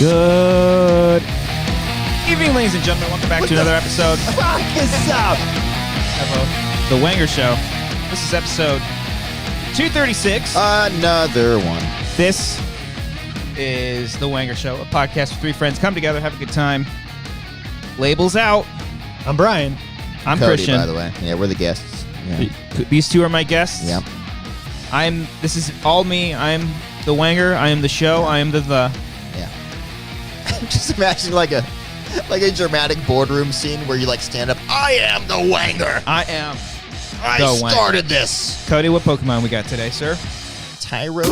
Good evening, ladies and gentlemen. Welcome back to another episode What's up? of The Wanger Show. This is episode 236. Another one. This is The Wanger Show, a podcast where three friends come together, have a good time. Labels out. I'm Brian. I'm Cody, Christian. by the way. Yeah, we're the guests. Yeah. These two are my guests. Yep. This is all me. I'm The Wanger. I am the show. I am the. Yeah. Just imagine like a dramatic boardroom scene where you like stand up. I am the Wanger. I am. I the started Wanger. this. Cody, what Pokemon we got today, sir? Tyrogue.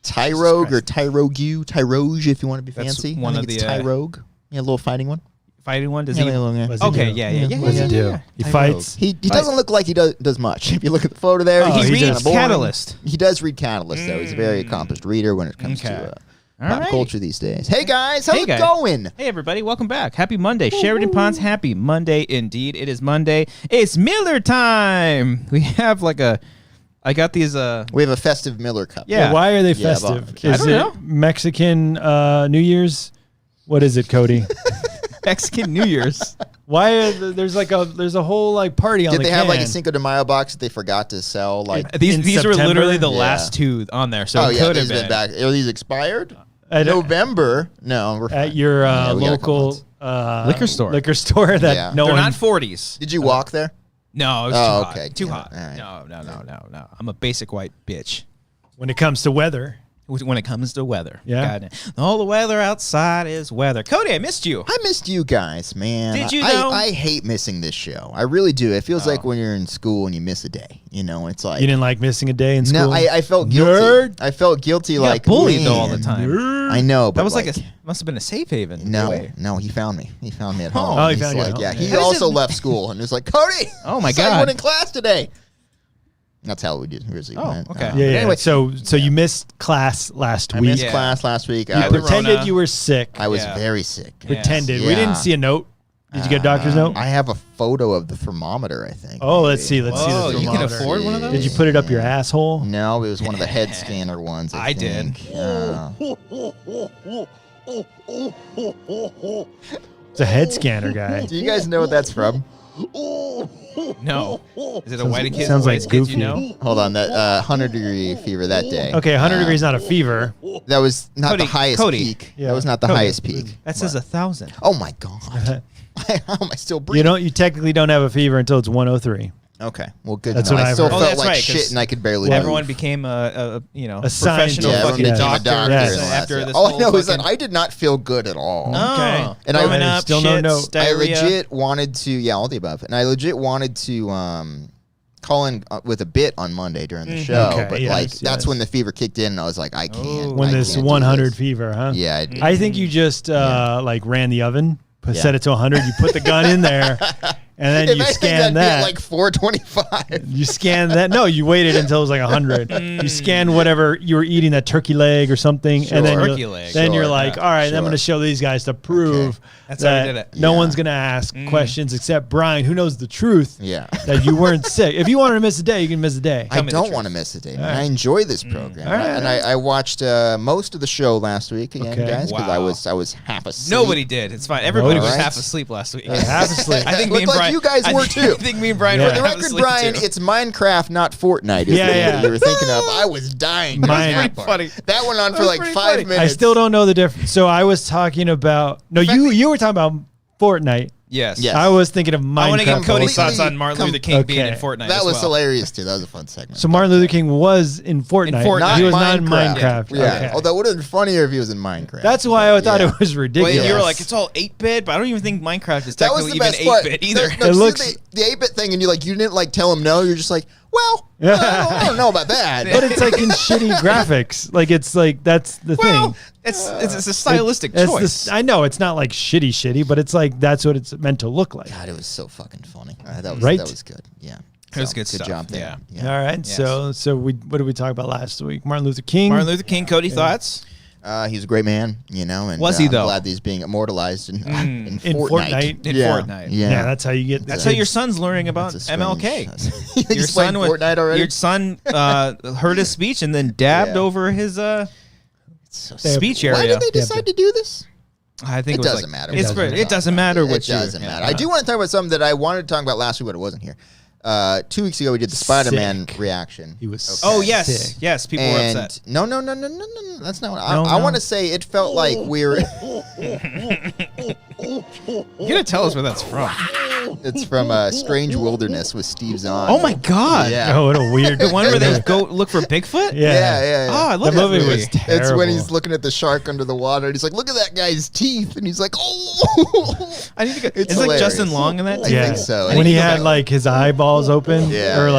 Tyrogue or Tyrogue. Tyroge if you want to be That's fancy. one I think of it's the, Tyrogue. Yeah, a little fighting one. Fighting one? Does Yeah, he? little, yeah. What does he Okay, do? yeah. What does he do? He fights. He doesn't look like he does much. If you look at the photo there, Oh, he's He he reads just- boring. Catalyst. He does read Catalyst, though. He's a very accomplished reader when it comes Okay. to All pop right. culture these days. Hey, guys. How's Hey, it guys. going? Hey, everybody. Welcome back. Happy Monday. Sheridan Pond's Happy Monday indeed. It is Monday. It's Miller time. We have I got these, We have a festive Miller Cup. Yeah. Why are they Yeah, festive? but- Is I don't it know. Mexican New Year's? What is it, Cody? Mexican New Year's. Why are there's a whole like party on Did the they can. have like a Cinco de Mayo box that they forgot to sell? Like, These In were September? literally the Yeah. last two on there, so oh it yeah, could have these been. back. Are these expired? At, November? No, we're fine. at your Yeah, we got a couple local months. Liquor store. Liquor store that Yeah. no They're one. not 40s. Did you walk there? No, it was Oh, too hot. okay. Too Yeah, hot. all right. No. I'm a basic white bitch. When it comes to weather, When it comes to weather. Yeah. God, all the weather outside is weather. Cody, I missed you. I missed you guys, man. Did you know? I hate missing this show. I really do. It feels like when you're in school and you miss a day. You know, it's like you didn't like missing a day in school. no. I felt guilty. Nerd. I felt guilty. You Like got bullied though all man, the time. I know, but That was like must have been a safe haven. in a way. No, he found me. He found me at home. Oh, he He's found you at like, home. yeah. He How does also it- left school and was like, Cody. Oh, my saw you God. weren't in class today. That's how we did. Oh, okay. Yeah, yeah. Anyway, So you missed class last I week. missed Yeah. class last week. You I was, pretended Corona. you were sick. I was Yeah. very sick. Pretended. Yeah. We didn't see a note. Did you get a doctor's note? I have a photo of the thermometer, I think. Oh, maybe. let's see. Let's see Whoa, the you can thermometer. afford one of those? Did you put it up your asshole? No, it was one of the head scanner ones. I did. think. It's a head scanner guy. Do you guys know what that's from? No. Is it a white kid? sounds like white kid you Goofy. know? Hold on, that 100-degree fever that day. Okay, 100 degrees not a fever. That was not Cody, the highest Cody. peak. Yeah. That was not the Cody. highest peak. That says 1,000. Oh my god! How am I still breathing? You technically don't have a fever until it's 103. Okay, well, good. That's to know. what I I've still heard. Oh, felt that's like right, shit, 'cause and I could barely. Everyone move. became a A scientist. professional Yeah, everyone fucking became a doctor. doctor. Yes. and all that After stuff. this All I whole know is that fucking- I did not feel good at all. Oh. And I Throwing up, still no shits, note. I diarrhea. legit wanted to, yeah, all the above, and I legit wanted to call in with a bit on Monday during the show, Okay, but yes, like yes. that's when the fever kicked in, and I was like, I can't. When I this can't do 100 this. fever, huh? Yeah, I think you just like ran the oven, Yeah. set it to 100. You put the gun in there, and then if you anything, scan that'd be at, that. like 425. You scan that. No, you waited until it was like 100. You scanned whatever you were eating, that turkey leg or something, and then Sure. Turkey leg. then you're Sure, like, yeah, all right, then I'm sure. going to show these guys to prove That's how we that did it. no Yeah. one's going to ask questions except Brian, who knows the truth Yeah. that you weren't sick. If you wanted to miss a day, you can miss a day. I Tell me the don't truth. want to miss a day. Man. right. I enjoy this program, All right. and I watched most of the show last week again, Okay. guys, because Wow. I was half asleep. Nobody did. It's fine. Everybody was Alright. half asleep last week. Half asleep. I think Looked me and like Brian. you guys were too. I think me and Brian Yeah. were For For the half record, asleep Brian, too. it's Minecraft, not Fortnite. Is Yeah, the yeah. you were thinking of. I was dying. during Mine- that Pretty part. funny. That went on for was like pretty 5 funny. minutes. I still don't know the difference. So I was talking about you were talking about Fortnite. Yes. Yes. I was thinking of Minecraft. I want to get Cody's Completely thoughts on Martin Luther King being in Okay. Fortnite. That as was well. hilarious too. That was a fun segment. So Martin Luther King was in Fortnite. Fortnite. He was not in Minecraft. Yeah. Okay. Oh, that would have been funnier if he was in Minecraft. That's why I thought Yeah. it was Well, ridiculous. you were like, it's all 8-bit, but I don't even think Minecraft is That was technically the even best part. 8-bit either. No, It see looks- the 8-bit thing, and you didn't like tell him no. You're just like, well, I don't know about that. but it's like in shitty graphics. Like it's like that's the Well, thing. it's a stylistic It's choice. I know it's not like shitty, but it's like that's what it's meant to look like. God, it was so fucking funny. That was Right? That was good. Yeah, It was good Good stuff. job there. Yeah. All right, Yes. so what did we talk about last week? Martin Luther King. Martin Luther King, Cody, thoughts? He's a great man, and Was he, I'm though? glad that he's being immortalized in In Fortnite. Fortnite? In yeah. Fortnite. Yeah, Yeah, that's how you get. That's how your son's learning about It's a MLK. strange- Your He's playing son was- Fortnite already. Your son heard his speech and then dabbed Yeah. over his. so speech Why area. did they decide to do this? I think It was doesn't like, matter. It doesn't matter what It doesn't matter. I do want to talk about something that I wanted to talk about last week, but it wasn't here. 2 weeks ago, we did the Spider-Man reaction. He was Oh sick. yes, yes. People were upset. No. That's not what I want to say. It felt like we were. You gotta tell us where that's from. It's from Strange Wilderness with Steve Zahn. Oh my god! Yeah. Oh, what a weird. The one where they go look for Bigfoot. Yeah. Oh, I love That movie was It's terrible. when he's looking at the shark under the water, and he's like, "Look at that guy's teeth," and he's like, "Oh." I need to go. It's It's like hilarious. Justin Long in that. I too? think so. When he I had think like his eyeballs open, Yeah, or yeah.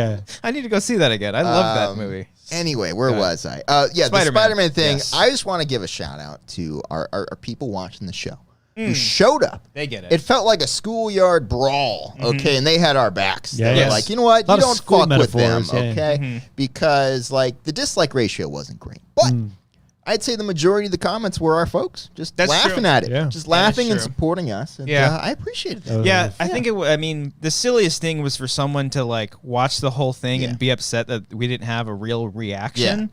like I need to go see that again. I love that movie. Anyway, where was I? Yeah, Spider-Man. the Spider-Man thing. Yes. I just want to give a shout out to our people watching the show who showed up. They get it. It felt like a schoolyard brawl, okay, and they had our backs. Yeah, They were yes. like, you know what, A lot you of don't school fuck with them, metaphors, yeah. okay, because like the dislike ratio wasn't great, but I'd say the majority of the comments were our folks just That's laughing true. at it, Yeah. just laughing and true. supporting us. And, Yeah. I appreciated that. Yeah, I think I mean, the silliest thing was for someone to like watch the whole thing Yeah. and be upset that we didn't have a real reaction.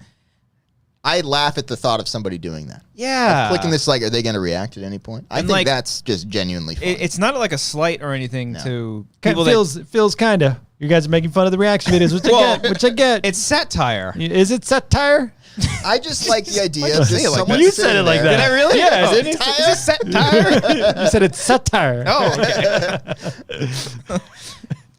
I laugh at the thought of somebody doing that. Yeah, Clicking this, like, are they going to react at any point? I And, think like, that's just genuinely funny. It's not like a slight or anything to Kind people. of feels kind of. You guys are making fun of the reaction videos, which I get. Which I get. It's satire. Is it satire? I just like the idea Why of do you just say it like someone You sitting said it like there. that. Did I really? Yeah. Oh, Isn't is it? it satire? You said it's satire. Oh, okay.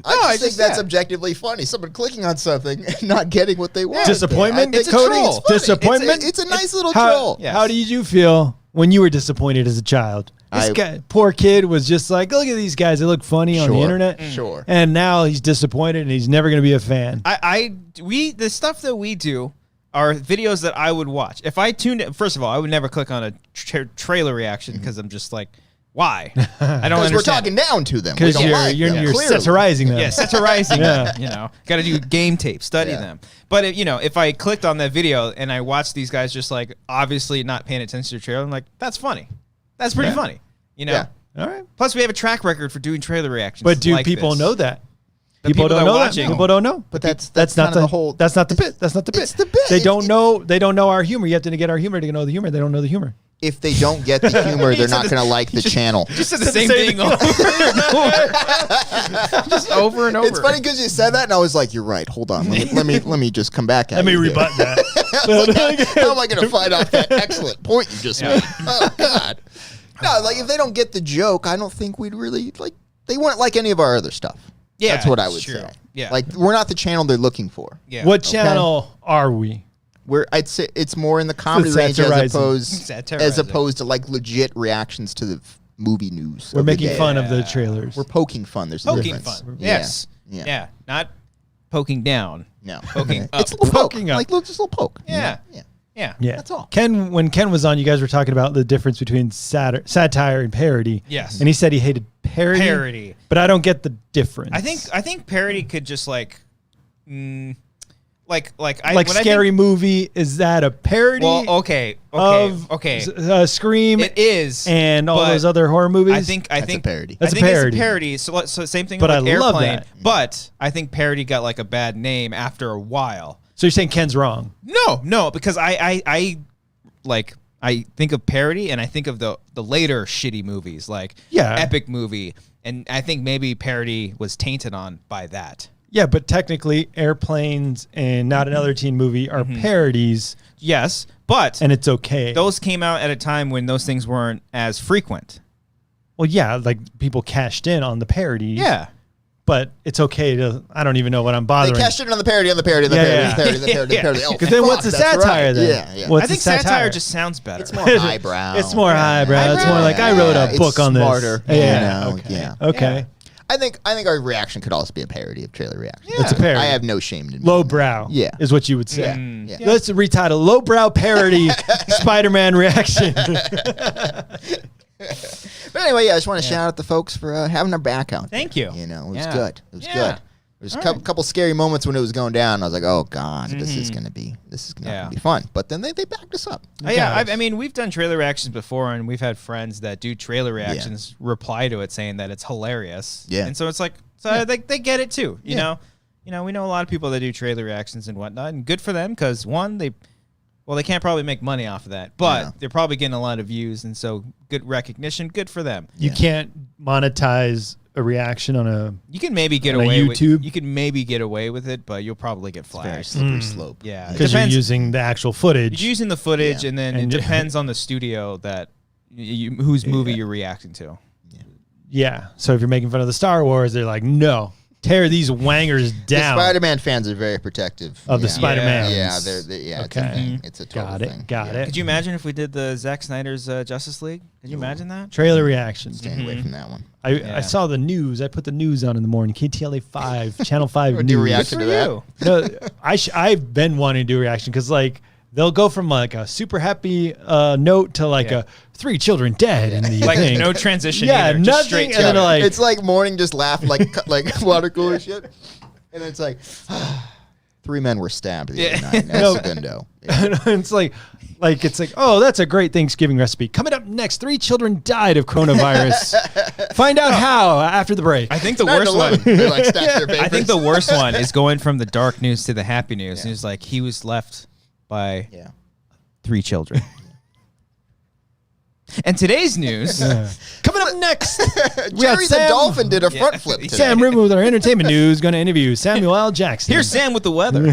I just think that's objectively funny. Someone clicking on something and not getting what they want. Disappointment, I think Cody? It's funny. Disappointment? It's a nice little How, troll. Yeah. how did you feel when you were disappointed as a child? This guy, poor kid, was just like, look at these guys. They look funny on the Sure. internet. Sure. And now he's disappointed and he's never going to be a fan. The stuff that we do are videos that I would watch. If I tuned in, first of all, I would never click on a trailer reaction because I'm just like, why? I don't Because understand. we're talking down to them. We Because don't like you're them, clearly. satirizing them. Yeah, satirizing Yeah. them, you know. Got to do game tape, study Yeah. them. But, if I clicked on that video and I watched these guys just, like, obviously not paying attention to the trailer, I'm like, that's funny. That's pretty funny, you know? Yeah. All right. Plus, we have a track record for doing trailer reactions. But do like people this. know that? The People people don't that are know watching. that. People don't know. But that's not kind of the whole. That's not the bit. That's not the bit. It's the bit. They It's- don't know. They don't know our humor. You have to get our humor to know the humor. They don't know the humor. If they don't get the humor, they're not going to like the channel. Just said the same thing over and over. Just over and over. It's funny because you said that, and I was like, "You're right. Hold on. Let me just come back at Let me you here." rebut that. I was like, how am I going to fight off that excellent point you just made? Oh God. No, like if they don't get the joke, I don't think we'd really like. They wouldn't like any of our other stuff. Yeah, That's what I would true. say. Yeah. Like we're not the channel they're looking for. Yeah. What channel are we? I'd say it's more in the comedy The range satirizing. as opposed to like legit reactions to the movie news. We're of the making day. fun of the trailers. We're poking fun. There's a Poking difference. fun. Yeah. Yes. Yeah. Yeah. Not poking down. No. Poking up. It's a little poke. Poking up. Like just a little poke. Yeah. Yeah. Yeah. Yeah, That's all. When Ken was on, you guys were talking about the difference between satire and parody. Yes. and he said he hated parody. Parody. but I don't get the difference. I think parody could just like like when Scary Movie, is that a parody? Well, okay. of Scream. It is, and all but those other horror movies. I think That's a parody. That's I a think parody. It's a parody. So same thing But with I like love Airplane. that. But I think parody got like a bad name after a while. So you're saying Ken's wrong? No, because I think of parody and I think of the later shitty movies like Epic Movie, and I think maybe parody was tainted on by that. Yeah, but technically, Airplanes and Not Another Teen Movie are parodies, Yes, but and it's okay. those came out at a time when those things weren't as frequent. Well, yeah, like people cashed in on the parodies. Yeah. But it's okay to. I don't even know what I'm They bothering. cashed in on the parody, on the parody, on the Yeah, parody, yeah. the parody, the parody, the parody. Oh, Because then what's the fuck, that's satire right. then? Yeah, yeah. What's I think the satire just sounds better. It's more highbrow. It's more highbrow. It's more like I wrote a It's book on this. smarter, Yeah. you know, yeah. Okay. I think our reaction could also be a parody of trailer reaction. It's a parody. I have no shame in Lowbrow. Yeah. Is what you would say. Yeah. Let's retitle Lowbrow Parody Spider-Man Reaction. But anyway, yeah, I just want to shout out the folks for having our back out. Thank you. You know, it was Yeah. good. It was Yeah. good. There's a couple scary moments when it was going down. I was like, oh God, this is gonna be fun. But then they backed us up. Yeah, I mean, we've done trailer reactions before, and we've had friends that do trailer reactions reply to it saying that it's hilarious. Yeah. And so it's like, they get it too. You know, we know a lot of people that do trailer reactions and whatnot, and good for them because one, they Well, they can't probably make money off of that, but they're probably getting a lot of views, and so good recognition, good for them. You can't monetize a reaction on a. You can maybe get away YouTube. with. You can maybe get away with it, but you'll probably get flagged. Very slippery slope. Yeah, Because you're using the actual footage. You're using the footage, and then it depends on the studio that whose movie you're reacting to. Yeah. So if you're making fun of the Star Wars, they're like, no, tear these wangers down. The Spider-Man fans are very protective of the Spider-Man. Yeah, they're it's a thing. It's a total thing. Got it. Could you imagine if we did the Zack Snyder's Justice League? Could you imagine that? Trailer reaction. Stay away from that one. I saw the news. I put the news on in the morning. KTLA 5, Channel 5 news. Do a reaction to that? No, I've been wanting to do a reaction because like they'll go from like a super happy note to like a 3 children dead in the like thing. no transition. Yeah, either, nothing. Just straight And then like it's like morning just laugh like water cooler shit, and it's like 3 men were stabbed the other night in El Segundo. it's like oh, that's a great Thanksgiving recipe. Coming up next, 3 children died of coronavirus. Find out how after the break. I think the worst one. They like stack their papers. I think the worst one is going from the dark news to the happy news. And it's like he was left by 3 children. And today's news coming up next. Jerry the Dolphin did a front flip today. Sam Rimmer with our entertainment news going to interview Samuel L. Jackson. Here's Sam with the weather.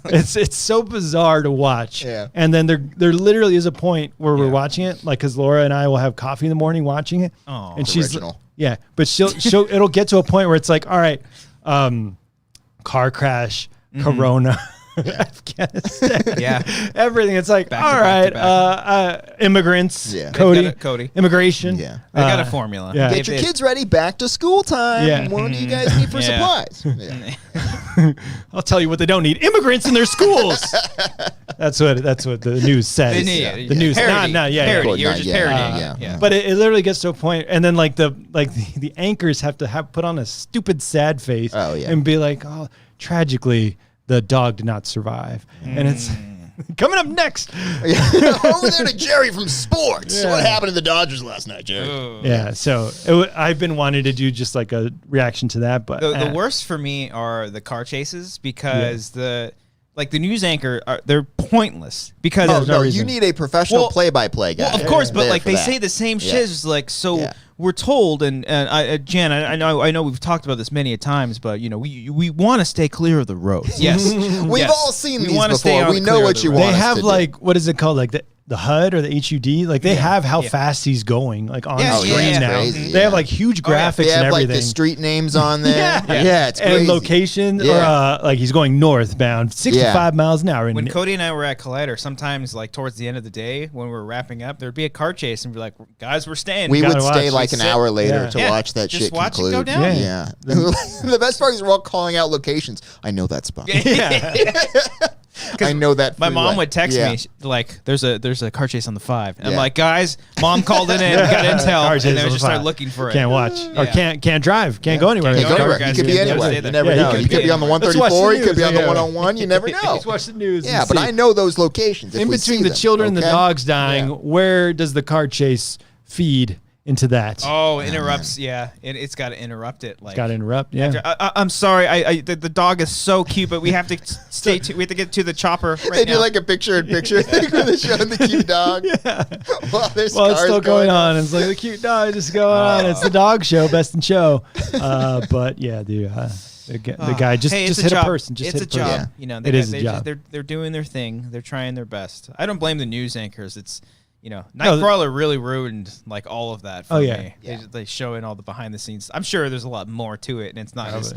It's so bizarre to watch. Yeah. And then there literally is a point where we're watching it, like because Laura and I will have coffee in the morning watching it. Oh, and she's original. Yeah, but she'll it'll get to a point where it's like, all right, car crash, Corona. Afghanistan, everything. It's like, back all to right, immigrants, Yeah. Cody, immigration. Yeah. They got a formula. Yeah. Get your kids ready. Back to school time. Yeah. What do you guys need for supplies? Yeah. I'll tell you what they don't need: immigrants in their schools. That's what the news says. They need the news, parody. not Parody. You're Not just yet. parodying. Yeah. But it literally gets to a point, and then like the anchors have to put on a stupid sad face. Oh, yeah. And be like, oh, tragically, the dog did not survive, and it's coming up next. Over there to Jerry from sports. What happened to the Dodgers last night, Jerry? Yeah, so I've been wanting to do just like a reaction to that, but The worst for me are the car chases because the news anchor they're pointless because No, you need a professional play-by-play guy. Well, of course, but there like for they that. say the same shit. It's like we're told, and Jan, I know we've talked about this many a times, but we want to stay clear of the roads. Yes, We've all seen these wanna stay before. on We the know clear what of you the want. they us have to do. like what is it called, like the HUD or the HUD, like they have how fast he's going, like on screen now. crazy, They have like huge graphics They have and like everything. the street names on there. It's and crazy. location, or like he's going northbound, 65 miles an hour. When Cody and I were at Collider, sometimes like towards the end of the day when we were wrapping up, there'd be a car chase, and we're like, guys, we're staying. We would gotta stay watch. like an hour later to Yeah. watch that Just shit watch it conclude. go down. Yeah. The best part is we're all calling out locations. I know that spot. I know that. My mom freeway. would text Yeah. me like, "There's a car chase on the 5." And I'm Yeah. like, "Guys, mom called it in, got intel," Car and chase then on we the just start 5. looking for it. Can't watch or can't drive, can't go anywhere. Can't go Go anywhere. anywhere, You could guys. be You anywhere. never You never say know. that. You could be on the Let's watch the 134. You news, could be on the yeah. 101. You never know. Let's watch the news. Yeah, and but see. I know those locations. if in we between see the them, children and the okay? dogs dying, where does the car chase feed into that? Oh, interrupts. Yeah, it's got to interrupt it. Like, Got to interrupt. Yeah. I'm sorry. The dog is so cute, but we have to we have to get to the chopper. Right They now. do like a picture-in-picture thing where they're showing the cute dog. While there's Well, it's cars still going on. It's like the cute dog just going on. It's the dog show, best in show. But yeah, the guy just it's hit job. a person. Just it's hit a a person. job. Yeah. You know, It is a job. They're doing their thing. They're trying their best. I don't blame the news anchors. It's No, Nightcrawler really ruined like all of that for yeah. me. They show in all the behind the scenes. I'm sure there's a lot more to it, and it's not as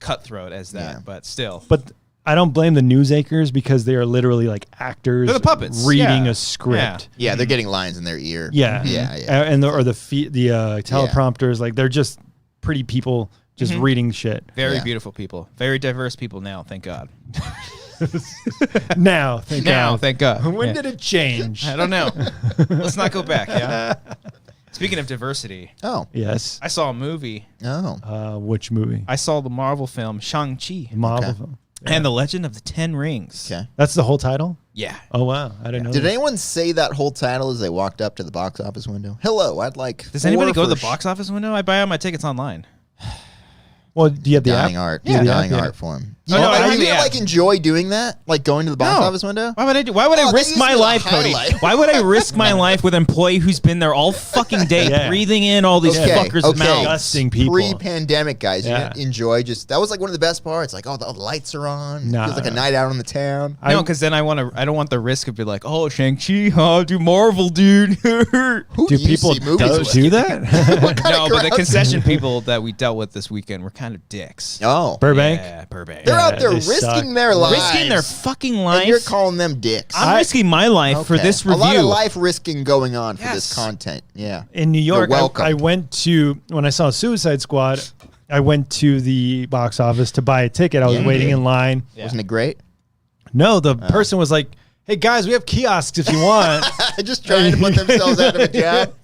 cutthroat as that, but still. But I don't blame the news anchors because they are literally like actors. They're the puppets. reading Yeah. a script. Yeah, they're getting lines in their ear. Yeah, Yeah. And the teleprompters, like they're just pretty people just reading shit. Very beautiful people. Very diverse people now, thank God. Now, thank God. Thank God. When did it change? I don't know. Let's not go back, yeah? Speaking of diversity, Oh. Yes. I saw a movie. Oh. Which movie? I saw the Marvel film Shang-Chi Marvel Okay. film. and the Legend of the Ten Rings. Okay. That's the whole title? Yeah. Oh, wow. I didn't know. Did that. anyone say that whole title as they walked up to the box office window? Hello, I'd like. Does anybody go to the for box office window? I buy all my tickets online. Well, do you have the dying app? art? Yeah, the Dying app, art form. You like enjoy doing that, like going to the box office window. Why would I do? Why would I risk my life, Cody? Why would I risk my life with an employee who's been there all fucking day, breathing in all these fuckers' mouths? Disgusting people. Pre-pandemic, guys, you didn't enjoy that was like one of the best parts. Like, oh, the lights are on. It feels like a night out on the town. No, because then I don't want the risk of be like, oh, Shang-Chi, do Marvel, dude. Do people do that? No, but the concession people that we dealt with this weekend were kind of dicks. Oh, Burbank. Yeah, Burbank. They're out there risking their lives. Risking their fucking life. And you're calling them dicks. I'm risking my life for this review. A lot of life risking going on for this content. Yeah. In New York, I went to, when I saw Suicide Squad, I went to the box office to buy a ticket. I was waiting in line. Wasn't it great? No, the person was like, hey, guys, we have kiosks if you want. Just trying to put themselves out of a job.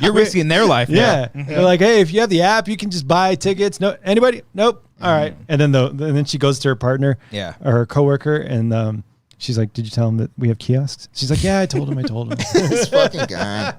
You're risking their life. Yeah. They're like, hey, if you have the app, you can just buy tickets. No, anybody? Nope. All right. And then she goes to her partner or her coworker, and she's like, did you tell him that we have kiosks? She's like, yeah, I told him. This fucking guy.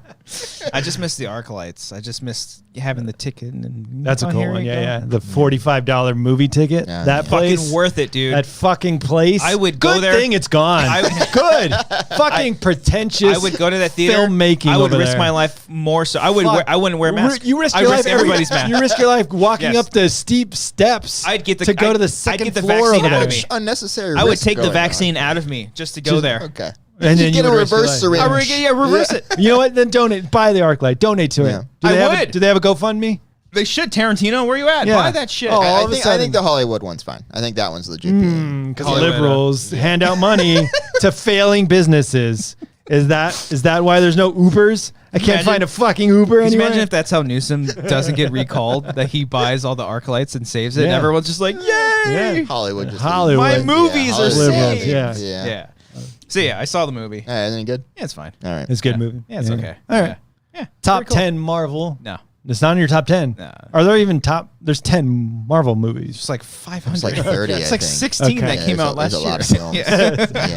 I just missed the ArcLights. I just missed having the ticket. And that's a cool one. Yeah. The $45 movie ticket. Yeah, that place. Fucking worth it, dude. That fucking place. I would go there. Good thing it's gone. Good. Fucking pretentious. I would go to that theater. Filmmaking. I would risk my life more so. I wouldn't wear a mask. You risk your life. Everybody's mask. You risk your life walking up the steep steps. I'd get to go to the second floor over there. Unnecessary. I would take the vaccine out of me just to go there. Okay. And then you get a reverse syringe. Reverse it. You know what? Then donate. Buy the ArcLight. Donate to it. Do they have a GoFundMe? They should. Tarantino, where you at? Buy that shit. Oh, I think the Hollywood one's fine. I think that one's legit. Because liberals hand out money to failing businesses. Is that why there's no Ubers? I can't find a fucking Uber anywhere. Imagine if that's how Newsom doesn't get recalled, that he buys all the ArcLights and saves it, and everyone's just like, yay! Yeah. Hollywood. My movies are saved. Yeah. So yeah, I saw the movie. Isn't it good? Yeah, it's fine. All right. It's a good movie. Yeah, it's okay. All right. Yeah. Top 10 Marvel. No. It's not in your top 10. No. Are there even there's 10 Marvel movies? It's like 500. It's like 30, It's like 16 that came out last year. A lot of films.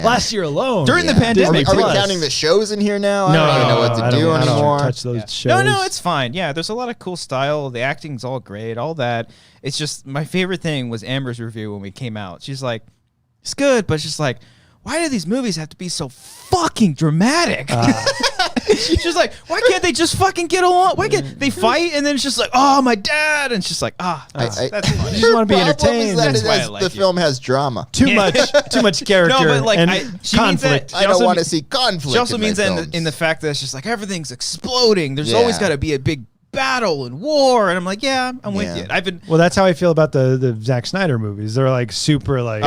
Last year alone. During the pandemic. Are we counting the shows in here now? No, I don't even know what to do anymore. I don't touch those shows. No, it's fine. Yeah, there's a lot of cool style. The acting's all great, all that. It's just, my favorite thing was Amber's review when we came out. She's like, it's good, but it's just like, why do these movies have to be so fucking dramatic? She's like, why can't they just fucking get along? Why can't they fight? And then it's just like, oh, my dad. And it's just like, that's funny. You just want to be entertained. That's why the film has drama. Too much character. No, but like, conflict. I don't want to see conflict. She also means that in the fact that it's just like everything's exploding. There's always got to be a big battle and war, and I'm like, I'm with you. Well, that's how I feel about the Zack Snyder movies. They're like super like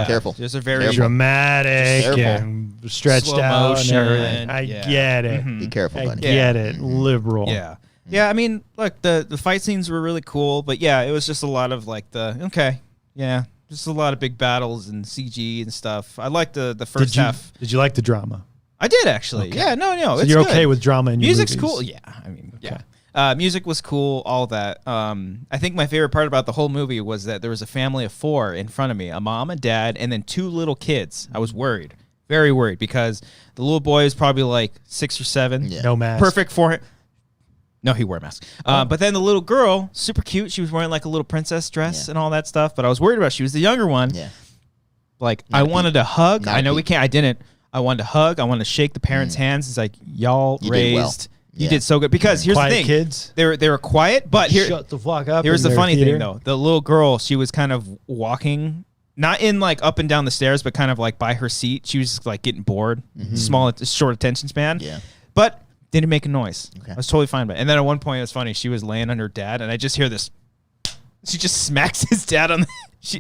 careful. There's a very dramatic and stretched slow out motion, and everything. I get it. Be careful, buddy. I get it. Liberal. Yeah. I mean, look, the fight scenes were really cool, but it was just a lot of like just a lot of big battles and CG and stuff. I liked the first half. Did you like the drama? I did actually. Okay. Yeah, no, so it's you're good. Okay with drama in your music's movies? Cool. Yeah, I mean, music was cool, all that. I think my favorite part about the whole movie was that there was a family of 4 in front of me, a mom, a dad, and then 2 little kids. I was worried, very worried, because the little boy is probably like 6 or 7. Yeah. No mask. Perfect for him. No, he wore a mask. But then the little girl, super cute. She was wearing like a little princess dress and all that stuff. But I was worried about. She was the younger one. Yeah. Like I wanted to hug. I know we can't. I didn't. I wanted to hug. I wanted to shake the parents' hands. It's like y'all raised. You did so good, because here's quiet the thing. Kids. They were quiet, but shut the fuck up. Here's the funny thing though. The little girl, she was kind of walking, not in like up and down the stairs, but kind of like by her seat. She was like getting bored. Short attention span. Yeah. But didn't make a noise. Okay. I was totally fine with it. And then at one point, it was funny. She was laying on her dad, and I just hear this. She just smacks his dad on the. She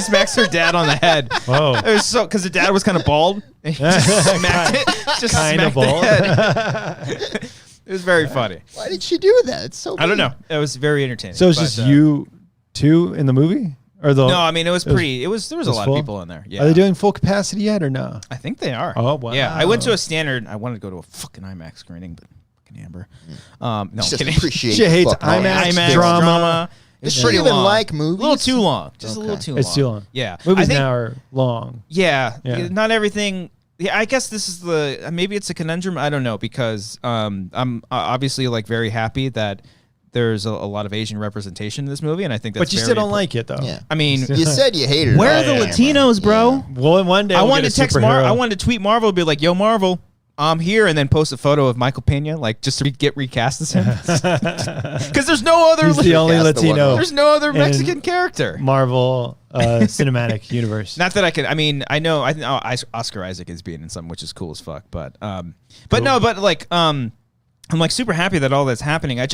smacks her dad on the head. Oh, it was so because the dad was kind of bald. And he just smacked it. Just kind of bald. It was very funny. Why did she do that? It's so. I don't know. It was very entertaining. So it's just you 2 in the movie, or no? I mean, it was pretty. There was a lot of people in there. Yeah. Are they doing full capacity yet or no? I think they are. Oh wow. Yeah, I went to a standard. I wanted to go to a fucking IMAX screening, but fucking Amber. No, just kidding. Appreciate she hates IMAX drama. It's pretty long. Like movies? A little too long. Just a little too long. It's too long. Yeah. Movies now are long. Yeah. Not everything. Yeah, I guess this is maybe it's a conundrum. I don't know, because I'm obviously like very happy that there's a lot of Asian representation in this movie, and I think that's. But you still don't like it, though. Yeah. I mean, you said you hated it. Where are the Latinos, bro? Well, one day I wanted to text I wanted to tweet Marvel, be like, "Yo, Marvel, I'm here," and then post a photo of Michael Pena, like just to get recast as him. Because there's no other. He's the only Latino. There's no other Mexican character. Marvel cinematic universe. Not that I could. I mean, I know. Oscar Isaac is being in some, which is cool as fuck. But I'm like super happy that all that's happening. I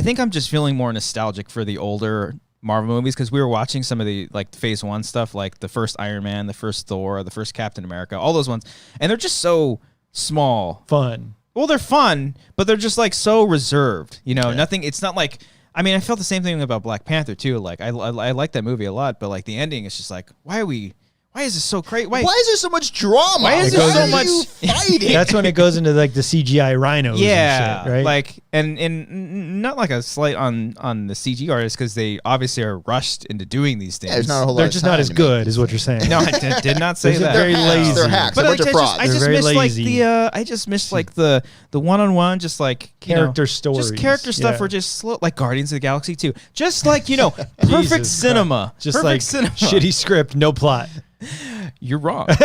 think I'm just feeling more nostalgic for the older Marvel movies because we were watching some of the like Phase 1 stuff, like the first Iron Man, the first Thor, the first Captain America, all those ones, and they're just so small, fun. Well, they're fun, but they're just like so reserved. You know, nothing. It's not like. I mean, I felt the same thing about Black Panther too. Like I like that movie a lot, but like the ending is just like, why is this so crazy? Why is there so much drama? Why is there so much fighting? That's when it goes into like the CGI rhinos. Yeah, and shit, right? Like and not like a slight on the CG artists because they obviously are rushed into doing these things. Yeah, there's not a whole lot They're of just time not as to good, make is what you're saying. No, I did not say that. Very lazy. They're hacks. But They're a bunch of frauds. I just missed like I just missed like the one-on-one, just like character stories, just character stuff, or just slow, like Guardians of the Galaxy 2, just like perfect cinema, just perfect like cinema. Shitty script, no plot. You're wrong. But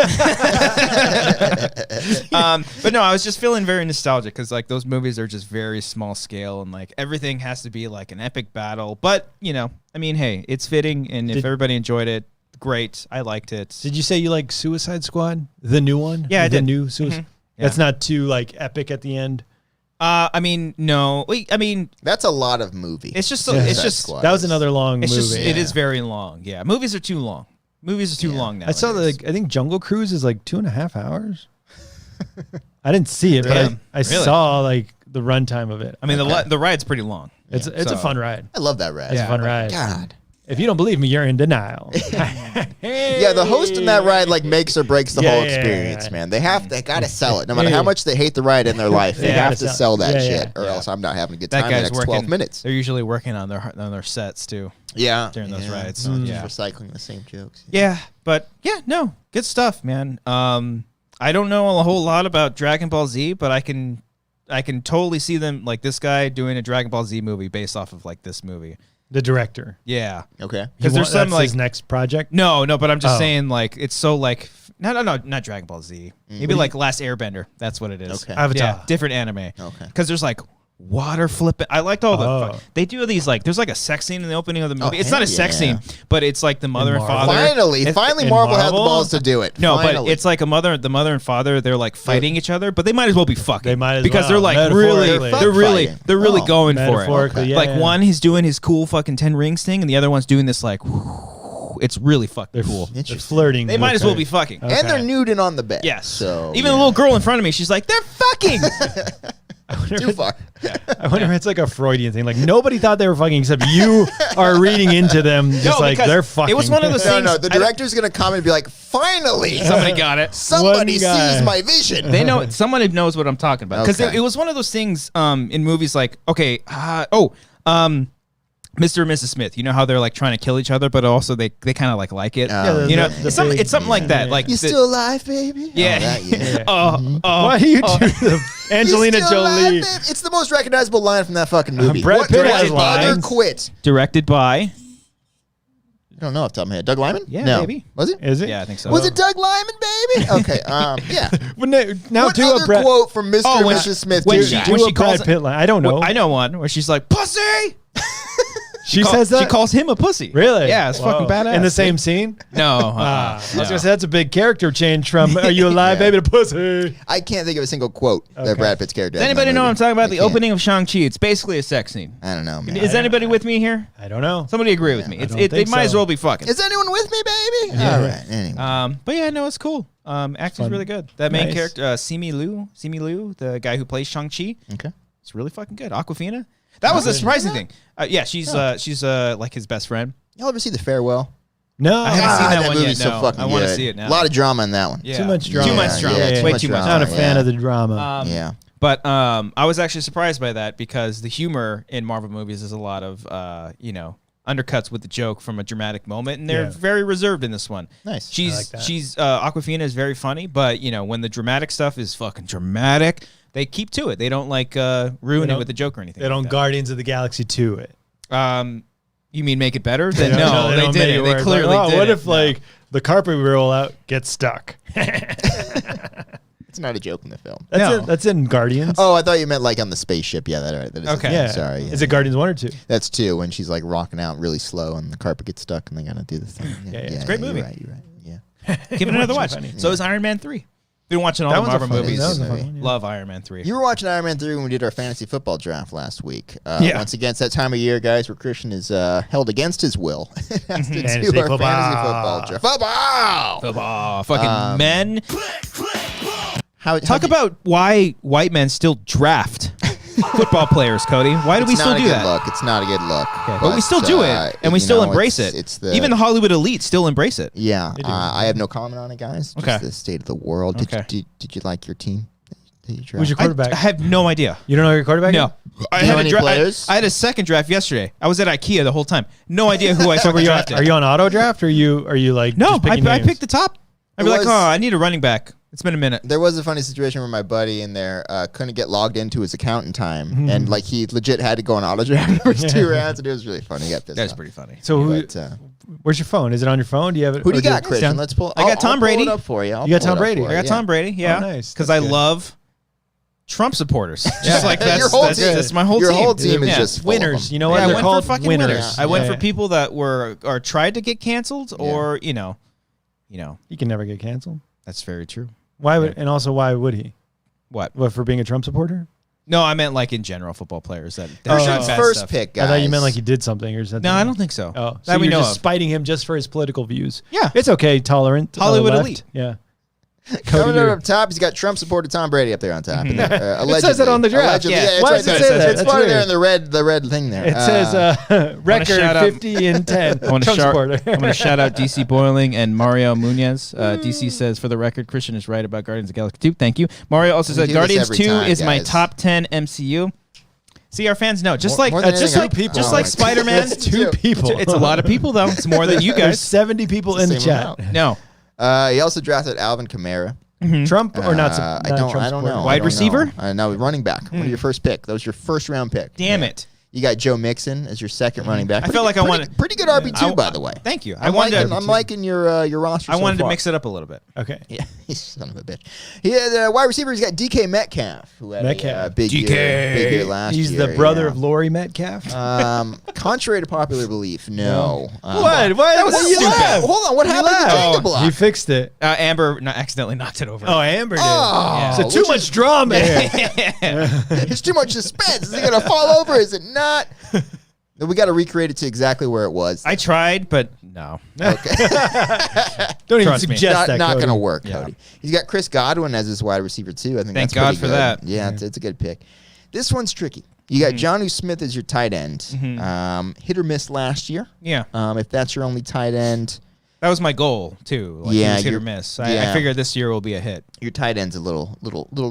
no, I was just feeling very nostalgic because like those movies are just very small scale and like everything has to be like an epic battle. But I mean, hey, it's fitting, and if everybody enjoyed it, great. I liked it. Did you say you like Suicide Squad, the new one? Yeah, I did. The new Suicide. Yeah. That's not too like epic at the end. I mean, no. I mean, that's a lot of movie. It's just that was another long movie. It is very long. Yeah, movies are too long. Movies are too long now. I saw I think Jungle Cruise is like 2.5 hours. I didn't see it, but I saw like the runtime of it. I mean, the ride's pretty long. It's a fun ride. I love that ride. It's a fun ride. God. If you don't believe me, you're in denial. Yeah, the host in that ride like makes or breaks the whole experience, man. They got to sell it. No matter how much they hate the ride in their life, they have to sell that shit, or else I'm not having a good time the next 12 minutes. They're usually working on their sets too. Yeah, during those rides. Just recycling the same jokes. Yeah, but no, good stuff, man. I don't know a whole lot about Dragon Ball Z, but I can totally see them like this guy doing a Dragon Ball Z movie based off of like this movie. The director. Yeah. Okay. Because there's some like his next project. No, but I'm just saying like it's so like no, not Dragon Ball Z. Maybe like Last Airbender. That's what it is. Okay. Avatar. Yeah, different anime. Okay. Because there's like water flipping. I liked all the. They do these like there's like a sex scene in the opening of the movie. It's not a sex scene, but it's like the mother and father. Finally, Marvel had the balls to do it. No, but it's like the mother and father. They're like fighting each other, but they might as well be fucking. They might as because well. they're like they're really going for it. Yeah, like one, he's doing his cool fucking 10 rings thing, and the other one's doing this like. It's really fucking cool. They're flirting. They might as well be fucking. And they're nuding on the bed. Yes. So even the little girl in front of me, she's like, they're fucking. Too far. I wonder if it's like a Freudian thing. Like nobody thought they were fucking, except you are reading into them just like they're fucking. It was one of those things. No, the director's gonna come and be like, "Finally, somebody got it. Somebody sees my vision." They know. Someone knows what I'm talking about because it was one of those things in movies like Mr. and Mrs. Smith, you know how they're like trying to kill each other, but also they kind of like it. It's something like that. Like you still alive, baby? Yeah. Why do you do the Angelina Jolie? Alive, it's the most recognizable line from that fucking movie. Brad Pitt has lines. Quit. Directed by. I don't know off the top of my head. Doug Liman? Yeah, maybe. Was it? Is it? Yeah, I think so. Was it Doug Liman, baby? Okay. Yeah. Now what other quote from Mr. and Mrs. Smith? When she calls Brad Pitt line. I don't know. I know one where she's like, "Pussy." She says that? She calls him a pussy. Really? Yeah, it's fucking badass. In the same scene? No. I was going to say, that's a big character change from, are you alive, baby, to pussy? I can't think of a single quote that Brad Pitt's character has. Does anybody know what I'm talking about? The opening of Shang-Chi. It's basically a sex scene. I don't know, man. Is anybody with me here? I don't know. Somebody agree with me. They might as well be fucking. Is anyone with me, baby? Yeah. All right. Anyway. But yeah, no, it's cool. Acting's really good. That main character, Simu Liu, the guy who plays Shang-Chi. Okay. It's really fucking good. Aquafina. That was a surprising thing. Yeah, she's like his best friend. Y'all ever see The Farewell? No. I haven't seen that one movie's yet. so No. fucking I want to good. see it now. A lot of drama in that one. Yeah. Too much drama. Too much drama. Yeah, Way too much. I'm not a fan of the drama. Yeah. But I was actually surprised by that because the humor in Marvel movies is a lot of, undercuts with the joke from a dramatic moment, and they're very reserved in this one. Nice. She's Awkwafina is very funny, but when the dramatic stuff is fucking dramatic, they keep to it. They don't ruin it with the joke or anything. They don't Guardians of the Galaxy 2 it. You mean make it better? Then no, they didn't. They clearly did. What if the carpet we roll out gets stuck? It's not a joke in the film. That's in Guardians. Oh, I thought you meant on the spaceship. Yeah, that is okay. Yeah. Sorry. Is it Guardians 1 or 2? That's 2 when she's rocking out really slow and the carpet gets stuck and they gotta do the thing. Yeah. It's a great movie. You're right. Yeah. Give it another watch. So is Iron Man 3. Been watching all the Marvel movies. That was a fun one, Love Iron Man 3. You were watching Iron Man 3 when we did our fantasy football draft last week. Once again, it's that time of year, guys, where Christian is held against his will. Has to do our fantasy football draft. Football. Fucking men. Talk about about why white men still draft football players, Cody. Why do we still do that? It's not a good look. Okay. But we still do it, and we still embrace it. Even the Hollywood elite still embrace it. Yeah. I have no comment on it, guys. Okay. Just the state of the world. Did you like your team? Who's your quarterback? I have no idea. You don't know your quarterback? No. I had a second draft yesterday. I was at IKEA the whole time. No idea who I fucking drafted. Are you on auto draft, or are you like no? Just picking names? I picked the top. I'd be like, I need a running back. It's been a minute. There was a funny situation where my buddy in there couldn't get logged into his account in time, and he legit had to go on auto draft the first 2 rounds, and it was really funny. He got pissed off. That's pretty funny. So where's your phone? Is it on your phone? Do you have it? Who do you got, Christian? Let's pull. I got Tom Brady. I'll pull it up for you. You got Tom Brady. I got Tom Brady. Yeah, nice. Because I love Trump supporters. Just like that's your whole team. That's my whole team. Your whole team is just winners. You know what? I They're went called for fucking winners. I went for people that were or tried to get canceled, or You can never get canceled. That's very true. Why would and also why would he? What for being a Trump supporter? No, I meant in general football players. Christian's first pick, guys. I thought you meant he did something or something. No, I don't think so. Oh, so you're just spiting him just for his political views. Yeah, it's okay. Tolerant Hollywood elite. Yeah. Coming up top, he's got Trump supporter Tom Brady up there on top. And it says it on the draft. Yeah, why does it say that? It's part of there in the red thing there. It says record 50 and 10. I'm going to shout out DC Boiling and Mario Munez. DC says, for the record, Christian is right about Guardians of the Galaxy 2. Thank you. Mario also said Guardians 2 is my top 10 MCU. See, our fans know. Just like Spider-Man. That's 2 people. It's a lot of people, though. It's more than you guys. There's 70 people in the chat. No. He also drafted Alvin Kamara. Trump or not? I don't know. Wide receiver? No, running back. One of your first pick. That was your first round pick. Damn it. You got Joe Mixon as your second running back. I felt like I wanted pretty good RB2, by the way. Thank you. I'm liking your roster. I wanted to mix it up a little bit. Okay. Yeah, son of a bitch. He had wide receiver. He's got DK Metcalf, who had a big year last year. He's the brother of Lori Metcalf. Contrary to popular belief, no. What? That was stupid. Hold on. What happened to the block? He fixed it. Amber accidentally knocked it over. Oh, Amber did. Oh, so too much drama here. It's too much suspense. Is it going to fall over? Is it not? We got to recreate it to exactly where it was. I tried, but no. Okay. Don't even suggest that. Not going to work, Cody. He's got Chris Godwin as his wide receiver too. I think. Thank God for that. Yeah, it's a good pick. This one's tricky. You got Jonnu Smith as your tight end. Hit or miss last year. Yeah. If that's your only tight end. That was my goal too. Hit or miss. I figured this year will be a hit. Your tight end's a little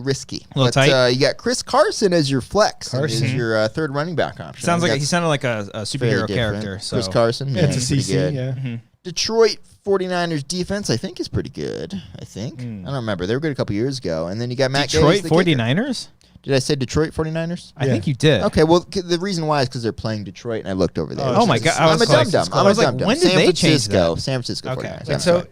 risky. A little tight. You got Chris Carson as your flex. As your third running back option. He sounded like a superhero character. So. Chris Carson. It's a CC. Yeah. Detroit 49ers defense, I think, is pretty good. I don't remember. They were good a couple years ago. And then you got Matt Detroit 49ers? Did I say Detroit 49ers? I think you did. Okay, well, the reason why is because they're playing Detroit, and I looked over there. Oh my God. I'm a dum-dum. I was like, when did they change that? San Francisco 49ers. And so,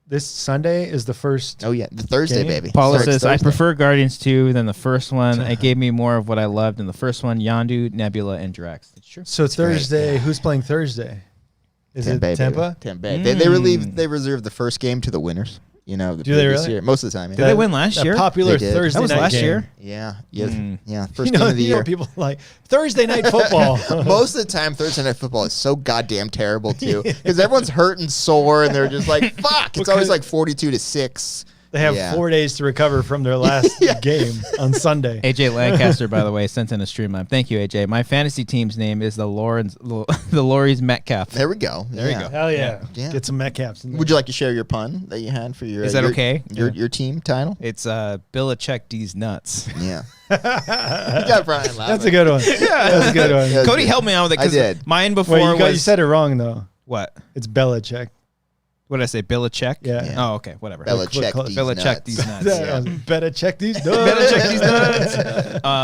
this Sunday is the first. Oh, yeah. The Thursday, baby. Paula says, I prefer Guardians 2 than the first one. It gave me more of what I loved in the first one. Yondu, Nebula, and Drax. That's true. So Thursday, who's playing Thursday? Is it Tampa? Tampa. They reserved the first game to the winners. Do they really? Year. Most of the time. Yeah. Did they win last year? Popular Thursday that was night last game. year. Yeah. First game of the year. People like Thursday night football. Most of the time, Thursday night football is so goddamn terrible too, because everyone's hurt and sore, and they're just like, "Fuck!" It's always like 42-6. They have 4 days to recover from their last game on Sunday. AJ Lancaster, by the way, sent in a streamline. Thank you, AJ. My fantasy team's name is the Laurie's Metcalf. There we go. There you go. Hell yeah. Get some Metcalfs in there. Would you like to share your pun that you had for your? Is that okay? Your team title? It's Belichick D's nuts. Yeah. You got Brian laughing. That's a good one. Yeah, that's a good one. Cody helped me out with it. I did. Mine before you said it wrong though. What? It's Belichick. What did I say? Belichick? Yeah. Oh, okay. Whatever. Belichick these nuts. Better check these nuts. Better check these nuts.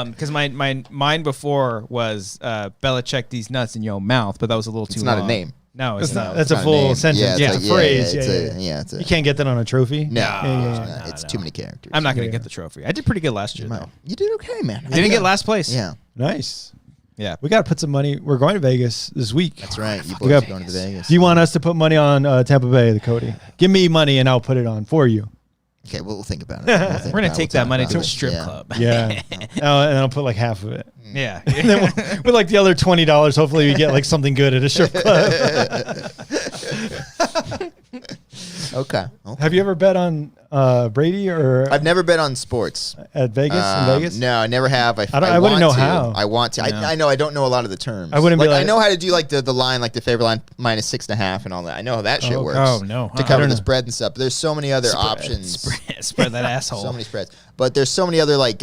Because mine before was Belichick these nuts in your mouth, but that was a little too long. It's not a name. No, it's not. That's a full sentence. Yeah, it's a phrase. You can't get that on a trophy. No, it's too many characters. I'm not going to get the trophy. I did pretty good last year, though. You did okay, man. Didn't get last place. Yeah. Nice. Yeah. We got to put some money. We're going to Vegas this week. That's right. You boys are going to Vegas. Do you want us to put money on Tampa Bay, Cody? Give me money and I'll put it on for you. Okay, we'll think about it. We're going to take that money to a strip club. Yeah. And I'll put like half of it. Yeah. And then with like the other $20, hopefully we get like something good at a strip club. Okay. Have you ever bet on Brady or? I've never bet on sports at Vegas. In Vegas? No, I never have. I wouldn't know how. I want to. No. I know. I don't know a lot of the terms. I wouldn't be like. I know how to do like the line, like the favorite line -6.5 and all that. I know how that shit works. Oh no! To cover the spread and stuff. But there's so many other options. Spread that asshole. So many spreads. But there's so many other like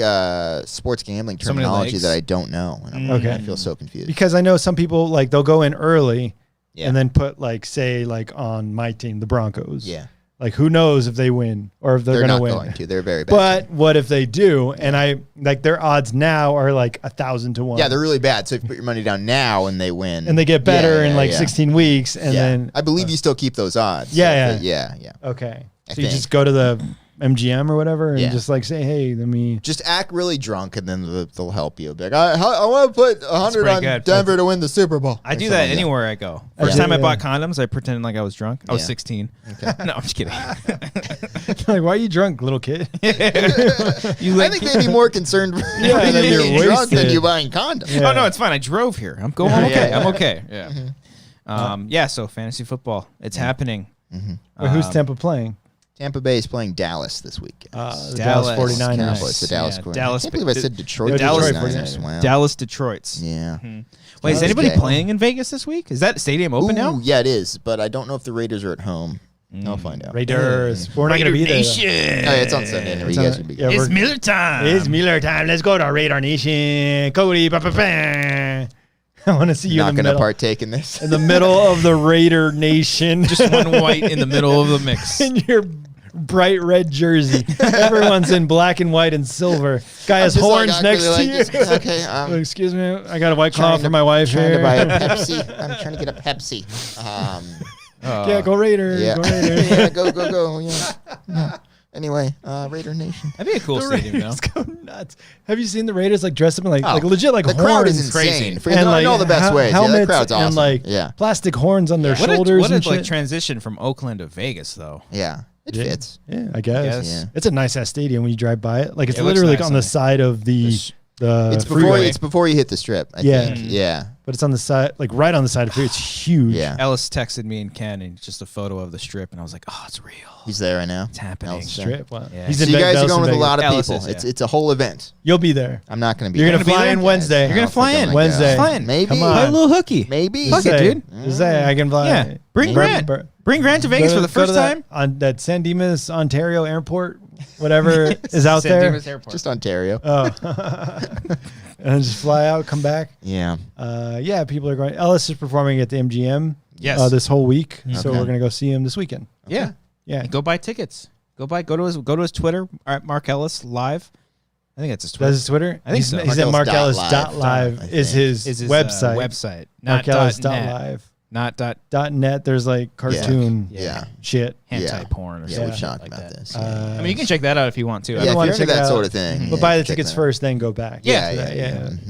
sports gambling terminology that I don't know. And I feel so confused. Because I know some people like they'll go in early and then put like say like on my team the Broncos. Yeah. Like who knows if they win or if they're going to win. They're not going to. They're very bad. But what if they do? And I like their odds now are like 1,000 to 1. Yeah, they're really bad. So if you put your money down now and they win, and they get better in like 16 weeks, and then I believe you still keep those odds. Yeah, yeah. Okay, so you just go to the MGM or whatever, and just like say, hey, let me just act really drunk, and then they'll help you. Be like, I want to put 100 on Denver to win the Super Bowl. I do that anywhere I go. First time I bought condoms, I pretended like I was drunk. I was 16. Okay. No, I'm just kidding. Like, why are you drunk, little kid? I think they'd be more concerned with you being drunk than you buying condoms. Yeah. Oh no, it's fine. I drove here. I'm okay. I'm okay. Yeah. So fantasy football, it's happening. Wait, who's Tampa playing? Tampa Bay is playing Dallas this week. The Dallas 49ers. Cowboys, the Dallas 49ers. Dallas. I can't believe I said Detroit. Dallas 49ers. Wow. Dallas Detroits. Yeah. Wait, is anybody playing in Vegas this week? Is that stadium open now? Yeah, it is. But I don't know if the Raiders are at home. I'll find out. Raiders. We're not going to be there. Oh, yeah, it's on Sunday. You guys can be. It's Miller time. It's Miller time. Let's go to Raider Nation. Cody. I want to see you not going to partake in this. In the middle of the Raider Nation. Just one white in the middle of the mix. In your bright red jersey. Everyone's in black and white and silver. Guy has horns next to you. Okay. Excuse me. I got a White Claw for my wife here. To buy a Pepsi. I'm trying to get a Pepsi. Yeah, go Raiders. Yeah. Go Raiders. Yeah, go. Yeah. Anyway, Raider Nation. That'd be a cool stadium, though. Go nuts. Have you seen the Raiders like dressed up in like legit like the horns? crowd is insane. Crazy. And like all the best ways. Helmets the crowd's awesome. And like plastic horns on their shoulders. What and a like transition from Oakland to Vegas, though. Yeah. It fits. Yeah, I guess. Yeah. It's a nice ass stadium when you drive by it. Like it's literally like on the side of the it's before you hit the strip. I think. Yeah. But it's on the side, like right on the side of the freeway. It's huge. Yeah. Ellis texted me and Ken and just a photo of the strip, and I was like, "Oh, it's real. He's there right now. It's happening." Strip. Wow. Yeah. So you guys are going with a lot of people. It's a whole event. You'll be there. I'm not going to be. You're going to fly in Wednesday. You're going to fly in Wednesday. Maybe. Come on. Play a little hooky. Maybe. Fuck it, dude. Just say I can fly. Yeah. Bring Grant. Bring Grant to Vegas for the first time on that San Dimas, Ontario airport. Whatever is out there. Just Ontario. Oh. And just fly out, come back. Yeah. Yeah, people are going. Ellis is performing at the MGM this whole week. Okay. So we're going to go see him this weekend. Okay. Yeah. Yeah. And go buy tickets. Go to his Twitter, Mark Ellis Live. I think that's his Twitter. That's his Twitter? I think so. He's at markellis.live is his website. Not markellis.live. Not .net. There's like cartoon shit. Hentai porn or something. We've talked about this. I mean, you can check that out if you want to. Yeah, if you're into that sort of thing. But buy the tickets first, then go back. Yeah.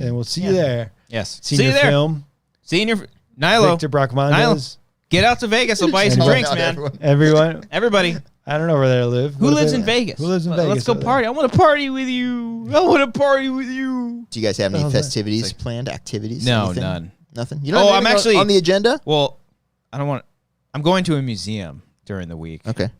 And we'll see you there. Yes. See you there. Film. Senior Nilo. Victor Brachmandos. Get out to Vegas. I'll buy you some drinks, man. Everybody. I don't know where they live. Who lives in Vegas? Who lives in Vegas? Let's go party. I want to party with you. I want to party with you. Do you guys have any festivities planned? Activities? No, anything? none. Nothing? You don't I'm actually on the agenda? Well, I don't want. I'm going to a museum during the week. Okay.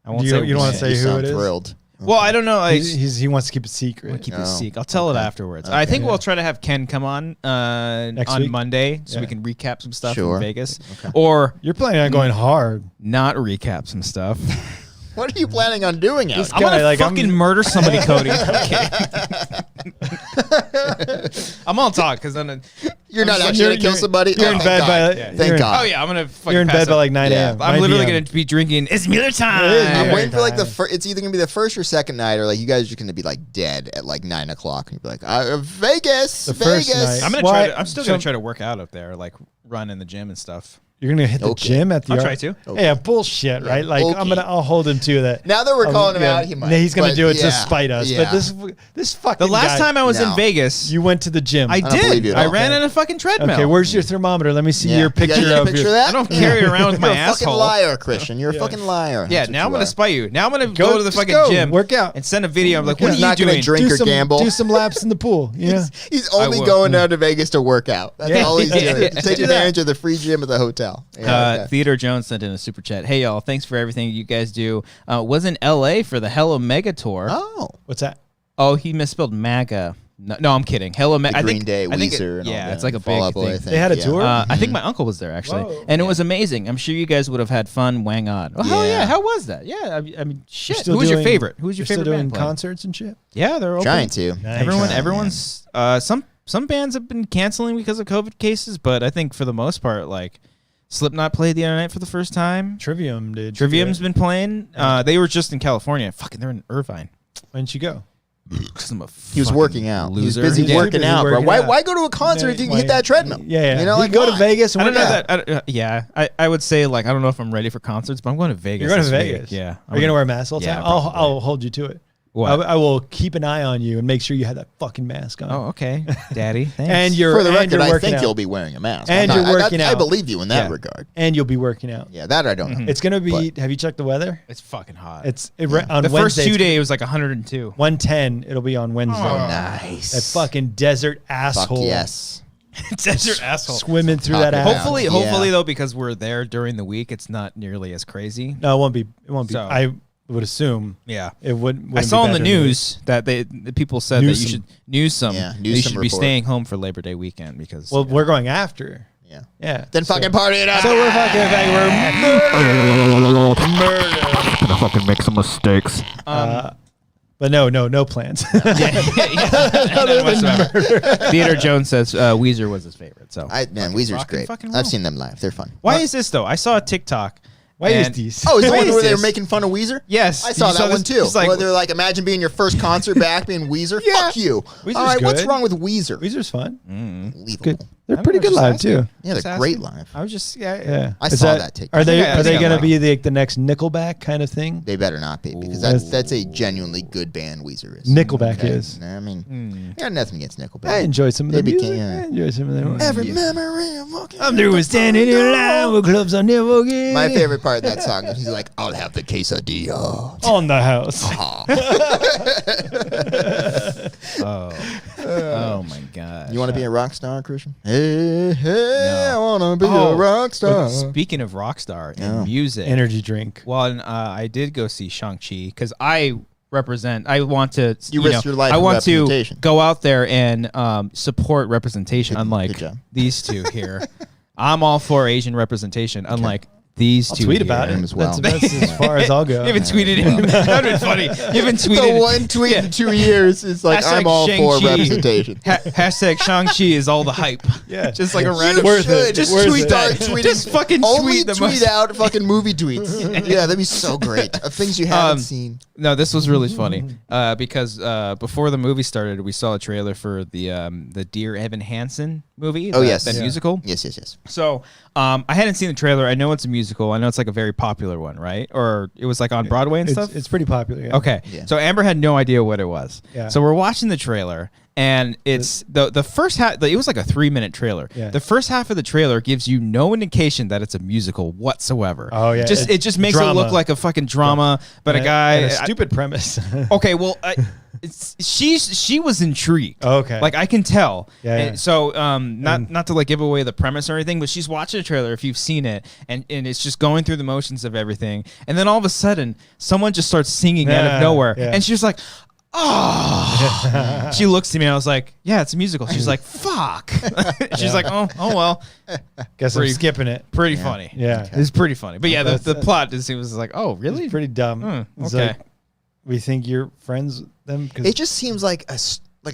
I won't you don't want to say who it is? Thrilled. Well, I don't know. He wants to keep it secret. Keep it secret. I'll tell it afterwards. Okay. I think we'll try to have Ken come on Monday so we can recap some stuff in Vegas. Okay. Or you're planning on going hard. Not recap some stuff. What are you planning on doing out? I'm gonna fucking murder somebody, Cody. I'm all talk because then you're not actually gonna kill somebody. You're in bed by thank God. Oh yeah, I'm gonna. You're in bed by like 9 a.m. I'm literally gonna be drinking. It's Miller time. I'm waiting for like it's either gonna be the first or second night, or like you guys are just gonna be like dead at like 9 o'clock, and you'll be like, Vegas, Vegas. I'm gonna try. I'm still gonna try to work out up there, like run in the gym and stuff. You're gonna hit the gym at the. I'll try to. Okay. Yeah, bullshit, right? Like I'll hold him to that. Now that we're calling him out, he's gonna do it to spite us. But this fucking. The last time I was in Vegas, you went to the gym. I did. I ran in a fucking treadmill. Okay, where's your thermometer? Let me see your picture of your. That? I don't carry around with my asshole. You're a fucking liar, Christian. You're a fucking liar. Yeah. Now I'm gonna spite you. Now I'm gonna go to the fucking gym, work out, and send a video. I'm like, what are you doing? Drink or gamble. Do some laps in the pool. Yeah. He's only going down to Vegas to work out. That's all he's doing. Take advantage of the free gym at the hotel. Theodore Jones sent in a super chat. Hey y'all, thanks for everything you guys do. Was in LA for the Hello Mega tour. Oh, what's that? Oh, he misspelled MAGA. No, I'm kidding. Hello Mega. Green Day, Weezer, and all that. It's like a big thing. They had a tour. I think my uncle was there actually, and it was amazing. I'm sure you guys would have had fun. Wang on. Oh hell yeah! How was that? Yeah, I mean, shit. Who was your favorite? Who was your favorite? Still doing band playing? concerts and shit. Yeah, they're open. Trying to. Nice. Everyone's. Some bands have been canceling because of COVID cases, but I think for the most part, like. Slipknot played the other night for the first time. Trivium did. Trivium's been playing. They were just in California. Fucking, they're in Irvine. When did you go? He was working out. Loser. He was busy working out, bro. Why go to a concert if you can hit that treadmill? Yeah. You know, like go to Vegas and I don't know that. I would say like I don't know if I'm ready for concerts, but I'm going to Vegas. You're going to Vegas. Yeah. Are you going to wear a mask all the time? I'll hold you to it. What? I will keep an eye on you and make sure you have that fucking mask on. Oh, okay, Daddy. Thanks. And for the record, I think out. you'll be wearing a mask. And you're working out. I believe you in that regard. And you'll be working out. Yeah, that I don't know. It's gonna be. Have you checked the weather? It's fucking hot. On the Wednesday, first 2 days it was like 102. 110. It'll be on Wednesday. Oh, nice. That fucking desert asshole. Fuck yes. Desert asshole swimming through that. Hopefully though, because we're there during the week, it's not nearly as crazy. No, it won't be. It won't be. I would assume. Yeah, it would. I saw in the news that the people said that you should news some. Yeah, you should be staying home for Labor Day weekend because. Well, we're going after. Yeah. Then fucking party it up. So we're fucking back. We're murder. Gonna fucking make some mistakes. But no plans. Theodore Jones says Weezer was his favorite. So Weezer's great. I've seen them live. They're fun. Why is this though? I saw a TikTok. Why is these? Oh, is the one where they were making fun of Weezer? Yes. I saw that one too. Where they're like, imagine being your first concert back being Weezer. Fuck you. Weezer's all right, good. what's wrong with Weezer? Weezer's fun. Unbelievable. They're pretty good live too. Yeah, they're great live. I was just yeah. I saw that TikTok. Are they going to be the next Nickelback kind of thing? They better not be because that's a genuinely good band. Weezer is. Nickelback is. I mean, I got nothing against Nickelback. I enjoy some of their music. I enjoy some of their. Every memory of walking. I'm through with standing in line with clubs I never get. My favorite part of that song is he's like, "I'll have the quesadilla on the house." Oh my God! You want to be a rock star, Christian? Hey, I want to be a rock star. Speaking of rock star and music, energy drink. Well, I did go see Shang-Chi because I represent. I want to. You risk your life. I want to go out there and support representation. Unlike these two here, I'm all for Asian representation. Unlike. These two tweet about him as well. That's as far as I'll go. You haven't tweeted him. That would be funny. You haven't tweeted. The one tweet in 2 years is like, I'm all for representation. Hashtag Shang-Chi is all the hype. Yeah. Just like a random. Just tweet that. Just fucking only tweet tweet out fucking movie tweets. Yeah, that'd be so great. Of things you haven't seen. No, this was really funny because before the movie started, we saw a trailer for the Dear Evan Hansen movie. Oh, yes. That musical. Yes. So I hadn't seen the trailer. I know it's a musical. I know it's like a very popular one, right? Or it was like on Broadway and stuff? It's pretty popular, yeah. Okay. Yeah. So Amber had no idea what it was. Yeah. So we're watching the trailer, And it's the first half. It was like a 3-minute trailer. Yeah. The first half of the trailer gives you no indication that it's a musical whatsoever. Oh yeah, it just makes it look like a fucking drama. But a guy, and a stupid premise. Okay, well, she was intrigued. Okay, like I can tell. Yeah. And so not to like give away the premise or anything, but she's watching the trailer if you've seen it, and it's just going through the motions of everything, and then all of a sudden someone just starts singing out of nowhere, and she's like, oh. She looks to me and I was like, yeah, it's a musical. She's like, fuck. She's like, oh well. Guess I'm skipping it. Pretty funny. Yeah. It's pretty funny. But yeah, the plot it was like, oh, really? It's pretty dumb. Okay. Like, we think you're friends with them? It just seems like a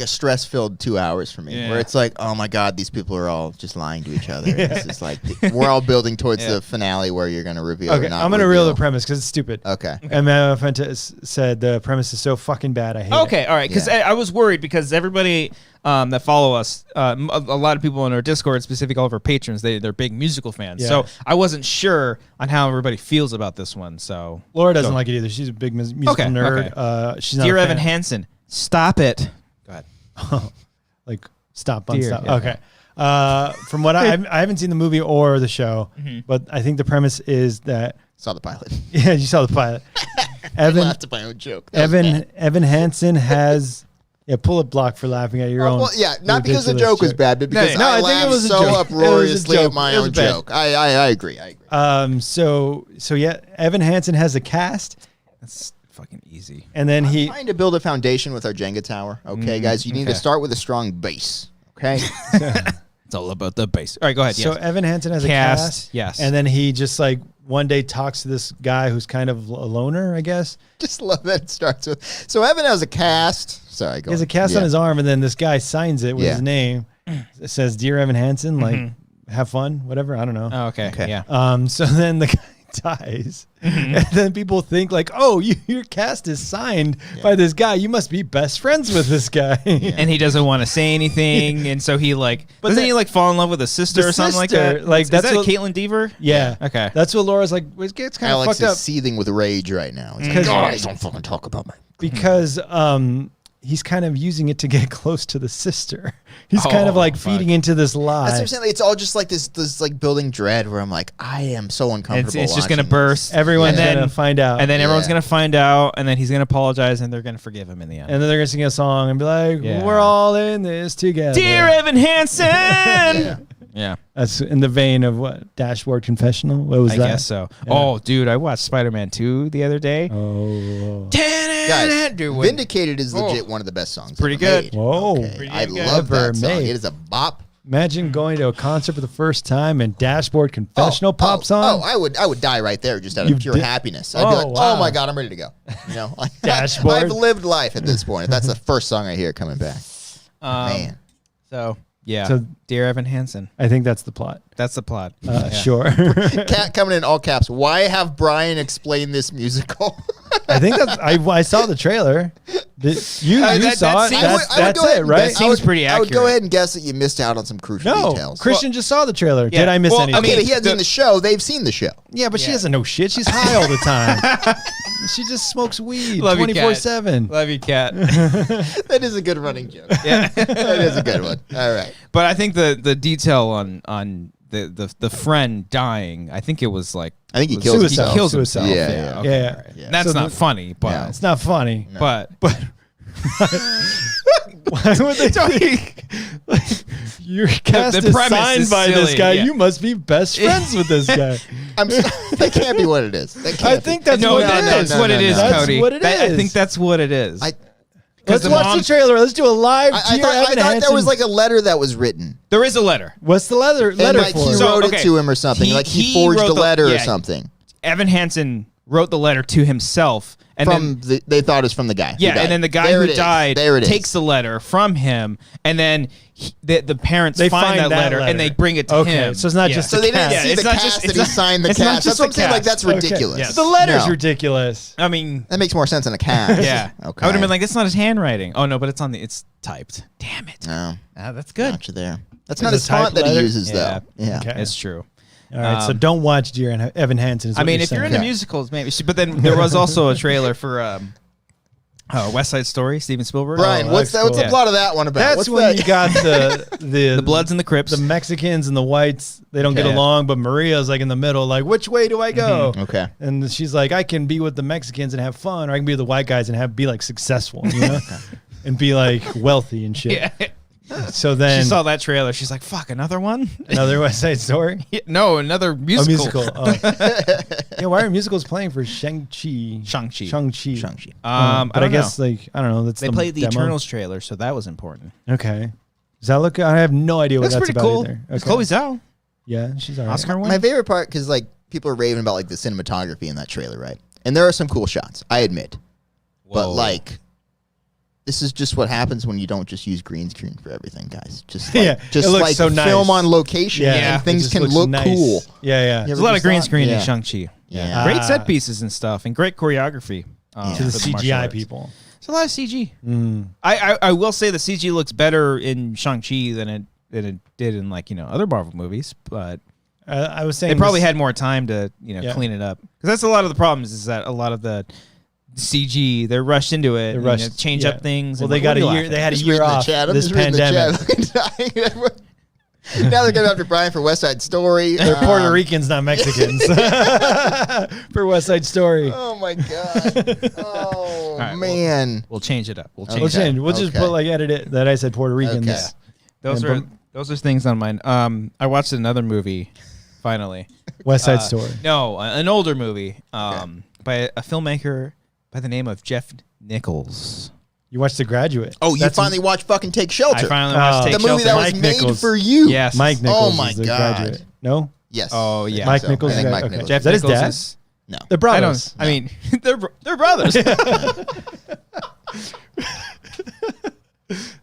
stress-filled 2 hours for me, where it's like, oh my God, these people are all just lying to each other. It's just like, we're all building towards the finale where you're going to reveal or not. I'm going to reveal the premise because it's stupid. Okay. And Mama Fuentes said the premise is so fucking bad, I hate it. Okay, all right, because I was worried because everybody that follow us, a lot of people in our Discord, specifically all of our patrons, they're big musical fans. So I wasn't sure on how everybody feels about this one. So Laura doesn't like it either. She's a big musical nerd. Okay. She's not Dear Evan Hansen, stop it. Go ahead. Like stop. Okay. From what I haven't seen the movie or the show, but I think the premise is that saw the pilot. Yeah, you saw the pilot. Evan laughed at my own joke. Evan Hansen has pull a block for laughing at your own. Well, yeah, not because the joke was bad, but because I think it was so uproariously at my own joke. I agree. So yeah, Evan Hansen has a cast. That's fucking easy. And then I'm trying to build a foundation with our Jenga tower. Okay, guys, you need to start with a strong base. Okay. It's all about the base. All right, go ahead. So Evan Hansen has a cast. Yes. And then he just like one day talks to this guy who's kind of a loner, I guess. Just love that it starts with. So Evan has a cast. Sorry, go He has a cast on his arm, and then this guy signs it with his name. It says, "Dear Evan Hansen, like, have fun, whatever." I don't know. Oh, okay. Yeah. So then the guy dies, and then people think like, "Oh, your cast is signed by this guy. You must be best friends with this guy." And he doesn't want to say anything, and so he like, doesn't he like fall in love with a sister or something like that? Like is that Caitlin Dever? Yeah. Okay. That's what Laura's like. It gets kind of fucked up. Seething with rage right now. He's like, guys, don't fucking talk about me. Because he's kind of using it to get close to the sister. He's kind of like feeding into this lie. That's what I'm saying. Like, it's all just like this like building dread where I'm like, I am so uncomfortable. It's just gonna burst. Everyone's gonna find out, and then everyone's gonna find out, and then he's gonna apologize, and they're gonna forgive him in the end. And then they're gonna sing a song and be like, "We're all in this together." Dear Evan Hansen. Yeah. That's in the vein of what? Dashboard Confessional? What was that? I guess so. Yeah. Oh, dude, I watched Spider-Man 2 the other day. Oh. Guys, Vindicated is legit one of the best songs. Pretty good. Made. Whoa. Okay. I love that song. It is a bop. Imagine going to a concert for the first time and Dashboard Confessional pops on. Oh, I would die right there just out of pure happiness. I'd be like, oh my God, I'm ready to go. You know, like, Dashboard. I've lived life at this point. That's the first song I hear coming back. Man. So... Yeah. So, Dear Evan Hansen. I think that's the plot. That's the plot. Sure. Cat coming in all caps. Why have Brian explain this musical? I think that's. I saw the trailer. You saw it. That's it, right? That seems pretty accurate. I would go ahead and guess that you missed out on some crucial details. Christian just saw the trailer. Did I miss anything? I mean, he hasn't seen the show. They've seen the show. Yeah, but she doesn't know shit. She's high all the time. She just smokes weed 24/7. Love you, Cat. That is a good running joke. Yeah, that is a good one. All right. But I think the detail on the friend dying, I think it was like he kills himself. He kills himself. Yeah. Yeah. That's not funny, but it's not funny. No. But why would they think your cast is signed by this guy? Yeah. You must be best friends with this guy. That can't be what it is. I think that's what it is. That's what it is, Cody. That's what it is. I think that's what it is. Let's watch the trailer. Let's do a live. I thought there was like a letter that was written. There is a letter. What's the letter and like for? He wrote it to him or something. Like he forged a letter or something. Evan Hansen wrote the letter to himself. And they thought it was from the guy. Yeah, and then the guy who died takes the letter from him, and then the parents find that letter and they bring it to him. So it's not just so they didn't see the cast that he signed the cast. That's what I'm saying. Like that's ridiculous. Yes. The letter's ridiculous. I mean, that makes more sense than a cast. Yeah. Okay. I would have been like, that's not his handwriting. Oh no, but it's typed. Damn it. No, that's good. Gotcha there. That's not his font that he uses though. Yeah, it's true. All right, so don't watch Dear Evan Hansen. I mean, if you're into musicals, maybe. But then there was also a trailer for West Side Story, Steven Spielberg. Brian, what's the plot of that one about? That's when you got the Bloods and the Crips, the Mexicans and the whites. They don't get along, but Maria's like in the middle, like, which way do I go? Okay, and she's like, I can be with the Mexicans and have fun, or I can be with the white guys and be like successful, you know, and be like wealthy and shit. Yeah. So then she saw that trailer. She's like, "Fuck, another one, another West Side Story." Yeah, no, another musical. A musical. Oh. Yeah, why are musicals playing for Shang-Chi? But I guess like I don't know. That's they played the Eternals trailer, so that was important. Okay, does that look? I have no idea what that's pretty about cool. either. Okay. It's Chloe Zhao. Yeah, she's all right. Oscar win. My favorite part, because like people are raving about like the cinematography in that trailer, right? And there are some cool shots, I admit, but like. This is just what happens when you don't just use green screen for everything, guys. Just like, just like so film on location, and things can look cool. Yeah. There's a lot of green screen in Shang-Chi. Yeah. Great set pieces and stuff, and great choreography. To the CGI people. It's a lot of CG. I will say the CG looks better in Shang-Chi than it did in like other Marvel movies, but I was saying they probably had more time to clean it up, because that's a lot of the problems. Is that a lot of the CG, they're rushed into it. They rushed, change up things. Well, they got a year. They had a year off this pandemic. Now they're going after Brian for West Side Story. They're Puerto Ricans, not Mexicans. For West Side Story. Oh my god. Oh right, man. We'll change it up. We'll just put like edit it that I said Puerto Ricans. Okay. Those are things on mine. I watched another movie. Finally, West Side Story. No, an older movie. By a filmmaker by the name of Jeff Nichols. You watched The Graduate. Oh, you finally watched fucking Take Shelter. I finally watched Take Shelter. The movie that was made for you. Yes. Mike Nichols. Oh my god. Graduate. No? Yes. Oh yeah. Mike Nichols. I think Mike Nichols. Jeff Nichols. Nichols Is that his dad? No. They're brothers. I mean, they're brothers.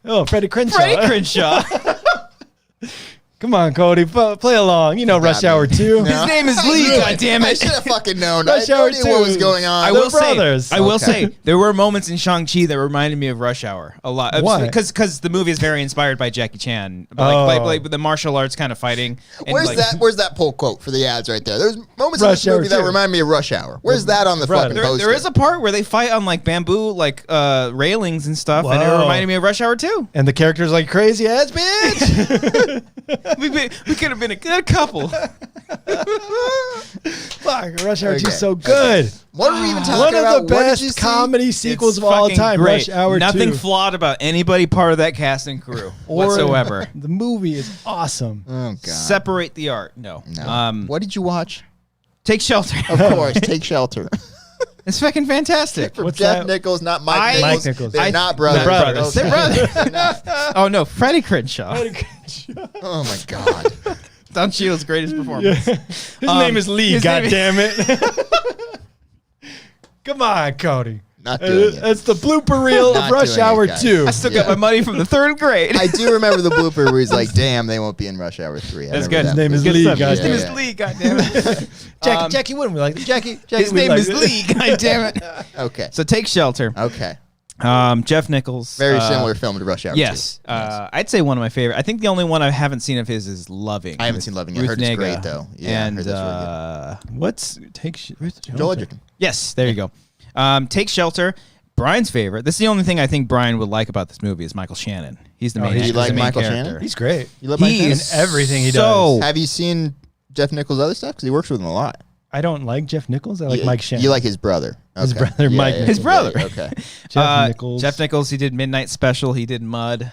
Oh, Freddie Crenshaw. Freddie Crenshaw. Come on, Cody, play along. You know Rush Hour 2. No. His name is Lee, goddammit. I should have fucking known. Rush I Hour knew 2. what was going on. I will say, Okay. there were moments in Shang-Chi that reminded me of Rush Hour a lot. Why? Because the movie is very inspired by Jackie Chan. Like the martial arts kind of fighting. And Where's that pull quote for the ads right there? There's moments in this movie that remind me of Rush Hour. Where's that on the fucking poster? There is a part where they fight on like bamboo railings and stuff, and it reminded me of Rush Hour 2. And the character's like, crazy ass bitch. we could have been a good couple. Fuck, Rush Hour 2 is so good. What are we even talking One about? of the best comedy sequels of all time. Great. Rush Hour 2. Nothing flawed about anybody part of that cast and crew whatsoever. The movie is awesome. Oh god. Separate the art. No. What did you watch? Take Shelter. Of course, Take Shelter. It's fucking fantastic. From Jeff Nichols, not Mike Nichols. They're not brothers. They're brothers. Oh no, Freddie Crenshaw. Oh my god. Don Cheadle's greatest performance. Yeah. His name is Lee, goddammit. Come on, Cody. Not doing it. That's the blooper reel of Rush Hour 2. I still got my money from the 3rd grade. I do remember the blooper where he's like, damn, they won't be in Rush Hour 3. That's good. His name is Lee, goddammit. His name is Lee, goddammit. Jackie wouldn't we like it? Jackie his name is Lee, goddammit. Okay. So Take Shelter. Okay. Jeff Nichols. Very similar film to Rush Hour 2. Yes. I'd say one of my favorite. I think the only one I haven't seen of his is Loving. I haven't seen Loving. I heard it's great, though. Yeah, and what's Take Shelter? Joel Edgerton. Yes, there you go. Take Shelter. Brian's favorite. This is the only thing I think Brian would like about this movie is Michael Shannon. He's the main. You like Michael character. Shannon? He's great. You love Michael Shannon? Everything he does. Have you seen Jeff Nichols' other stuff? Because he works with him a lot. I don't like Jeff Nichols. I like Mike Shannon. You like his brother. Okay. His brother, Mike. His brother. Okay. Jeff Nichols. He did Midnight Special. He did Mud.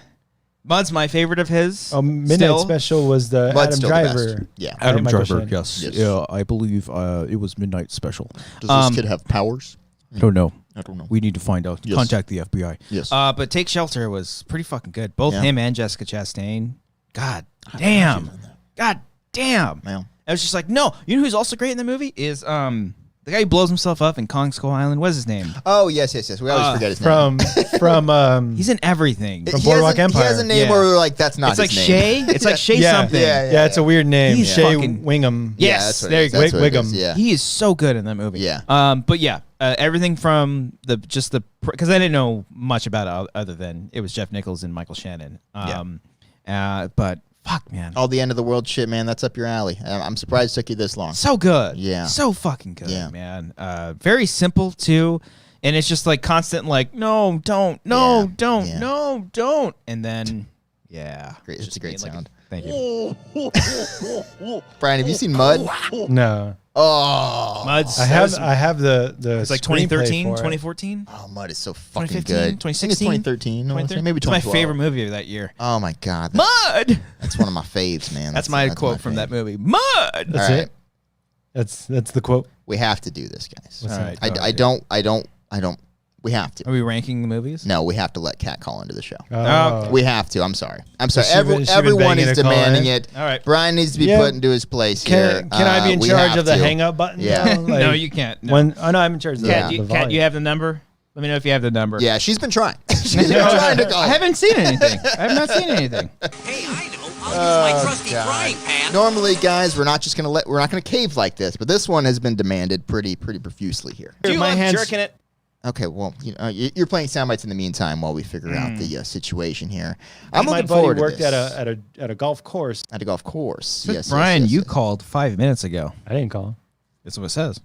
Mud's my favorite of his. Oh, Midnight Special was the Mud's Adam Driver. Yeah. Adam Driver. Shannon. Yes. Yeah, I believe it was Midnight Special. Does this kid have powers? I don't know. I don't know. We need to find out. Yes. Contact the FBI. Yes. But Take Shelter was pretty fucking good. Both him and Jessica Chastain. God damn. God damn. Man. I was just like, no. You know who's also great in the movie is the guy who blows himself up in Kong Skull Island. What's his name? Oh yes. We always forget his name. From he's in everything. From Boardwalk Empire. He has a name where we're like, that's not. It's like his name. Shay. It's like Shay something. Yeah, it's a weird name. He's Shay fucking Wingham. Yes, there you go. Wiggum. Yeah. He is so good in that movie. Yeah. But yeah, everything from because I didn't know much about it other than it was Jeff Nichols and Michael Shannon. But fuck, man. All the end of the world shit, man. That's up your alley. I'm surprised it took you this long. So good. Yeah. So fucking good, Yeah. man. Very simple too. and it's just like constant, like, no, don't, and then, great. It's a great sound. Thank you, Brian. Have you seen Mud? No. Oh, Mud's. I have the. It's like 2013, 2014. Oh, Mud is so fucking 2015, good. 2016, 2013. Maybe 2012. It's my favorite movie of that year. Oh my god, Mud. That's one of my faves, man. That's my quote from that movie. Mud. That's it. That's the quote. We have to do this, guys. All right, I don't. We have to. Are we ranking the movies? No, we have to let Kat call into the show. Oh. We have to. I'm sorry. She Everyone been is banging a call demanding in? it. All right. Brian needs to be put into his place here. Can I be in we charge have of the to. hang up button? Yeah. now? Like, No, you can't. No. No, I'm in charge of Kat, the Kat, volume. you have the number? Let me know if you have the number. Yeah, she's been trying. She's been trying to call. I haven't seen anything. I have not seen anything. Hey, I know. I'll use my trusty frying pan. Normally, guys, we're not gonna cave like this, but this one has been demanded pretty profusely here. Do you My love hands- jerking it? Okay, well, you're playing sound bites in the meantime while we figure out the situation here. I'm My looking buddy forward to worked this. at a golf course. At a golf course. Yes, Brian, yes, you yes. called 5 minutes ago. I didn't call. That's what it says.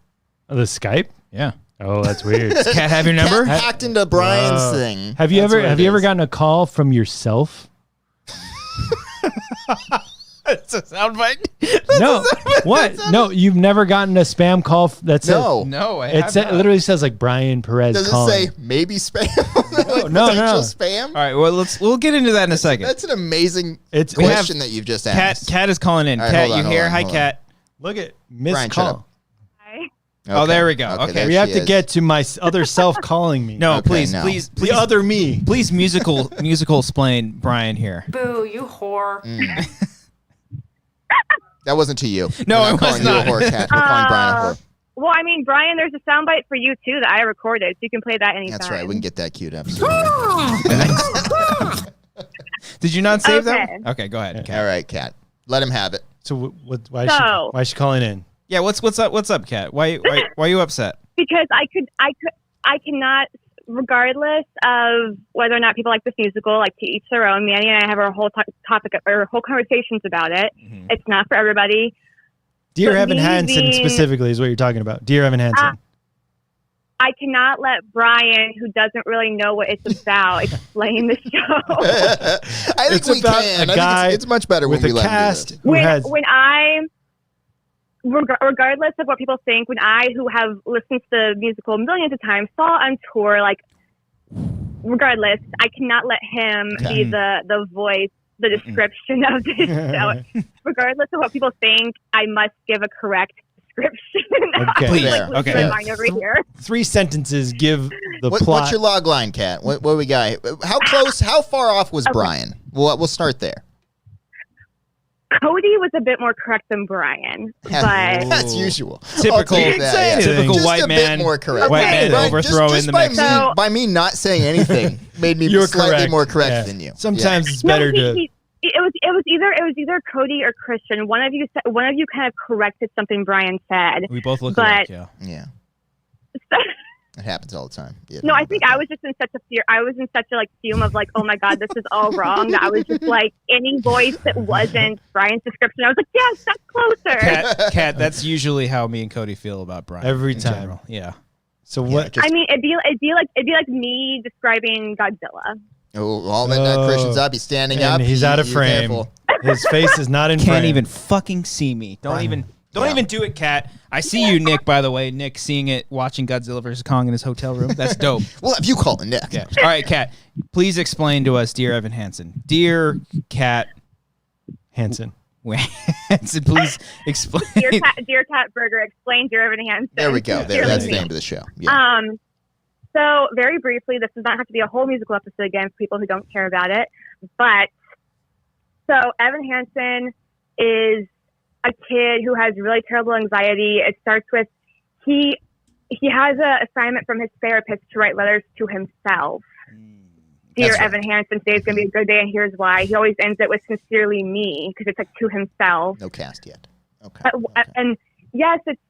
Oh, the Skype? Yeah. Oh, that's weird. Does Kat have your number? Kat hacked into Brian's Whoa. thing. Have you That's ever what it is. gotten a call from yourself? It's a soundbite. No. What? No, you've never gotten a spam call that says No, I It have not. literally says like Brian Perez Does calling. it say maybe spam? Like no. potential spam? All right, well, we'll get into that in a second. That's an amazing It's- question that you've just asked. Kat is calling in. All right, Kat, hold you on, here? hold on, Hi, hold on. Kat. Look at missed Brian, shut call. up. Oh, there we go. Okay. there We she have to is. get to my other self calling me. No, Okay, please, no. please, The other me. please, musical explain Brian here. Boo, you whore. That wasn't to you. No, We're it was calling not. you a whore, Kat. We're calling Brian a whore. Well, I mean, Brian, there's a soundbite for you too that I recorded, so you can play that anytime. That's right. We can get that queued up. Did you not save Okay. that? Okay, go ahead. Kat. All right, Kat. Let him have it. So why So- is she calling in? Yeah, what's up? What's up, Kat? Why are you upset? Because I cannot, regardless of whether or not people like this musical, like to each their own. Manny and I have our whole topic or whole conversations about it. Mm-hmm. It's not for everybody. Dear But Evan me Hansen being- specifically is what you're talking about. Dear Evan Hansen. I cannot let Brian, who doesn't really know what it's about, explain the show. I think It's we about can. a I guy think it's much better with when a we let him do cast this. who has Regardless of what people think, when I, who have listened to the musical millions of times, saw on tour, like, regardless, I cannot let him be the voice, the description of this show. Regardless of what people think, I must give a correct description. Okay. Please. Like, lose Okay. my mind over here. 3 sentences give the plot. What's your log line, Kat? What do we got? How far off was Brian? We'll start there. Cody was a bit more correct than Brian, but That's usual. Typical- I'll take that, Typical Just white a man- bit more correct. white man Brian, overthrow in the by mix. Me, by me not saying anything made me You're slightly correct. more correct Yeah. than you. Sometimes it's no, better to. it was either Cody or Christian. One of you kind of corrected something Brian said. We both look But- alike, yeah. Yeah. It happens all the time. Yeah, No, I think I was just in such a fear. I was in such a fume of oh my god, this is all wrong. That I was just any voice that wasn't Brian's description. I was like, yes, that's closer. Kat, that's usually how me and Cody feel about Brian. Every in time. general. Yeah. So what? just- I mean, it'd be like me describing Godzilla. Oh, all that Christian's up. He's standing and up. he's out of You're frame. careful. His face is not in frame. Can't even fucking see me. Don't even do it, Kat. I see you, Nick, by the way. Nick seeing it, watching Godzilla vs. Kong in his hotel room. That's dope. Well, if you call it Nick. Yeah. All right, Kat, please explain to us, dear Evan Hansen. Dear Kat Hansen. Hansen, please explain. Dear Cat Burger, explain Dear Evan Hansen. There we go. Dear That's the me. name of the show. Yeah. So very briefly, this does not have to be a whole musical episode again for people who don't care about it. But so Evan Hansen is a kid who has really terrible anxiety. It starts with he has an assignment from his therapist to write letters to himself. Dear That's right. Evan Hansen, today's going to be a good day, and here's why. He always ends it with sincerely me, because it's to himself. No cast yet. Okay. And yes, it's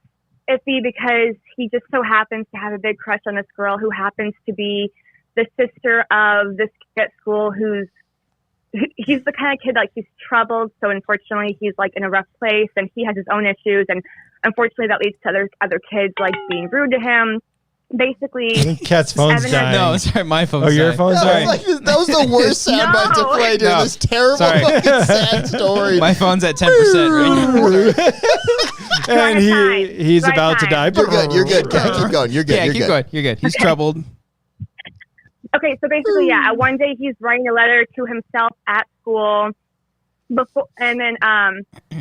iffy because he just so happens to have a big crush on this girl who happens to be the sister of this kid at school he's the kind of kid he's troubled. So unfortunately he's in a rough place and he has his own issues. And unfortunately that leads to other kids being rude to him. basically, I think Kat's phone's Evan dying. No, sorry, my phone's Oh, your dying. phone's dying? That was the worst soundbite to play during this terrible fucking sad story. My phone's at 10% right now. And he's about to die. You're good. You're good. Kat, keep going. You're good. Yeah, you're keep good. going. You're good. He's troubled. Okay, so basically, yeah. One day he's writing a letter to himself at school. And then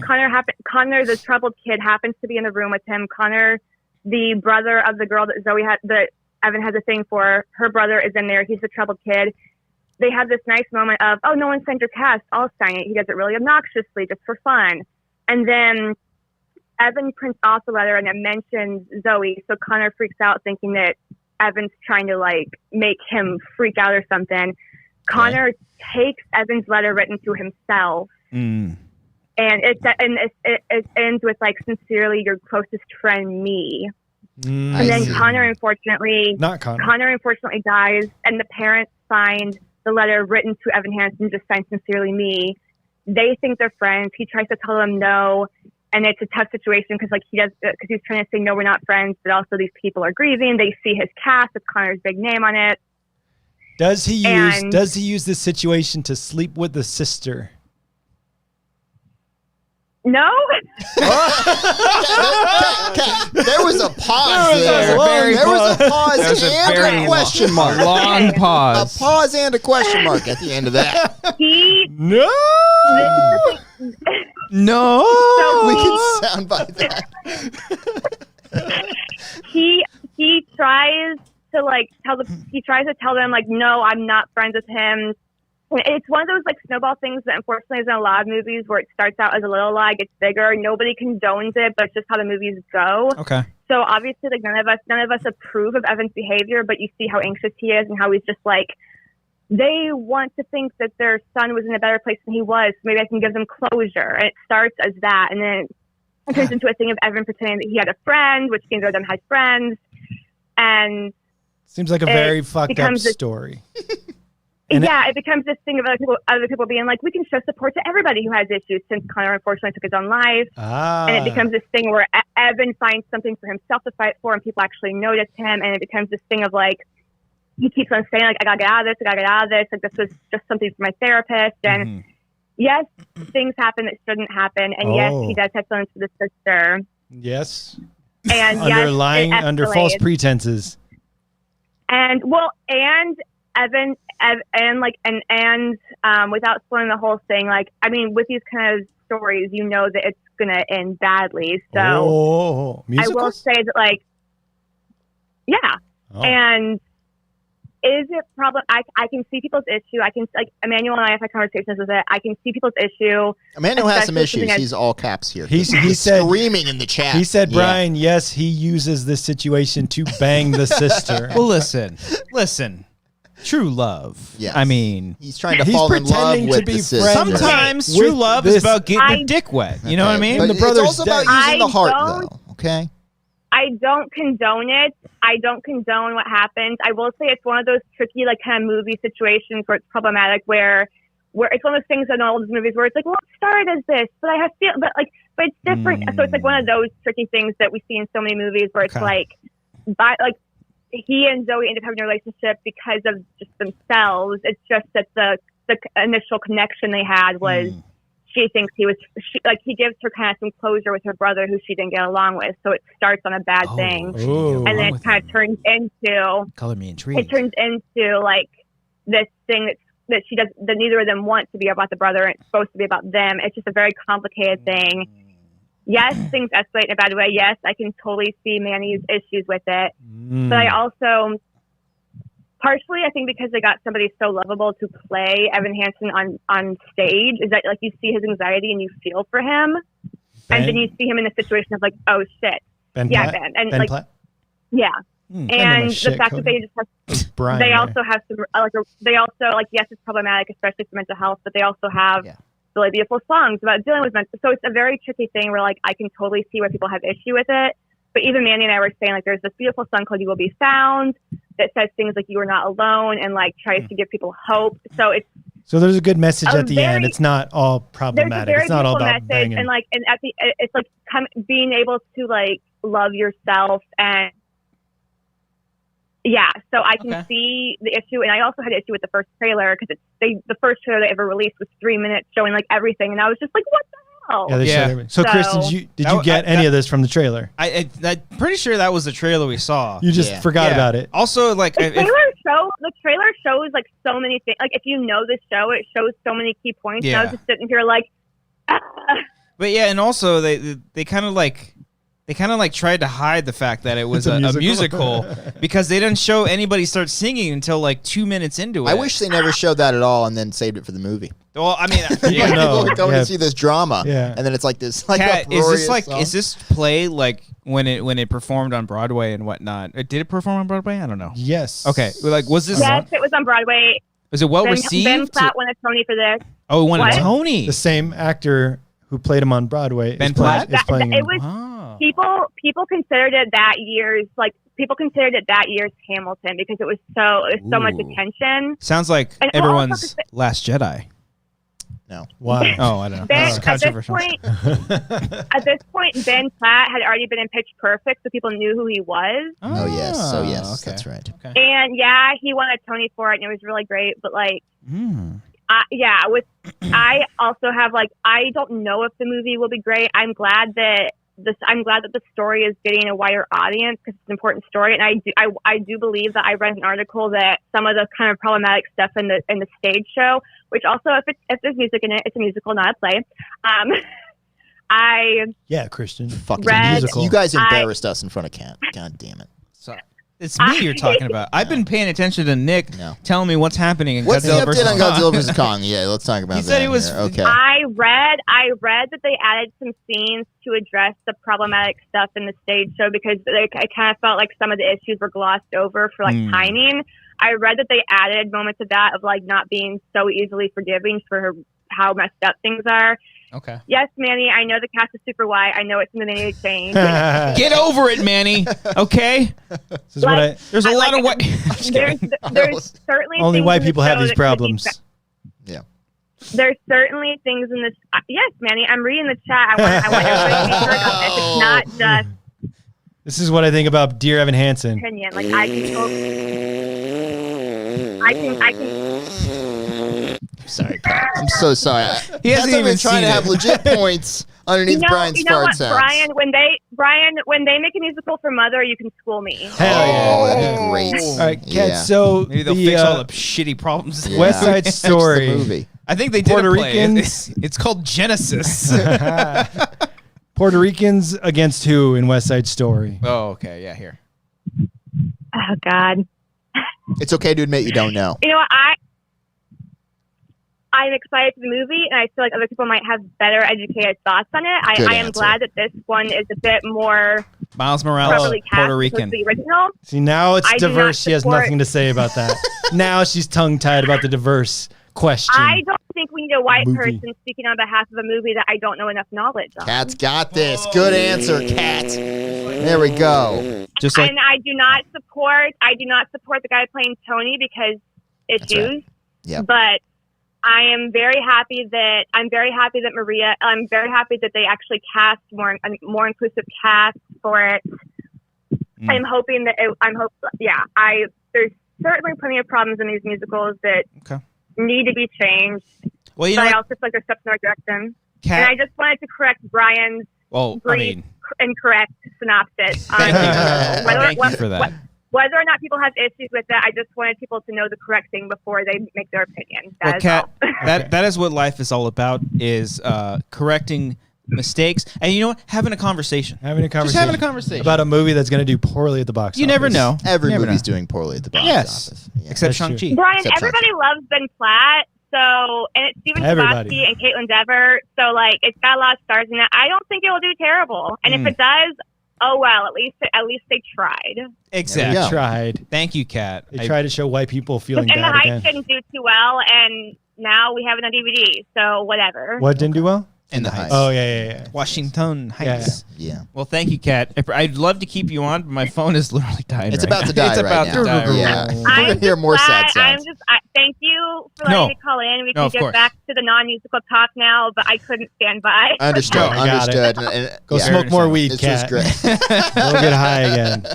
Connor, the troubled kid, happens to be in the room with him. Connor, the brother of the girl that Evan has a thing for, her brother is in there. He's the troubled kid. They have this nice moment of, oh, no one signed your cast. I'll sign it. He does it really obnoxiously, just for fun. And then Evan prints off the letter and it mentions Zoe. So Connor freaks out thinking that Evan's trying to like make him freak out or something. Connor takes Evan's letter written to himself. And it ends with like, sincerely, your closest friend, me. And then Connor unfortunately dies, and the parents signed the letter written to Evan Hansen, just signed sincerely, me. They think they're friends. He tries to tell them no, and it's a tough situation because he's trying to say no, we're not friends, but also these people are grieving. They see his cast with Connor's big name on it. Does he use this situation to sleep with the sister? No. Kat, there was a pause there. There was a pause and a question mark. Long pause. A pause and a question mark at the end of that. No. No. We can soundbite that. He tries to tell them like, no, I'm not friends with him. It's one of those like snowball things that unfortunately is in a lot of movies where it starts out as a little lie, gets bigger. Nobody condones it, but it's just how the movies go. Okay. So obviously, like none of us approve of Evan's behavior, but you see how anxious he is and how he's just like, they want to think that their son was in a better place than he was. So maybe I can give them closure. And it starts as that, and then it turns into a thing of Evan pretending that he had a friend, which neither of them had friends, and seems like a very fucked up story. It becomes this thing of other people being like, we can show support to everybody who has issues, since Connor unfortunately took his own life. And it becomes this thing where Evan finds something for himself to fight for and people actually notice him. And it becomes this thing of like, he keeps on saying like, I gotta get out of this. Like, this was just something for my therapist. And yes, things happen that shouldn't happen. And yes, he does have feelings for the sister. Yes. And under false pretenses. And Evan without spoiling the whole thing, like, I mean, with these kind of stories, you know that it's gonna end badly. So I will say that, like, and is it problem? I can see people's issue. I can, like, Emmanuel and I have had conversations with it. I can see people's issue. Emmanuel has some issues. He's all caps here. He said, screaming in the chat. He said, Brian, yes, he uses this situation to bang the sister. Well, listen. True love. Yes. I mean, he's trying to fall in love with the sister. Sometimes true love is about getting a dick wet. You know what I mean? But it's also about using the heart, though. Okay. I don't condone it. I don't condone what happens. I will say it's one of those tricky, like, kind of movie situations where it's problematic, where it's one of those things in all those movies where it's like, well, it started as this, but but it's different. So it's like one of those tricky things that we see in so many movies where it's like, he and Zoe end up having a relationship because of just themselves. It's just that the initial connection they had was she thinks he gives her kind of some closure with her brother who she didn't get along with. So it starts on a bad thing. And then it kind of turns into, color me intrigued. It turns into like this thing that she does, that neither of them want to be about the brother, and it's supposed to be about them. It's just a very complicated thing. Yes, things escalate in a bad way. Yes, I can totally see Manny's issues with it. But I also, partially, I think because they got somebody so lovable to play Evan Hansen on stage, is that like you see his anxiety and you feel for him. Ben? And then you see him in a situation of like, oh shit. Ben. And ben like, Platt? Yeah. And the fact that they just have, Brian, they also have some, yes, it's problematic, especially for mental health, but they also have really beautiful songs about dealing with mental. So it's a very tricky thing where like I can totally see why people have issue with it. But even Manny and I were saying, like, there's this beautiful song called "You Will Be Found" that says things like "You are not alone" and like tries to give people hope. So there's a good message at the end. It's not all problematic. It's not all about banging. And like, and at the, it's like being able to like love yourself and Yeah, so I can see the issue, and I also had an issue with the first trailer because the first trailer they ever released was 3 minutes showing like everything, and I was just like, what the hell? Yeah, they showed everything. So, Chris, did you get any of this from the trailer? I'm pretty sure that was the trailer we saw. You just forgot about it. Also, like the trailer shows like so many things. Like if you know the show, it shows so many key points. And I was just sitting here like. But yeah, and also they kind of like. They kind of like tried to hide the fact that it was a musical because they didn't show anybody start singing until like 2 minutes into it. I wish they never showed that at all and then saved it for the movie. Well, I mean, people going to see this drama, and then it's like this. Like, Kat, is this play like when it performed on Broadway and whatnot? Did it perform on Broadway? I don't know. Yes. Okay. Like, was this? Yes, it was on Broadway. Was it well received? Ben Platt won a Tony for this. Oh, he won a Tony. The same actor who played him on Broadway. Ben Platt is playing him. People considered it that year's Hamilton because it was so much attention. Sounds like everyone's Last Jedi. No. Why? Oh, I don't know. At this point, Ben Platt had already been in Pitch Perfect, so people knew who he was. Oh yes, that's right. Okay. And he won a Tony for it, and it was really great. But like, I also have like, I don't know if the movie will be great. I'm glad that the story is getting a wider audience because it's an important story, and I do believe that I read an article that some of the kind of problematic stuff in the stage show, which also if there's music in it, it's a musical, not a play. Christian, musical. You guys embarrassed us in front of Kat. God damn it! Sorry. It's me you're talking about. I've been paying attention to Nick telling me what's happening in What's Godzilla the update on Godzilla vs. Kong? Yeah, let's talk about that. He said it was okay. I read that they added some scenes to address the problematic stuff in the stage show because I kind of felt like some of the issues were glossed over for like timing. I read that they added moments of that of like not being so easily forgiving for how messed up things are. Okay. Yes, Manny, I know the cast is super white. I know it's in the name of change. Get over it, Manny. Okay? There's a lot of white... There's certainly only white people have these problems. Yeah. There's certainly things in this... yes, Manny, I'm reading the chat. I want everybody to be heard on this. It's not just... This is what I think about Dear Evan Hansen. Opinion. Like, I can Sorry, Kat. I'm so sorry. He hasn't even trying to have legit points underneath Brian's fart sounds. When they make a musical for Mother, you can school me. Hell yeah, that'd be great. All right, Kat. So maybe they'll fix all the shitty problems. West Side Story. The movie. I think they did Puerto Ricans. It's called Genesis. Puerto Ricans against who in West Side Story? Oh, okay. Yeah, here. Oh God. It's okay to admit you don't know. You know what? I'm excited for the movie, and I feel like other people might have better educated thoughts on it. I am glad that this one is a bit more Miles Morales, Puerto Rican. The original. See, now it's diverse. She has nothing to say about that. Now she's tongue-tied about the diverse question. I don't think we need a white person speaking on behalf of a movie that I don't know enough knowledge on. Kat's got this. Good answer, Kat. There we go. And I do not support the guy playing Tony because issues. Right. Yeah. But I am very happy that Maria. I'm very happy that they actually cast more inclusive cast for it. I'm hoping that. There's certainly plenty of problems in these musicals that need to be changed. Well, but I also feel like there's steps in the right direction. And I just wanted to correct Brian's incorrect synopsis. Thank you for that. Whether or not people have issues with that, I just wanted people to know the correct thing before they make their opinion. Well, Kat, that is what life is all about, is correcting mistakes. And you know what? Having a conversation. Just having a conversation. About a movie that's going to do poorly at the box office. You never know. Every movie's doing poorly at the box office. Yeah. Except Shang-Chi. Brian, everybody loves Ben Platt. And it's Steven Sebastian and Caitlin Dever. So, like, it's got a lot of stars in it. I don't think it will do terrible. And if it does, oh well, at least they tried. Exactly. They tried. Thank you, Kat. They tried to show white people feeling bad again. And again. The Heights didn't do too well, and now we have it on DVD, so whatever. What didn't do well? In the Heights. Oh, yeah. Washington Heights. Yeah. Well, thank you, Kat. I'd love to keep you on, but my phone is literally dying. It's about to die. It's about to die. Yeah. We're going to hear more sad sounds. Thank you for letting me call in. We can get back to the non-musical talk now, but I couldn't stand by. Understood. Go smoke more weed, Kat. Go get high again.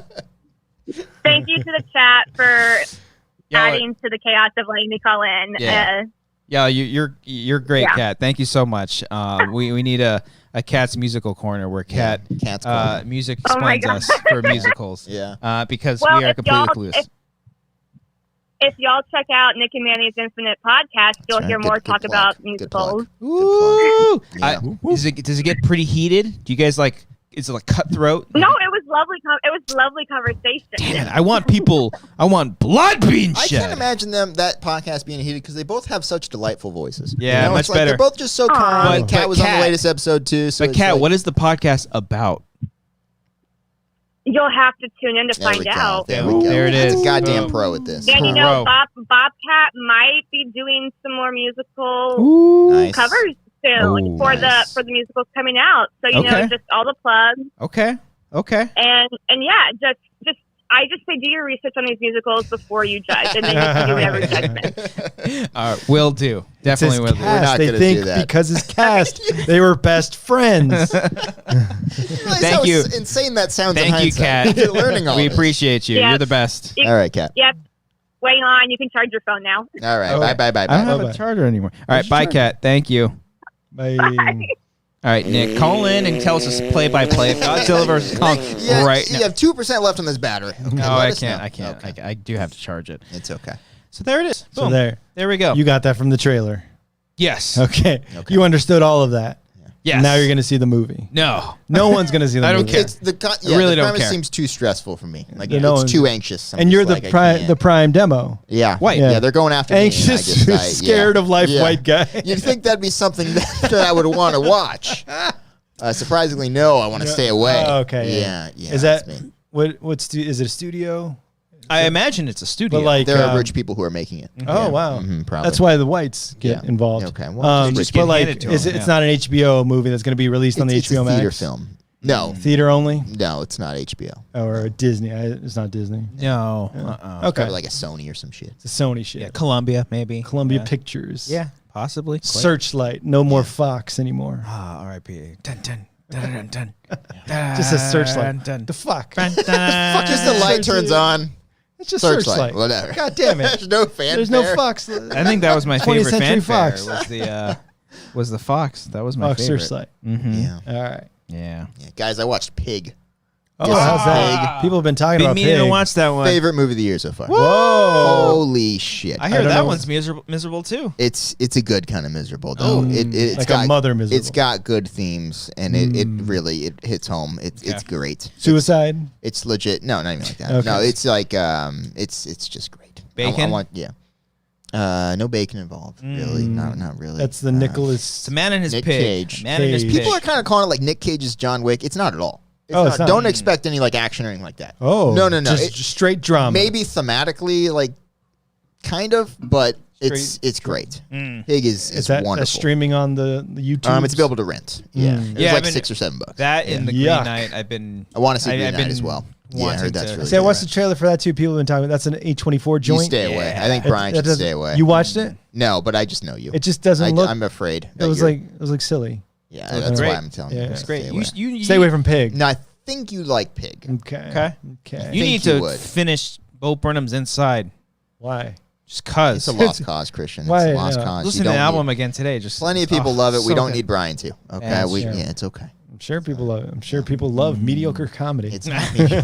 Thank you to the chat for adding to the chaos of letting me call in. Yeah, you're great, Kat. Thank you so much. We need a Kat's musical corner where Kat music explains us for musicals. Because we are completely clueless. If y'all check out Nick and Manny's Infinite podcast, you'll hear more talk about musicals. Ooh. Does it get pretty heated? Do you guys like? Is it like cutthroat? No, it was lovely. It was lovely conversation. Damn it! I want blood being shed. I can't imagine that podcast being heated because they both have such delightful voices. Yeah, much better. They're both just so calm. And Kat was on the latest episode too. So but Kat, what is the podcast about? You'll have to tune in to find out. There we go. There it is. That's a goddamn pro at this. And Bobcat might be doing some more musical covers soon for the musicals coming out. So just all the plugs. Okay. And just I just say do your research on these musicals before you judge, and then you can do whatever judgment. Will do. Definitely will do. We're not they think because it's cast, they were best friends. Thank you. Insane that sounds. Thank you, Kat. You're learning all We this. appreciate you. You're the best. All right, Kat. Yep. Wait on. You can charge your phone now. All right. Bye. I don't have a charger anymore. All right. Bye, Kat. Thank you. Bye. All right, Nick, call in and tell us this play-by-play of Godzilla vs. Kong right now. You have 2% left on this battery. Okay, no, I can't. Okay. I do have to charge it. It's okay. So there it is. Boom. So there we go. You got that from the trailer. Yes. Okay. You understood all of that. Yes. Now you're going to see the movie. No one's going to see the movie. I don't care. I really don't premise care. Seems too stressful for me. Like it's too anxious. And you're the prime demo. Yeah. White. Yeah, they're going after anxious, me. scared of life white guy. You'd think that'd be something that I would want to watch. Surprisingly, no. I want to stay away. Okay. Yeah. Is that is it a studio? I imagine it's a studio. But like, there are rich people who are making it. Oh wow, probably. That's why the whites get involved. Okay, well, but like, it's not an HBO movie that's going to be released on the HBO Max. It's a theater film. No, theater only. No, it's not HBO or Disney. It's not Disney. No. It's probably like a Sony or some shit. It's a Sony shit. Yeah, Columbia maybe. Columbia Pictures. Yeah, possibly. Searchlight. No more Fox anymore. R.I.P. Dun, dun, dun, dun, dun, just a Searchlight. Dun, the fuck. Fuck. Just the light turns on. It's just Searchlight. Whatever. God damn it. There's no fanfare. There's no Fox. I think that was my favorite fanfare. Fox. Was the Fox. That was my Fox favorite. Searchlight. Yeah. All right. Yeah. Guys, I watched Pig. Oh, how's that? People have been talking about Pig. Been meaning to watch that one. Favorite movie of the year so far. Whoa. Holy shit. I hear that one's miserable too. It's a good kind of miserable though. It's like got, a mother miserable. It's got good themes and it really hits home. It's great. Suicide? It's legit. No, not even like that. Okay. No, it's like it's just great. Bacon? No bacon involved. Really, not really. That's the Nichols. It's a man and his Nick pig. Cage. Man and his pig. People are kind of calling it like Nick Cage's John Wick. It's not at all. It's not. Don't expect any like action or anything like that. Oh, no. Just straight drama. Maybe thematically, like kind of, but it's great. Pig is wonderful. That's streaming on the YouTube. It's available to rent. Yeah, it's like $6 or $7. That in the Green Knight. I want to see Green Knight as well. Yeah, I heard that's really See, I watched the trailer for that too. People have been talking about that's an A24 joint. You stay away. I think Brian should stay away. You watched it? No, but I just know you. It just doesn't look. I'm afraid. It was like silly. Yeah, that's why I'm telling you. It's great. Stay away from Pig. No, I think you like Pig. Okay. You need to finish Bo Burnham's Inside. Why? Just cause. It's a lost cause, Christian. Why? It's a lost cause. Listen to the album again today. Just plenty of people love it. We don't good. need Brian to. Okay, it's okay. I'm sure people love it. I'm sure people love mediocre comedy. It's not mediocre.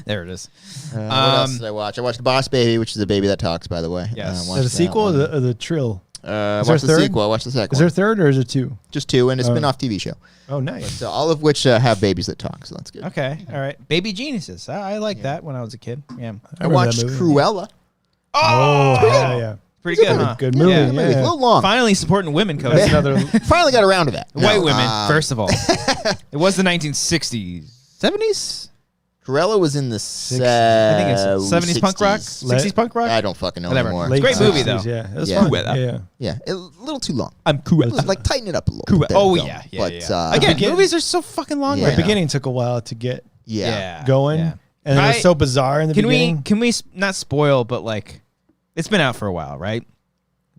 There it is. What else did I watch? I watched Boss Baby, which is a baby that talks, by the way. Yes. Is it a sequel or the trill? I watched the sequel. I watched the second one. Is there a third or is it two? Just two, and a spin-off TV show. Oh, nice. So all of which have babies that talk, so that's good. Okay. All right. Baby Geniuses. I like that when I was a kid. Yeah. I watched Cruella. Oh, yeah. Pretty good, huh? Good movie. Yeah. A little long. Finally supporting women, Cody. That's another. Finally got around to that. White women, first of all. It was the 1960s. 70s? Cruella was in the I think it's 70s punk rock? 60s punk rock? I don't fucking know Whatever. anymore. It's a great movie, though. Yeah. It was Yeah. fun. Yeah, a little too long. I'm Cruella. Like, tighten it up a little bit. Oh, there, yeah. But, Again, movies are so fucking long Yeah. right The beginning took a while to get going. Yeah. And it was so bizarre in the beginning. Can we not spoil, but like, it's been out for a while, right?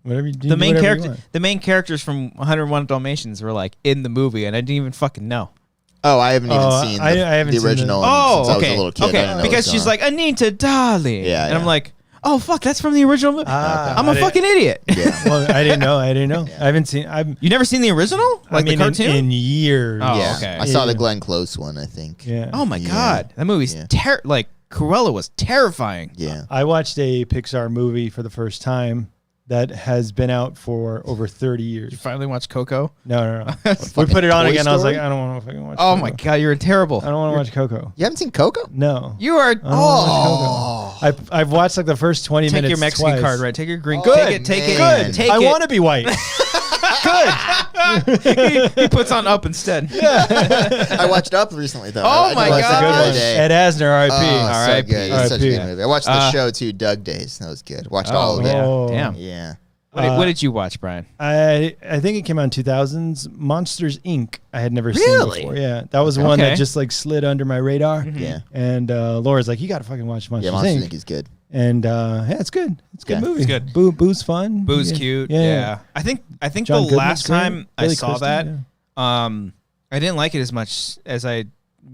Whatever you do. The main characters from 101 Dalmatians were like in the movie, and I didn't even fucking know. Oh, I haven't even seen I haven't the seen original. Oh, since okay. I was a little kid. I didn't know Because what was she's going like, Anita, darling. Yeah, And I'm yeah. like, oh, fuck, that's from the original movie. I'm a fucking idiot. on. Yeah. Well, I didn't know. I haven't seen. You never seen the original? Like the cartoon? in years. Oh, Yeah. okay. I saw the Glenn Close one, I think. Yeah. Oh, my God. That movie's Yeah. like, Cruella was terrifying. Yeah. I watched a Pixar movie for the first time that has been out for over 30 years. You finally watched Coco? No. We put it on Toy again. I was Story? like, I don't want to fucking watch. Oh, Coco. my God, you're terrible. I don't want to watch Coco. You haven't seen Coco? No. You are. I don't wanna watch Coco. I've watched like the first 20 Take minutes. your Mexican twice. card, right? Take your green. Good, Take it. man. Good. Take I it. want to be white. He puts on Up instead. I watched Up recently, though. Oh I my watched that God. the other day. Ed Asner, R.I.P. Oh, so R.I.P. good. It's such a R.I.P. good movie. I watched the show, too, Doug Days. That was good. Watched all of it. Oh. Damn. Yeah. What did you watch, Brian? I think it came out in 2000s. Monsters Inc. I had never Really? seen before. Yeah, that was one Okay. that just like slid under my radar. Yeah. And Laura's like, you got to fucking watch Monsters Yeah, Monsters Inc. Inc. is good. And yeah, it's good. It's a good Yeah, movie. it's good. Boo's fun. Boo's Yeah. cute. Yeah. Yeah. I think John the Goodman's last great. time I Billy saw Crystal, that, yeah. I didn't like it as much as I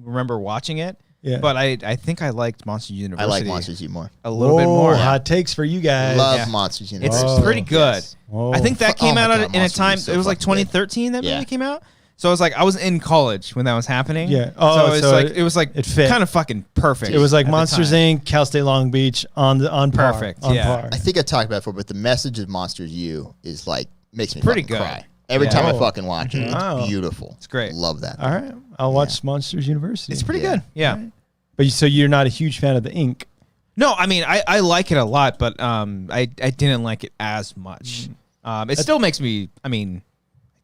remember watching it. Yeah. But I think I liked Monsters University. I like Monsters U more. a little bit more. Hot takes for you guys. Love Yeah. Monsters It's University. pretty good. Yes. Whoa. I think that came Oh my out God, in a Monsters time. is so It was like fucking good. 2013 that Yeah. movie came out. So I was like, I was in college when that was happening. Yeah. So Oh, it's so like it- it was like it fit. kind of fucking perfect. It was like at the Monsters time. Inc., Cal State Long Beach on par. Perfect, On yeah. par. I think I talked about it before, but the message of Monsters U is like, makes me Pretty fucking good. cry. Every Yeah. time I Oh. fucking watch it, Wow. it's beautiful. It's great. Love that. All right. I'll watch Monsters University. It's pretty Yeah. good. Yeah. But so you're not a huge fan of the Inc. No, I mean I like it a lot, but I didn't like it as much. It still makes me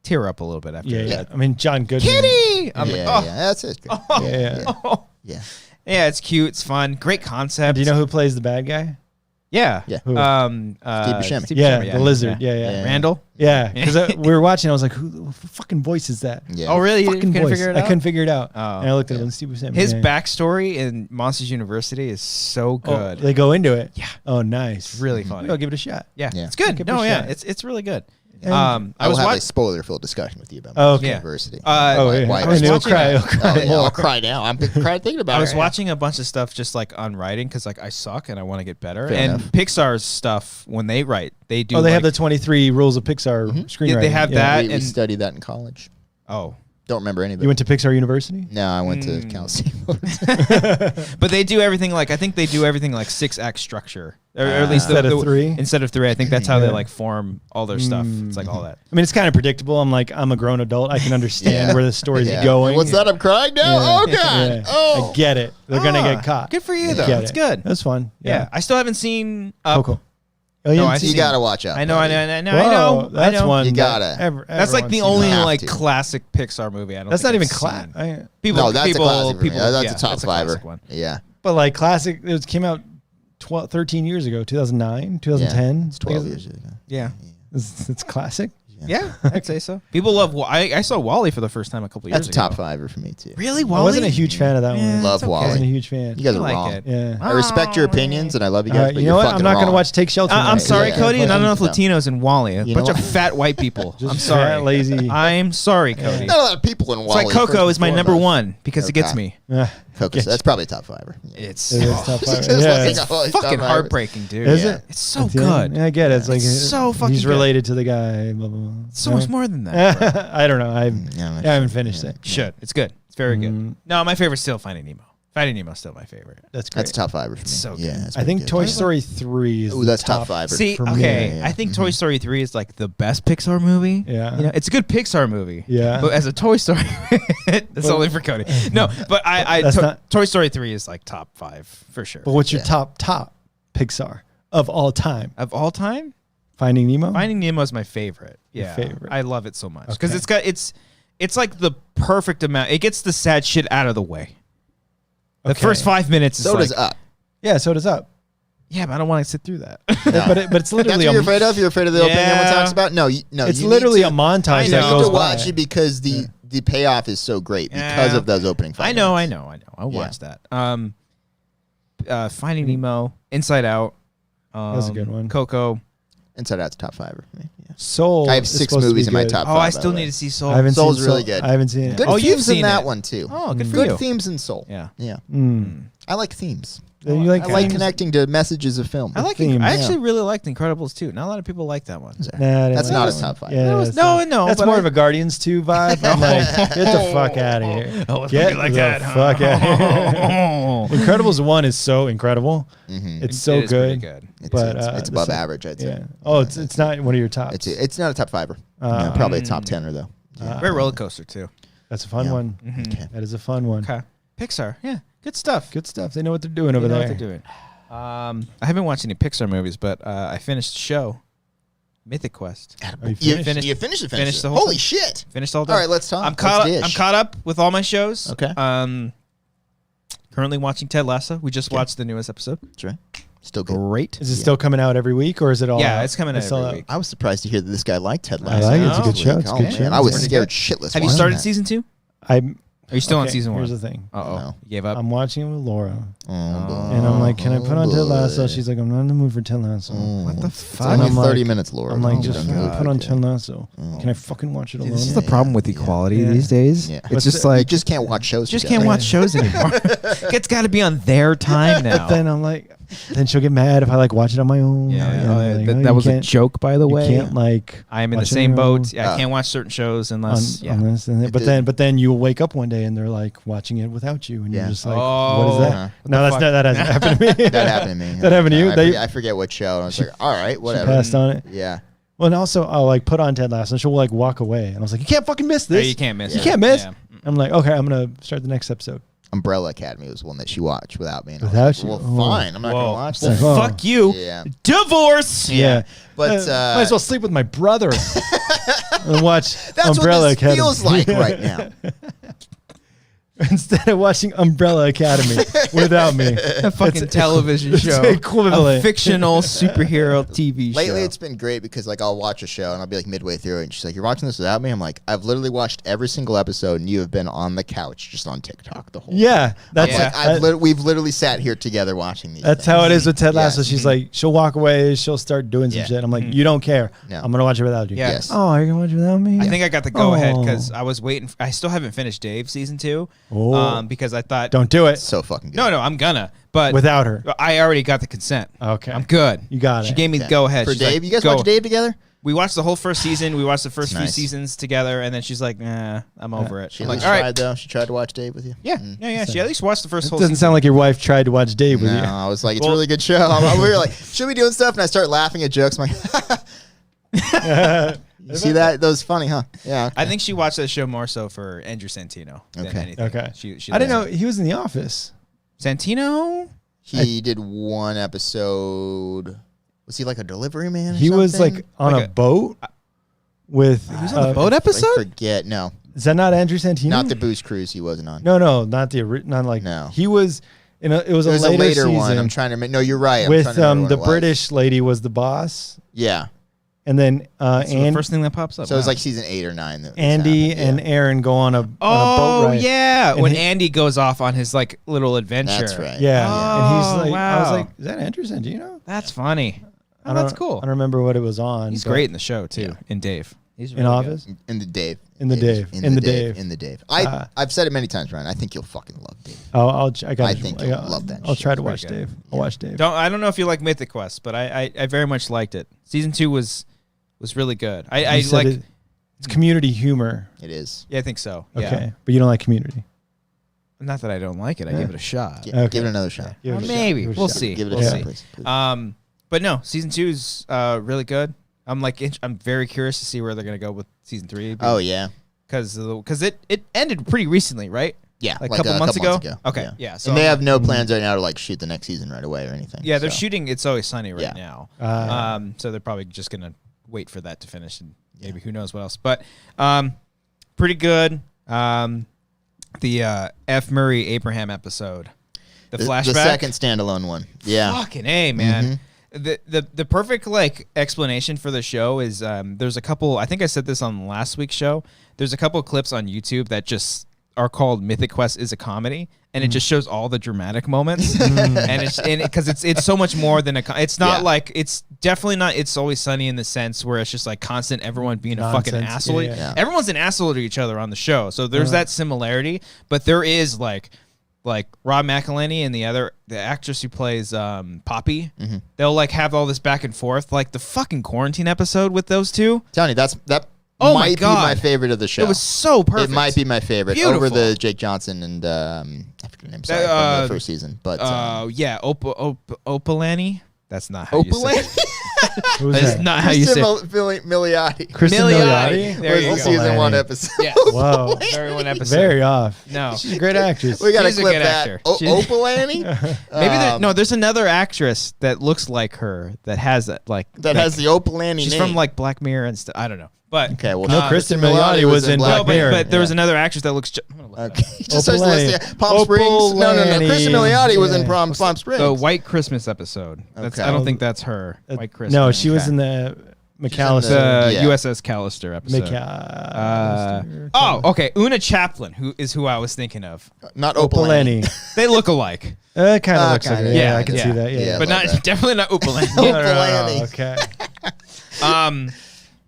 tear up a little bit after. Yeah, that. yeah. I mean, John Goodman. Kitty. I'm Yeah, like, yeah, that's it. Great. Yeah. oh. Yeah. Yeah, it's cute. It's fun. Great concept. Do you know who plays the bad guy? Yeah. Yeah. Who? Buscemi. Steve Yeah, Buscemi, the lizard. Yeah, yeah. Yeah. Randall. Yeah, because we were watching. I was like, "Who fucking voice is that?" Yeah. Oh, really? You Fucking couldn't voice. figure it I out? couldn't figure it out. Oh. And I looked at him. Steve Buscemi. His yeah. backstory in Monsters University is so Oh, good. they go into it. Yeah. Oh, nice. It's really funny. I'll give it a shot. Yeah, Yeah. it's good. Give it No, a yeah, shot. it's really good. And I I will was have a watching. spoiler-filled discussion with you about Oh, Monsters okay. University. Oh, yeah. why I mean, I he'll was cry. He'll watching cry it. Oh, yeah, more. I'll cry now. I'm crying thinking about it. I was right watching a bunch of stuff just like on writing because like I suck and I want to get better. Fair and enough. Pixar's stuff when they write, they do. Oh, they have the like- 23 rules of Pixar screenwriting. Yeah, they have Yeah. that. now. We and- studied that in college. Oh, Don't remember any of it. You went to Pixar University? No, I went to Cal State. but they do everything like I think they do everything like 6-act structure, or at least Instead of 3? Instead of 3, I think that's how they Yeah. like form all their stuff. It's like all that. I mean, it's kind of predictable. I'm a grown adult. I can understand Yeah. where the story's Yeah. going. What's that? I'm crying now? Yeah. Oh, God. Yeah. Oh. I get it. They're going to get caught. Good for you I though. get It's it. good. That's fun. Yeah. I still haven't seen Up. Coco. Oh, No, you I didn't see- You got to watch out. I know. buddy. I know. Whoa, that's I know. one. You that gotta. That's like the everyone's only You have like to. classic Pixar movie. I don't. That's think not even I've class. seen. People, No, that's people, a classic for me. people, That's yeah, a top that's fiver. classic one. Yeah. But like classic, it came out 13 years ago, 2009, 2010. It's 12 years ago. Yeah. It's classic. Yeah, I'd say so. People love. I saw Wall-E for the first time a couple years That's a ago. top fiver for me, too. Really, I Wall-E? wasn't a huge fan of that Yeah, one. Love it's okay. I wasn't a Wall-E. huge fan. You guys I are like wrong. it. Yeah. I respect your opinions, and I love you guys, but you you're know what? fucking I'm not going to wrong. watch Take Shelter. I'm tonight. sorry, Yeah. Cody. Not enough No. Latinos in Wall-E. A You bunch know of what? fat white people. Just I'm sorry. fat, lazy. I'm sorry, Cody. Not a lot of people in It's Wall-E. like Coco first is my and number foremost. one because it gets Okay. me. Coco's, that's probably top fiver. It's It is top five. Just Yeah. like it's all these top fucking fivers. heartbreaking, dude. Is Yeah. it? It's so At the good. end? Yeah, I get it. It's like so fucking he's good. related to the guy. Blah, blah, blah. So much more than that. I don't know. I I'm not haven't sure. finished Yeah. it. Should. It's good. It's very good. No, my favorite's still Finding Nemo. Finding Nemo's still my favorite. That's great. That's top fiver for me. so good. Yeah, that's I think pretty Toy good. Story 3 is Ooh, the that's top fiver. See, for me. okay, Yeah. I think Toy Story 3 is like the best Pixar movie. Yeah. You know, it's a good Pixar movie. Yeah. But as a Toy Story, it's only for Cody. No, but That's not- Toy Story 3 is like top 5 for sure. But what's your Yeah. top Pixar of all time? Of all time, Finding Nemo? Finding Nemo is my favorite. Yeah. favorite. I love it so much because Okay. it's like the perfect amount. It gets the sad shit out of the way. The Okay. first 5 minutes is So like, does Up. Yeah, so does Up. yeah, but I don't want to sit through that. But it's That's literally what you're a, afraid of? You're afraid of the opening everyone Yeah. talks about? No, no. it's you literally need a to, montage I that know. You goes need to watch by. it because the payoff is so great because Yeah. of those opening 5 I know. minutes. I'll Yeah. watch that. Finding Nemo, Inside Out. That was a good one. Coco. Inside Out's top 5 for me. Yeah. Soul. I have 6 movies in my top 5. Oh, I still need to see Soul. I haven't Soul's seen really Soul. good. I haven't seen it. Good Oh, you've themes seen in that it. one too. Oh, good for Good you. themes in Soul. Yeah. Yeah. I like themes. You like I like themes? connecting to messages of film. I like. Themes. I actually really liked Incredibles too. Not a lot of people like that one. Nah, That's not a a top 5. Yeah, was- that's no, not- no, That's but more I- of a Guardians 2 vibe. I'm like, get the fuck out of here. Oh, it's Get like the that, huh? fuck out of here. Incredibles 1 is so incredible. It's so It is pretty good. It's, But it's the above sec- average, I'd say. Yeah. Oh, it's not one of your tops. It's not a top 5er. Probably a top 10er though. Great roller coaster too. That's a fun Yeah. one. Okay. That is a fun one. Okay. Pixar. Yeah. Good stuff. Good stuff. They know what they're doing over They know there. what they're doing. I haven't watched any Pixar movies, but I finished the show, Mythic Quest. you You finished? finished the whole Holy thing. shit! Finished all day. All right, let's talk. I'm Let's caught. dish. I'm caught up with all my shows. Okay. Currently watching Ted Lasso. We just watched the newest episode. That's right. Still good. Great. Is it still coming out every week, or is it all? Yeah, out? it's coming out It's all every week. I was surprised to hear that this guy liked Ted I Lasso. like it. It's a good last show. week. It's a Oh, good man, show. I was It's scared shitless. Have you watching started that. season 2? I'm. Are you still on okay, season 1? Here's the thing. Uh-oh. No. You gave up? I'm watching it with Laura, Oh, and I'm like, "Can I put on Ted Lasso?" She's like, "I'm not in the mood for Ted Lasso." What the It's fuck? only I'm like- 30 minutes, Laura. I'm like, Oh, "Just my put God. on Ted Lasso." Can I fucking watch it alone? This is the problem with equality these days. Yeah. It's just like you just can't watch shows. just together. can't watch shows anymore. It's got to be on their time now. But then I'm like, then she'll get mad if I like watch it on my own. Yeah, And I'm like, that you was a can't- joke, by the You way. can't like. I am in the watch it on same your own. boat. Yeah, I can't watch certain shows unless. Unless, but then you wake up one day and they're like watching it without you, and Yeah. you're just like, Oh. what is that? Uh-huh. No, that's fuck? not. That hasn't happened to me. That happened to me. That happened to you? I forget what show. And I was like, all right, She whatever. passed on it. Yeah. Well, and also I'll like put on Ted Lasso, and she'll like walk away, and I was like, you can't fucking miss Yeah, this. you can't miss. You it. can't miss. Yeah. I'm like, okay, I'm gonna start the next episode. Umbrella Academy was one that she watched without me. And I was Without like, you? Well, Oh. fine. I'm not going to watch Well, that. Oh. fuck you. Yeah. Divorce. Yeah, But, might as well sleep with my brother and watch That's Umbrella what this Academy. feels like right now. Instead of watching Umbrella Academy without me. A fucking television it's show. equivalent. A fictional superhero TV show. Lately, it's been great because like I'll watch a show and I'll be like midway through it, and she's like, "You're watching this without me?" I'm like, "I've literally watched every single episode, and you have been on the couch just on TikTok the whole." Yeah, that's Yeah. We've literally sat here together watching these. that's things. how it is with Ted Lasso. Yes. She's like, she'll walk away, she'll start doing some Yeah. shit. I'm like, you don't care. No. I'm gonna watch it without you. Yeah. Yes. Oh, are you gonna watch it without me? I think I got the go ahead Oh. because I was waiting. I still haven't finished Dave season 2. Oh. Because I thought. Don't do it So fucking good. No, I'm gonna. But without her. I already got the consent. Okay, I'm good. You got She it. gave me the Okay. go ahead. For She's Dave, like, you guys go. watch Dave together? We watched the whole first season. We watched the first few Nice. seasons together, and then she's like, "Nah, I'm over it." She I'm at like, least "All tried right, though. She tried to watch Dave with you. yeah. She at least watched the first It whole doesn't season. sound like your wife tried to watch Dave with No, you. I was like, it's Well- a really good show. We were like, should we be doing stuff? And I start laughing at jokes. I'm like, you see that? That was funny, huh? Yeah. Okay. I think she watched that show more so for Andrew Santino than Okay. anything. Okay. She I didn't know likes he was in The Office. it. Santino. he did one episode. Was he like a delivery man? Or He was something? like on Like a boat with. He was on the boat I episode. forget. No, Is that not Andrew Santino? not the booze cruise. He wasn't on. No, not the not like. No. He was in a. It was It was a later season one. I'm trying to remember. No, you're right. I'm with trying to remember the what it was. British lady was the boss, Yeah. and then That's the and first thing that pops up. So it was Wow. like season 8 or 9. That this Andy happened. and Yeah. Aaron go on a boat Oh ride. yeah, And when he- Andy goes off on his like little adventure. That's right. Yeah, and he's Oh, like, I was wow. like, is that Andrew Santino? That's funny. Oh, I don't- that's cool. I don't remember what it was on. He's but- great in the show too. In Dave, he's in really Office. In the Dave. In the Dave. In the Dave. In the Dave. Uh, I've said it many times, Ryan. I think you'll fucking love Dave. I got. I think you'll love that I'll shit. try to It's watch pretty good. Dave. I'll watch Dave. I don't know if you like Mythic Quest, but I very much liked it. Season 2 was really good. You I said like. it's community humor. It is. Yeah, I think so. Okay, Yeah. but you don't like Community. Not that I don't like it. I Yeah. give it a shot. Give Okay. it another shot. Give it a shot. Maybe Give it a we'll shot. see. Give it a We'll shot, see. please. But no, season 2 is really good. I'm very curious to see where they're gonna go with season 3. Oh, yeah. because it ended pretty recently, right? Yeah. Like a couple months ago? Okay, Yeah. yeah, so and they I'm- have no plans right now to like shoot the next season right away or anything. Yeah, they're so. shooting It's Always Sunny right Yeah. now. So they're probably just gonna wait for that to finish, and maybe who knows what else. But pretty good. The F. Murray Abraham episode, the flashback, The second standalone one. Yeah. Fucking A, man. The perfect like explanation for the show is there's a couple. I think I said this on last week's show. There's a couple clips on YouTube that just are called Mythic Quest is a comedy, and it just shows all the dramatic moments, and because it's so much more than it's not like it's definitely not It's Always Sunny in the sense where it's just like constant everyone being a fucking asshole. Everyone's an asshole to each other on the show, so there's that similarity, but there is like Rob McElhenney and the actress who plays Poppy, they'll like have all this back and forth, like the fucking quarantine episode with those two. Telling you, that Oh might my God. be my favorite of the show. It was so perfect. It might be my favorite over the Jake Johnson and I forget the name. Sorry, from the first season, but Opalani. That's not how you say it. That's not how you say it. Milioti. Kristen Milioti. There you go. Season 1 episode. Yes. Whoa. Very one episode. Very off. No. She's a great actress. We got to She's a clip good that. actor. Opalani? Maybe there's another actress that looks like her that has that has the Opalani she's name. from like Black Mirror and stuff. I don't know. But okay, well, no, Kristen Milioti was in Black Mirror. But there was another actress that looks. Okay, just starts listing Palm Springs. No. Kristen Milioti was in Palm Springs. The White Christmas episode. Okay. I don't think that's her. White Christmas. No, she was in the McAllister. USS Callister episode. Okay. Una Chaplin, who I was thinking of. Not Opalani. They look alike. It kind of looks like her. Yeah, I can see that. Yeah, but definitely not Opalani. Opalani. Okay.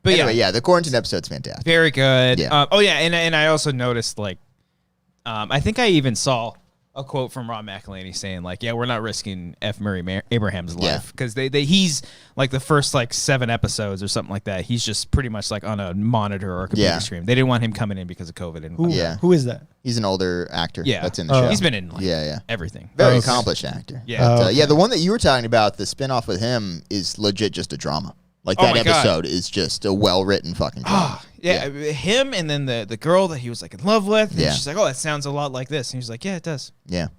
But anyway, the quarantine episode's fantastic. Very good. Yeah. And I also noticed I think I even saw a quote from Rob McElhenney saying we're not risking F. Murray Abraham's life because he's like the first 7 episodes or something like that. He's just pretty much on a monitor or a computer screen. They didn't want him coming in because of COVID. And who is that? He's an older actor. Yeah, that's in the show. He's been in everything. Very accomplished actor. Yeah, but, the one that you were talking about, the spinoff with him, is legit just a drama. That episode is just a well-written fucking drama. Him and then the girl that he was in love with. And Yeah. she's like, oh, that sounds a lot like this. And he was like, yeah, it does. Yeah.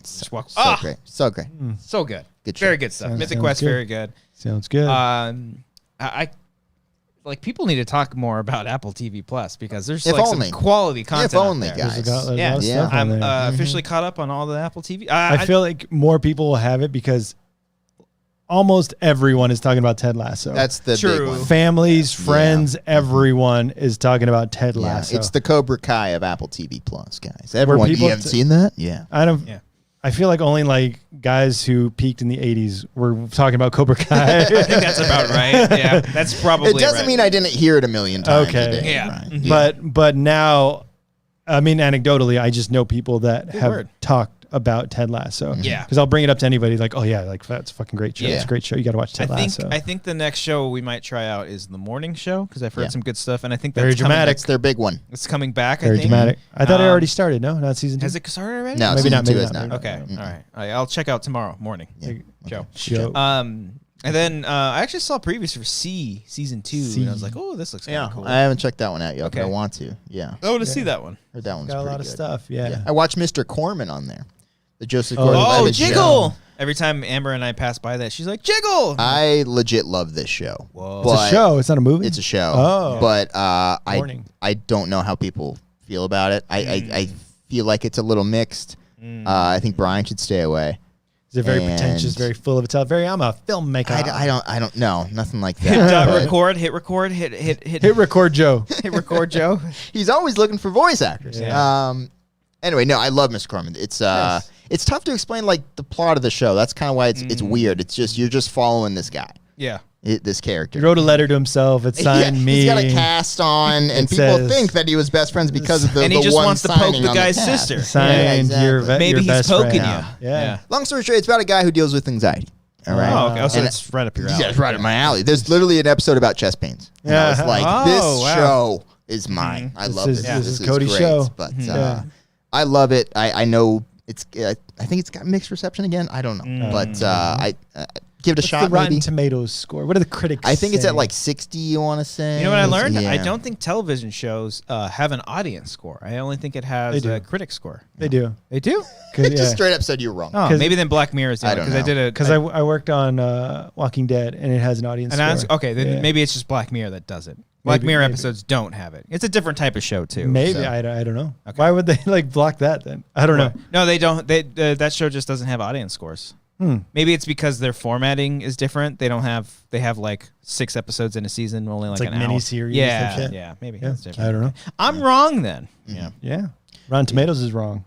Just walk. So great. So great. So good. Good show. Very good stuff. Mythic Quest, very good. Sounds good. I people need to talk more about Apple TV Plus because there's If only. some quality content. If only, out there. guys. There's a lot of Yeah. stuff on I'm there. officially caught up on all the Apple TV. I feel like more people will have it because almost everyone is talking about Ted Lasso. That's the big one. Families, friends, everyone is talking about Ted Lasso. It's the Cobra Kai of Apple TV Plus, guys. Everyone, you haven't seen that? Yeah. I feel like only guys who peaked in the 80s were talking about Cobra Kai. I think that's about right. Yeah, that's probably It doesn't mean I didn't hear it a million times. Okay. A day, Yeah. right? But now, I mean, anecdotally, I just know people that have word. talked about Ted Lasso. Yeah. Because I'll bring it up to anybody that's a fucking great show. Yeah. It's a great show. You got to watch Ted Lasso. I think the next show we might try out is the morning show because I've heard some good stuff, and I think that's Very dramatic. That's their big one. It's coming back. Very I think. dramatic. I thought it already started. No, not season 2. Has it started already? No, Maybe season not. 2 Maybe is not. not. Okay. All right. I'll check out tomorrow morning. Yeah. Show. And then I actually saw previews for season 2, and I was like, oh, this looks kind of cool. I haven't checked that one out yet. Okay. But I want to. Yeah. I want to see that one. Heard that one's Got a pretty lot of good. stuff. Yeah. I watched Mr. Corman on there. The Joseph Oh, Gordon-Levitt Jiggle! show. Every time Amber and I pass by that, she's like, Jiggle! I legit love this show. Whoa. It's a show. It's not a movie. It's a show. Oh. But I don't know how people feel about it. I feel like it's a little mixed. I think Brian should stay away. Is it very pretentious, very full of itself? I'm a filmmaker. I don't know. Nothing like that. Hit record, Hit record Joe. hit record Joe. He's always looking for voice actors. Yeah. Anyway, no, I love Mr. Corman. It's it's tough to explain the plot of the show. That's kind of why it's weird. It's just you're just following this guy. Yeah. This character. He wrote a letter to himself. It signed me. He's got a cast on, and people think that he was best friends because of the and he just one wants to poke signing the on guy's cast. sister. Signed exactly. your Maybe best he's poking friend. you. Yeah. Long story short, it's about a guy who deals with anxiety. All right. Oh, okay. So And it's right up your alley. Yeah, it's right up my alley. There's literally an episode about chest pains. And I was like, this show is mine. I love this. This is This Cody's great. show. But I love it. I know it's. I think it's got mixed reception again. I don't know, but I give it a What's shot. the Rotten maybe. Tomatoes score? What do the critics I think it's at say? like 60. You want to say? You know what I learned? Yeah. I don't think television shows have an audience score. I only think it has a critic score. They do. They do? It just straight up said you were wrong. Oh, maybe then Black Mirror is doing I it don't because I know. did a Because I worked on Walking Dead, and it has an audience score. Okay, then maybe it's just Black Mirror that does it. Black Mirror episodes don't have it. It's a different type of show too. Maybe so. I don't know. Okay. Why would they block that then? I don't know. No, they don't. That show just doesn't have audience scores. Maybe it's because their formatting is different. They have like 6 episodes in a season, only like an hour. mini series. Yeah, maybe. Yeah. That's different. I don't know. I'm wrong then. Yeah. Rotten Tomatoes is wrong.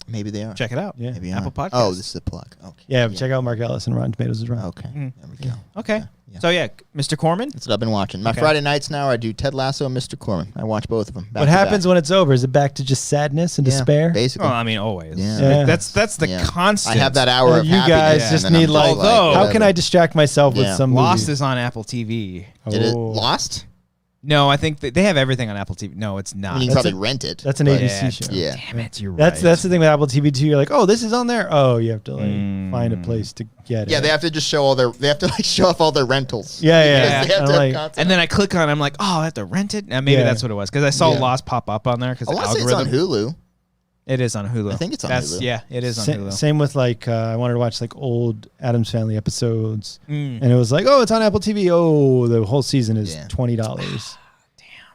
Maybe they are. Check it out. Yeah. Maybe Apple are. Podcasts. Oh, this is a plug. Okay. Yeah, check out Mark Ellis and Rotten Tomatoes is wrong. Okay. There we go. Okay. Yeah. So yeah, Mr. Corman. That's what I've been watching. My Okay. Friday nights now, I do Ted Lasso and Mr. Corman. I watch both of them. What happens when it's over? Is it back to just sadness and despair? Basically. Well, I mean, always. Yeah. Yeah. That's the constant. I have that hour of you happiness, guys and just then need I'm like, Although- how can I distract myself with Yeah. some Lost movie? is on Apple TV. Did it Oh. Lost? No, I think they have everything on Apple TV. No, it's I not. mean, you can That's probably rent it. That's an but- ABC show. Yeah. Damn it, you're That's right. the thing with Apple TV too. You're like, oh, this is on there. Oh, you have to like find a place to get it. Yeah, they have to just show all their. They have to like show off all their rentals. Yeah, yeah. Because they have I'm to have like- content. And then I click on it, I'm like, oh, I have to rent it? And maybe Yeah. that's what it was. Because I saw Yeah. Lost pop up on there. Because I the want to say it's on algorithm. Hulu. It is on Hulu. I think it's on That's, Hulu. Yeah, it is on Hulu. Same with like I wanted to watch like old Addams Family episodes, Mm. and it was like, oh, it's on Apple TV. Oh, the whole season is Yeah. $20.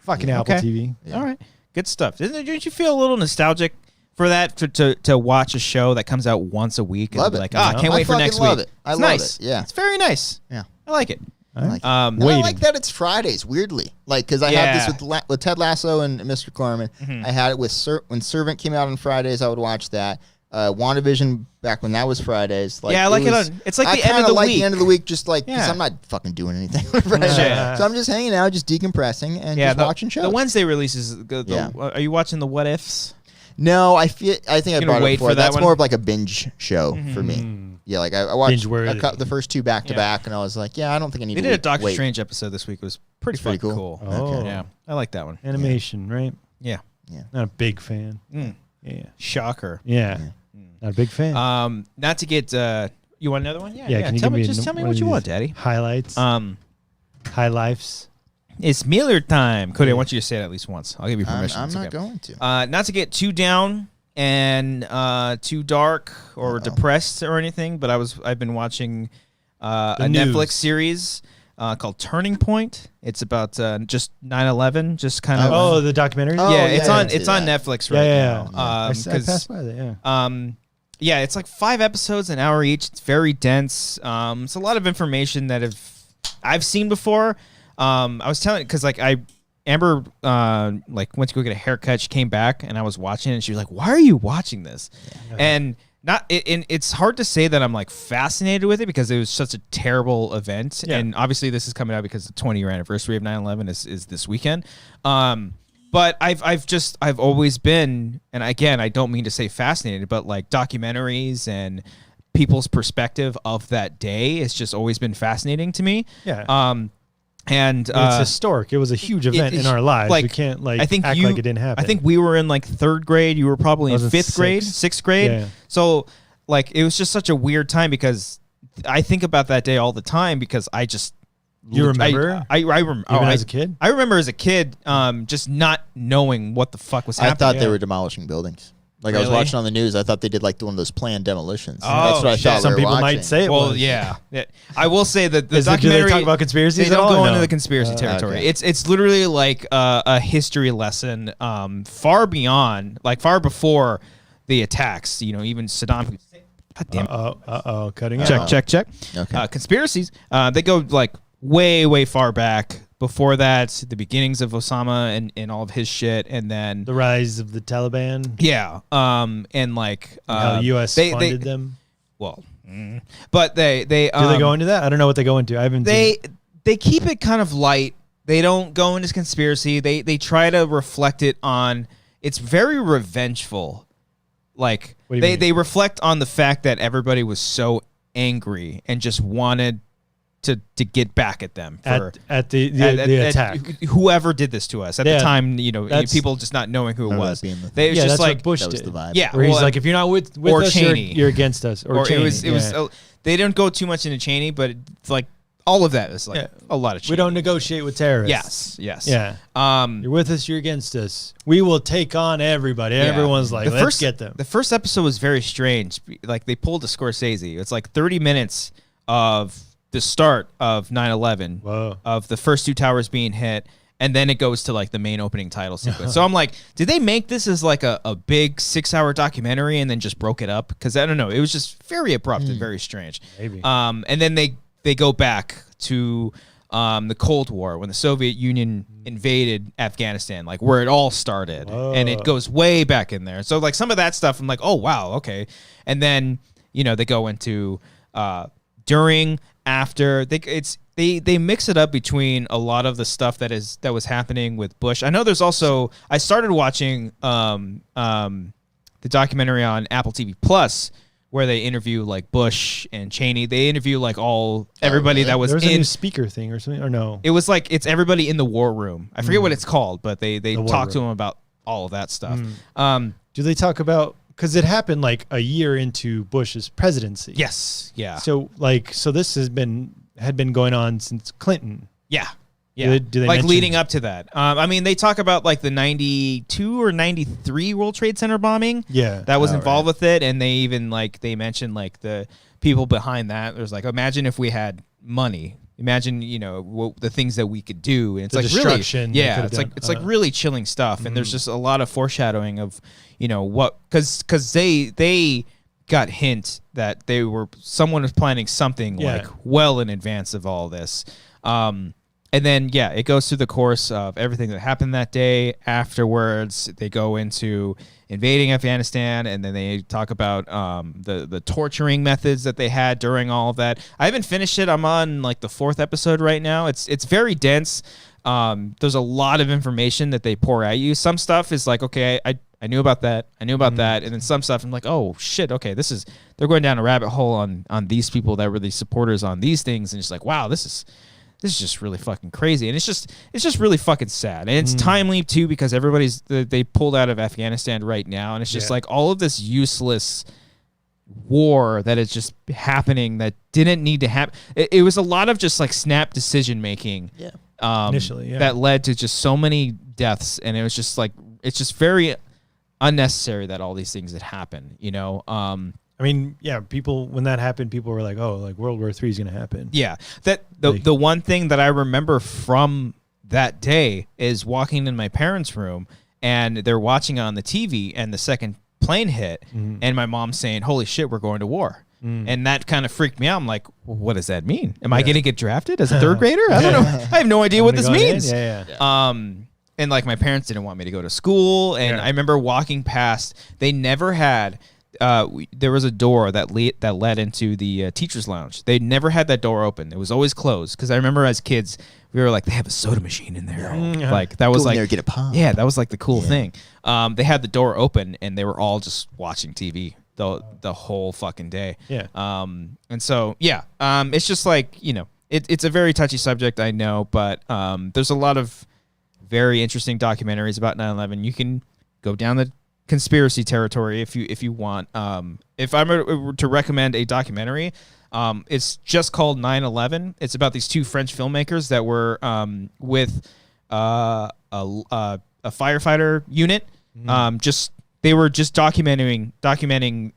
Fucking Yeah. Apple Okay. TV. Yeah. All right. Good stuff. Didn't you feel a little nostalgic for that to watch a show that comes out once a week? Love and be it. like, I can't I wait for fucking next love week. it. I It's love nice. it. Yeah. It's very nice. Yeah. I like it. All right. And I Waiting. like that it's Fridays. Weirdly, like because I Yeah. have this with Ted Lasso and Mr. Corman. Mm-hmm. I had it with when Servant came out on Fridays. I would watch that. WandaVision back when that was Fridays. Like, Yeah, I like it on- it's like the end of kinda the like week. the end of the week, just like because Yeah. I'm not fucking doing anything. on Fridays. Yeah. So I'm just hanging out, just decompressing, and just watching shows. The Wednesday releases. Yeah. Are you watching the What Ifs? No, I think I gonna brought it wait before. for that That's one? more of like a binge show for me. Yeah, like I watched Binge-worthy. the first two back to back, and I was like, yeah, I don't think I need They to did a wait- Doctor wait. Strange episode this week. It was pretty Pretty fucking cool. cool. Oh. Yeah, I like that one. Animation, right? Yeah. Not a big fan. Mm. Yeah. Shocker. Yeah. Not a big fan. Not to get. You want another one? Yeah. Can you tell give me? me Just tell me one what of you want, these Daddy. Highlights. High lifes. It's Miller time. Cody, I want you to say it at least once. I'll give you permission. I'm It's not okay. going to. Not to get too down and too dark or depressed or anything, but I've been watching a news. Netflix series called Turning Point. It's about just 9/11, just kind of. Oh, the documentary. Oh, yeah, yeah, it's I on didn't see that. Netflix right yeah. now. I passed by that. Yeah. Yeah, it's like 5 episodes, an hour each. It's very dense. It's a lot of information that I've seen before. I was telling because like Amber like went to go get a haircut. She came back and I was watching it and she was like, "Why are you watching this?" And it's hard to say that I'm like fascinated with it because it was such a terrible event. Yeah. And obviously this is coming out because the 20-year anniversary of 9/11 is this weekend. But I've always been, and again, I don't mean to say fascinated, but like documentaries and people's perspective of that day has just always been fascinating to me. Yeah. And It's historic. It was a huge event in our lives. like, We can't like I think act like it didn't happen. I think we were in like 3rd grade. You were probably I in was in 5th grade, 6th grade. Yeah. So like it was just such a weird time because I think about that day all the time because I just You remember? I remember Even as a kid? I remember as a kid, just not knowing what the fuck was I happening. thought they were demolishing buildings. Like I was Really? watching on the news, I thought they did like one of those planned demolitions. Oh, That's what I shit. thought. Some we were people might watching. say it Well, was. yeah. I will say that the Do they documentary. talk about conspiracies They at don't all, go or into no? the conspiracy territory. Okay. It's literally like a history lesson, far beyond, like far before the attacks. You know, even Saddam Hussein. God damn it. Cutting out. Check. Okay. Conspiracies. They go like way far back. Before that, the beginnings of Osama and all of his shit, and then The rise of the Taliban. yeah, and like How the U.S. funded them. Well, but they Do they go into that? I don't know what they go into. I haven't. seen it. they keep it kind of light. They don't go into conspiracy. They try to reflect it on. It's very revengeful. Like What do you mean? they reflect on the fact that everybody was so angry and just wanted to get back at them for at the at attack. whoever did this to us at Yeah, the time. You know, that's- people just not knowing who it Remember was. that being the They it was Yeah, just that's like what Bush That was did. the vibe. yeah, Where he's well, like, if you're not with or us, Cheney. you're against us. Or Cheney. it was yeah. they didn't go too much into Cheney, but it's like all of that is like Yeah. a lot of Cheney. We don't negotiate with terrorists. Yes. Yeah. You're with us, you're against us. We will take on everybody. Yeah. Everyone's like, let's get them. The first episode was very strange. Like they pulled a Scorsese. It's like 30 minutes of the start of 9/11, Whoa. of the first 2 towers being hit, and then it goes to like the main opening title sequence. So I'm like, did they make this as like a big 6-hour documentary and then just broke it up? Because I don't know. It was just very abrupt and very strange. Maybe. And then they go back to the Cold War, when the Soviet Union invaded Afghanistan, like where it all started. And it goes way back in there. So like some of that stuff, I'm like, oh, wow, okay. And then, you know, they go into during, after. They mix it up between a lot of the stuff that was happening with Bush. I know there's also, I started watching the documentary on Apple TV Plus, where they interview like Bush and Cheney. They interview like everybody that was there was in a new speaker thing or something, or no? It was like it's everybody in the war room. I forget what it's called, but they talk to them about all of that stuff. Do they talk about, because it happened like a year into Bush's presidency? Yes, yeah. So this had been going on since Clinton. Yeah. Yeah, do they like mention, leading up to that. I mean, they talk about like the 92 or 93 World Trade Center bombing. Yeah, that was involved with it, and they even they mentioned like the people behind that. There's like, imagine if we had money. Imagine, you know, the things that we could do. And it's like really, yeah, it's like really chilling stuff. And there's just a lot of foreshadowing of, you know, what, because they got hint that someone was planning something like well in advance of all this. And then, yeah, it goes through the course of everything that happened that day. Afterwards, they go into invading Afghanistan, and then they talk about the torturing methods that they had during all of that. I haven't finished it. I'm on like the 4th episode right now. It's very dense. There's a lot of information that they pour at you. Some stuff is like, okay, I knew about that. I knew about that. And then some stuff I'm like, oh shit, okay, they're going down a rabbit hole on these people that were the supporters on these things, and it's like, wow, this is just really fucking crazy. And it's just really fucking sad. And it's timely too, because they pulled out of Afghanistan right now, and it's just like all of this useless war that is just happening that didn't need to happen. It was a lot of just like snap decision making. Initially, that led to just so many deaths, and it was just like, it's just very unnecessary that all these things had happened, you know? I mean, yeah, when that happened, people were like, oh, like World War III is going to happen. Yeah. The one thing that I remember from that day is walking in my parents' room, and they're watching on the TV, and the second plane hit, and my mom saying, holy shit, we're going to war. And that kind of freaked me out. I'm like, well, what does that mean? Am I going to get drafted as a third grader? I don't know. I have no idea what this means. And like my parents didn't want me to go to school. And I remember walking past, they never had, there was a door that led into the teacher's lounge. They never had that door open. It was always closed. Because I remember as kids, we were like, they have a soda machine in there. Like that was go like, in there, get a pop. Yeah, that was like the cool thing. They had the door open, and they were all just watching TV the whole fucking day. Yeah. And so it's just like, you know, it's a very touchy subject, I know, but there's a lot of very interesting documentaries about 9/11. You can go down the conspiracy territory if you want. If I were to recommend a documentary, it's just called 9/11. It's about these two French filmmakers that were with a firefighter unit. They were just documenting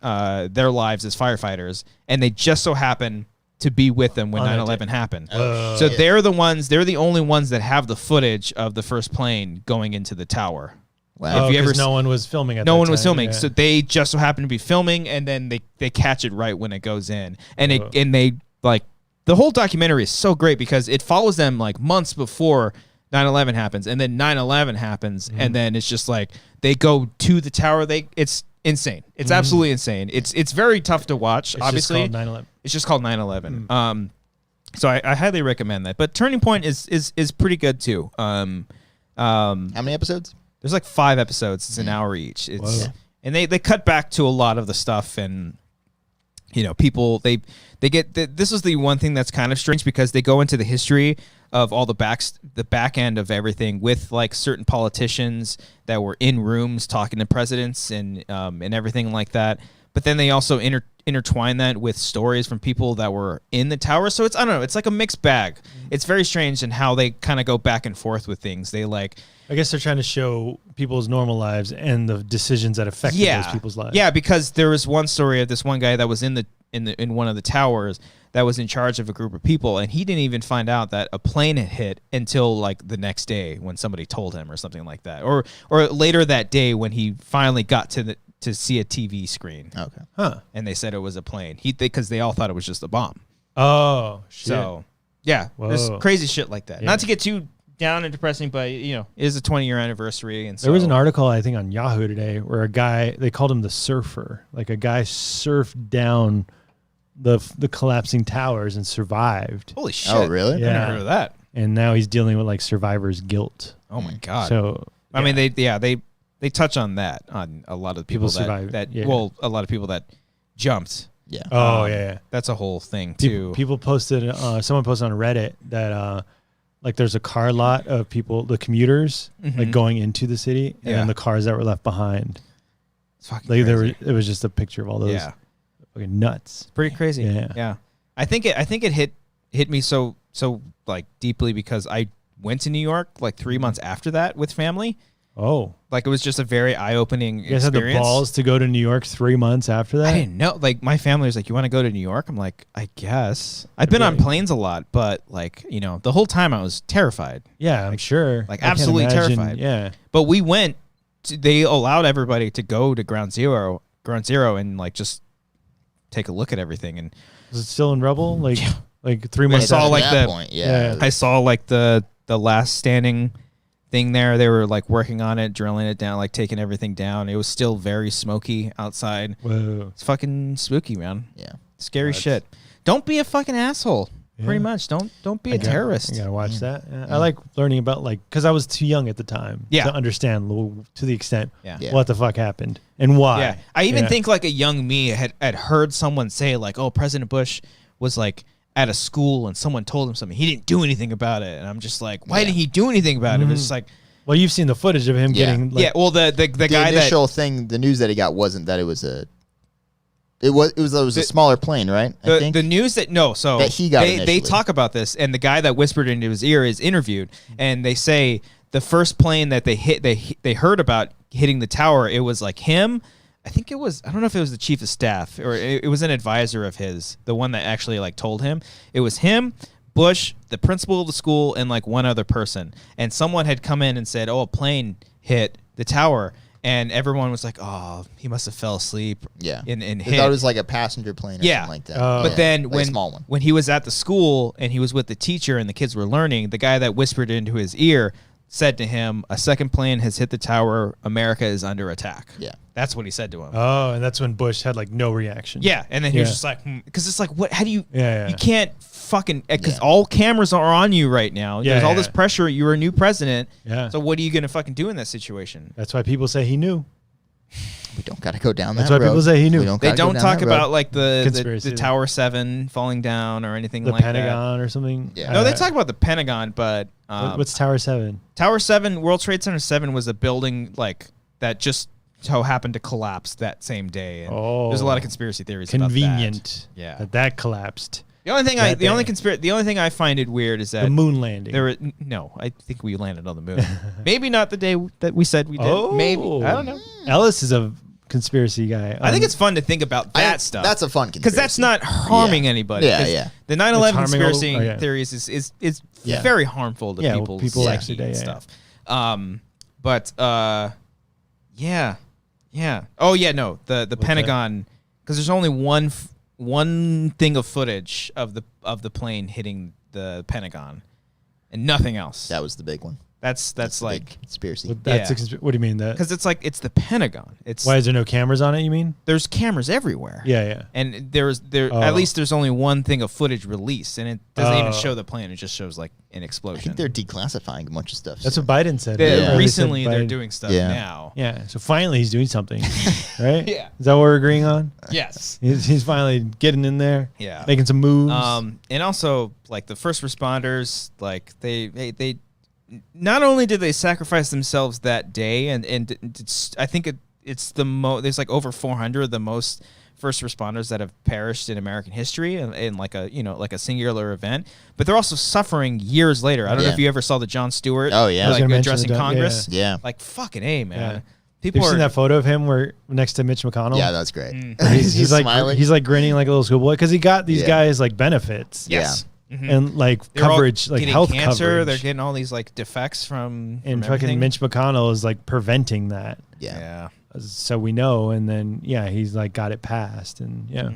their lives as firefighters, and they just so happened to be with them when 9/11 happened. So they're the only ones that have the footage of the first plane going into the tower. Wow. No one was filming at that time. No one was filming. So they just so happened to be filming, and then they catch it right when it goes in. And they like, the whole documentary is so great because it follows them like months before 9/11 happens, and then 9/11 happens, and then it's just like they go to the tower. It's insane. It's absolutely insane. It's very tough to watch. Obviously, just called 9/11. It's just called 9/11. So I highly recommend that. But Turning Point is pretty good too. How many episodes? There's like 5 episodes. It's an hour each. And they cut back to a lot of the stuff, and you know, people they get this is the one thing that's kind of strange, because they go into the history of all the back end of everything with like certain politicians that were in rooms talking to presidents and everything like that. But then they also intertwine that with stories from people that were in the tower. So I don't know, it's like a mixed bag. It's very strange in how they kind of go back and forth with things. They like, I guess they're trying to show people's normal lives and the decisions that affected those people's lives. Yeah, because there was one story of this one guy that was in one of the towers that was in charge of a group of people, and he didn't even find out that a plane had hit until like the next day when somebody told him or something like that, or later that day when he finally got to see a TV screen. Okay. And they said it was a plane. Because they all thought it was just a bomb. Oh, shit. So Yeah, Whoa. there's crazy shit like that. Yeah. Not to get too down and depressing, but it is a 20-year anniversary, and so there was an article I think on Yahoo today where a guy, they called him the surfer, like a guy surfed down the collapsing towers and survived. Holy shit! Oh, really? Yeah. I never heard of that. And now he's dealing with like survivor's guilt. Oh my god! So I mean, they touch on that on a lot of people survive. A lot of people that jumped. Yeah. Oh yeah. That's a whole thing too. People posted. Someone posted on Reddit that like there's a car lot of people, the commuters, like going into the city, and then the cars that were left behind. It's fucking like crazy. It was just a picture of all those. Yeah. Fucking nuts. Pretty crazy. Yeah. Yeah. I think it hit me so like deeply because I went to New York like 3 months after that with family. Oh. Like it was just a very eye-opening experience. You guys had the balls to go to New York 3 months after that? I didn't know. Like my family was like, "You want to go to New York?" I'm like, "I guess." I've been on planes a lot, but like, the whole time I was terrified. Yeah, I'm sure. Like I can't absolutely imagine. terrified. Yeah. But we went they allowed everybody to go to ground zero and like just take a look at everything. And was it still in rubble? Like 3 I months saw after like that the point, yeah. I saw like the last standing thing there. They were like working on it, drilling it down, like taking everything down. It was still very smoky outside. Whoa. It's fucking spooky, man. Yeah. Scary shit. Don't be a fucking asshole. Yeah. Pretty much. Don't be a terrorist. You gotta watch that. Yeah. I like learning about because I was too young at the time to understand to the extent what the fuck happened and why. Yeah. I even think like a young me had heard someone say like, "Oh, President Bush was like at a school and someone told him something. He didn't do anything about it." And I'm just like, why didn't he do anything about it? It's just like, well, you've seen the footage of him getting well, the guy initial thing, the news that he got wasn't that it was a smaller plane, right? I think the news that that he got they talk about this, and the guy that whispered into his ear is interviewed, and they say the first plane that they heard about hitting the tower, it was like him. I think it was, I don't know if it was the chief of staff or it was an advisor of his, the one that actually like told him. It was him, Bush, the principal of the school, and like one other person. And someone had come in and said, "Oh, a plane hit the tower." And everyone was like, "Oh, he must have fell asleep." Yeah. And they hit. thought it was like a passenger plane or something like that. But then like a small one. when he was at the school and he was with the teacher and the kids were learning, the guy that whispered into his ear said to him, "A second plane has hit the tower. America is under attack." Yeah. That's what he said to him. Oh, and that's when Bush had like no reaction. Yeah, and then he was just like, because it's like, what? How do you? Yeah. You can't fucking because all cameras are on you right now. Yeah, There's all this pressure. You're a new president. Yeah. So what are you gonna fucking do in that situation? That's why people say he knew. We don't got to go down that That's why road. people say he knew. They don't talk about like the Conspiracy. Tower 7 falling down or anything The like Pentagon or something. Yeah. No, they talk about the Pentagon, but what's Tower 7? Tower 7, World Trade Center 7 was a building like that just so happened to collapse that same day. And there's a lot of conspiracy theories. Convenient. About that. That collapsed. The only thing I find it weird is that the moon landing. I think we landed on the moon. Maybe not the day that we said we did. Maybe, I don't know. Ellis is a conspiracy guy. I think it's fun to think about that stuff. That's a fun because that's not harming anybody. Yeah. The 9/11 conspiracy theories is very harmful to people actually and stuff. Yeah. Oh yeah, no. The Pentagon, because there's only one thing of footage of the plane hitting the Pentagon, and nothing else. That was the big one. That's like big conspiracy. What do you mean that? Because it's like it's the Pentagon. Why is there no cameras on it? You mean? There's cameras everywhere. Yeah. And at least there's only one thing of footage released, and it doesn't even show the plane. It just shows like an explosion. I think they're declassifying a bunch of stuff. That's what Biden said. Recently, they're doing stuff now. Yeah. So finally, he's doing something, right? Yeah. Is that what we're agreeing on? Yes. He's finally getting in there. Yeah. Making some moves. And also like the first responders, like they not only did they sacrifice themselves that day, and I think it's there's like over 400 the most first responders that have perished in American history in like a singular event, but they're also suffering years later. I don't know if you ever saw the Jon Stewart addressing Congress. Yeah. Like fucking A, man. Yeah. People have seen that photo of him where next to Mitch McConnell? Yeah, that's great. He's like smiling. He's like grinning like a little schoolboy because he got these guys like benefits. Yes. Mm-hmm. And like coverage, like health cancer, coverage. They're getting all these like defects from fucking everything. Mitch McConnell is like preventing that. Yeah. So we know, and then he's like got it passed, and yeah.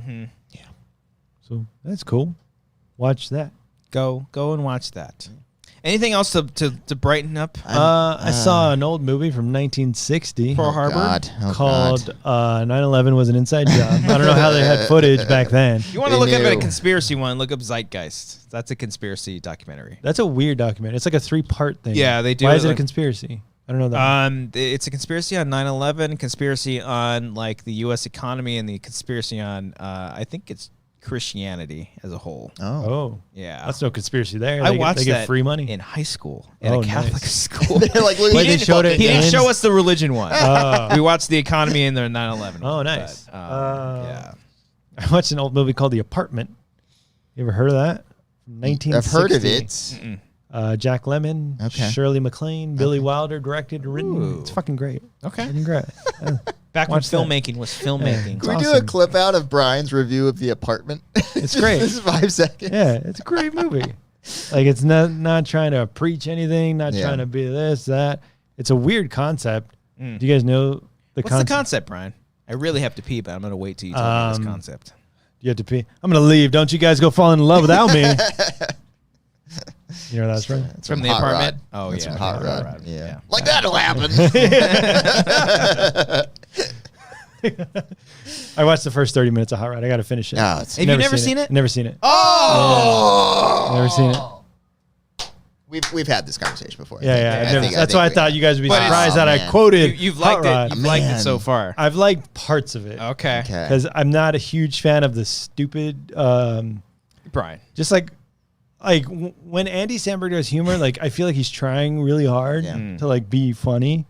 So that's cool. Watch that. Go and watch that. Anything else to brighten up? I saw an old movie from 1960 Pearl Harbor called 9/11 was an inside job. I don't know how they had footage back then. You want to look up at a conspiracy one, look up Zeitgeist. That's a conspiracy documentary. That's a weird documentary. It's like a 3-part thing. Yeah, they do. Why is it a conspiracy? I don't know that. It's a conspiracy on 9/11, conspiracy on like the U.S. economy, and the conspiracy on I think it's Christianity as a whole. Oh, yeah, that's no conspiracy there. I watched they that get free money in high school at a Catholic school. Like, he didn't show us the religion one. We watched the economy and the 9/11. Oh, nice. But, yeah, I watched an old movie called The Apartment. You ever heard of that? 1960. I've heard of it. Jack Lemmon, Shirley MacLaine, Billy Wilder directed and written. Ooh. It's fucking great. Okay. Fucking great. Back when filmmaking was filmmaking. Can we do a clip out of Brian's review of The Apartment? It's great. This is 5 seconds. Yeah, it's a great movie. Like, it's not trying to preach anything, not trying to be this, that. It's a weird concept. Do you guys know the What's the concept, Brian? I really have to pee, but I'm going to wait till you tell me this concept. You have to pee? I'm going to leave. Don't you guys go fall in love without me. You know that's right. It's from The Apartment. Oh, that's yeah. From Hot Rod. Yeah. Like that'll happen. I watched the first 30 minutes of Hot Rod. I got to finish it. Have you never seen it? Never seen it. Oh! Never seen it. We've had this conversation before. Yeah. That's why I thought you guys would be surprised that I quoted. You've liked it. You've liked it so far. I've liked parts of it. Okay. Because I'm not a huge fan of the stupid. Brian. Just like when Andy Samberg does humor, like I feel like he's trying really hard to like be funny,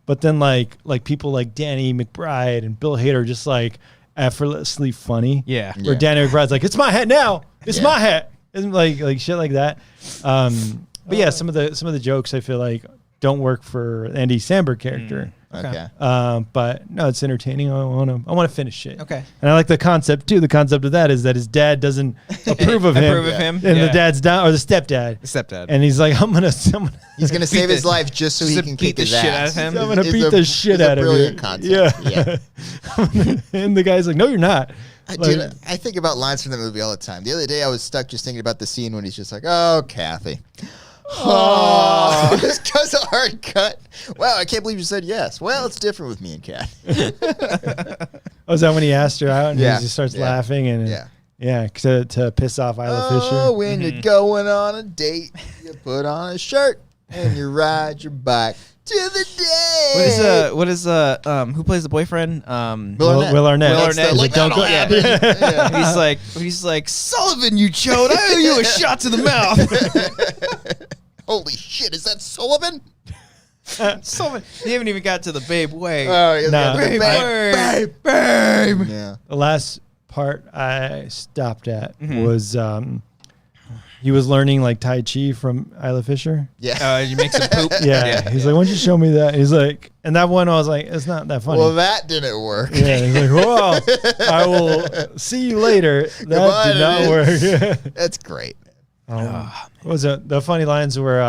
but then like people like Danny McBride and Bill Hader just like effortlessly funny. Yeah. Where Danny McBride's like, it's my hat now. It's my hat. And like shit like that. But yeah, some of the jokes I feel like don't work for Andy Samberg character. Okay. But no, it's entertaining. I want to finish it. Okay. And I like the concept too. The concept of that is that his dad doesn't approve of him. And the dad's down, or the stepdad. The stepdad. And he's like, I'm gonna he's gonna save his life just so he can kick his shit ass. out of him. I'm gonna beat the shit out of him. Brilliant concept. Yeah. And the guy's like, no, you're not. Dude, I think about lines from the movie all the time. The other day I was stuck just thinking about the scene when he's just like, oh, Kathy. Oh, just because a hard cut. Wow, I can't believe you said yes. Well, it's different with me and Kat. Oh, is that when he asked her out and he just starts laughing and to piss off Isla Fisher? Oh, when you're going on a date, you put on a shirt and you ride your bike to the day. What is who plays the boyfriend? Will Arnett. Will Arnett. Like, don't go. Yeah. He's like, Sullivan, you chode. I owe you a shot to the mouth. Holy shit, is that Sullivan? Sullivan. He haven't even got to the babe way. Oh, yeah, Nah. babe. Yeah. The last part I stopped at was he was learning like Tai Chi from Isla Fisher. Yeah. You make some poop. Yeah. He's like, why don't you show me that? He's like, and that one I was like, it's not that funny. Well, that didn't work. Yeah. He's like, well, I will see you later. That did not work. That's great. What was it? The funny lines were,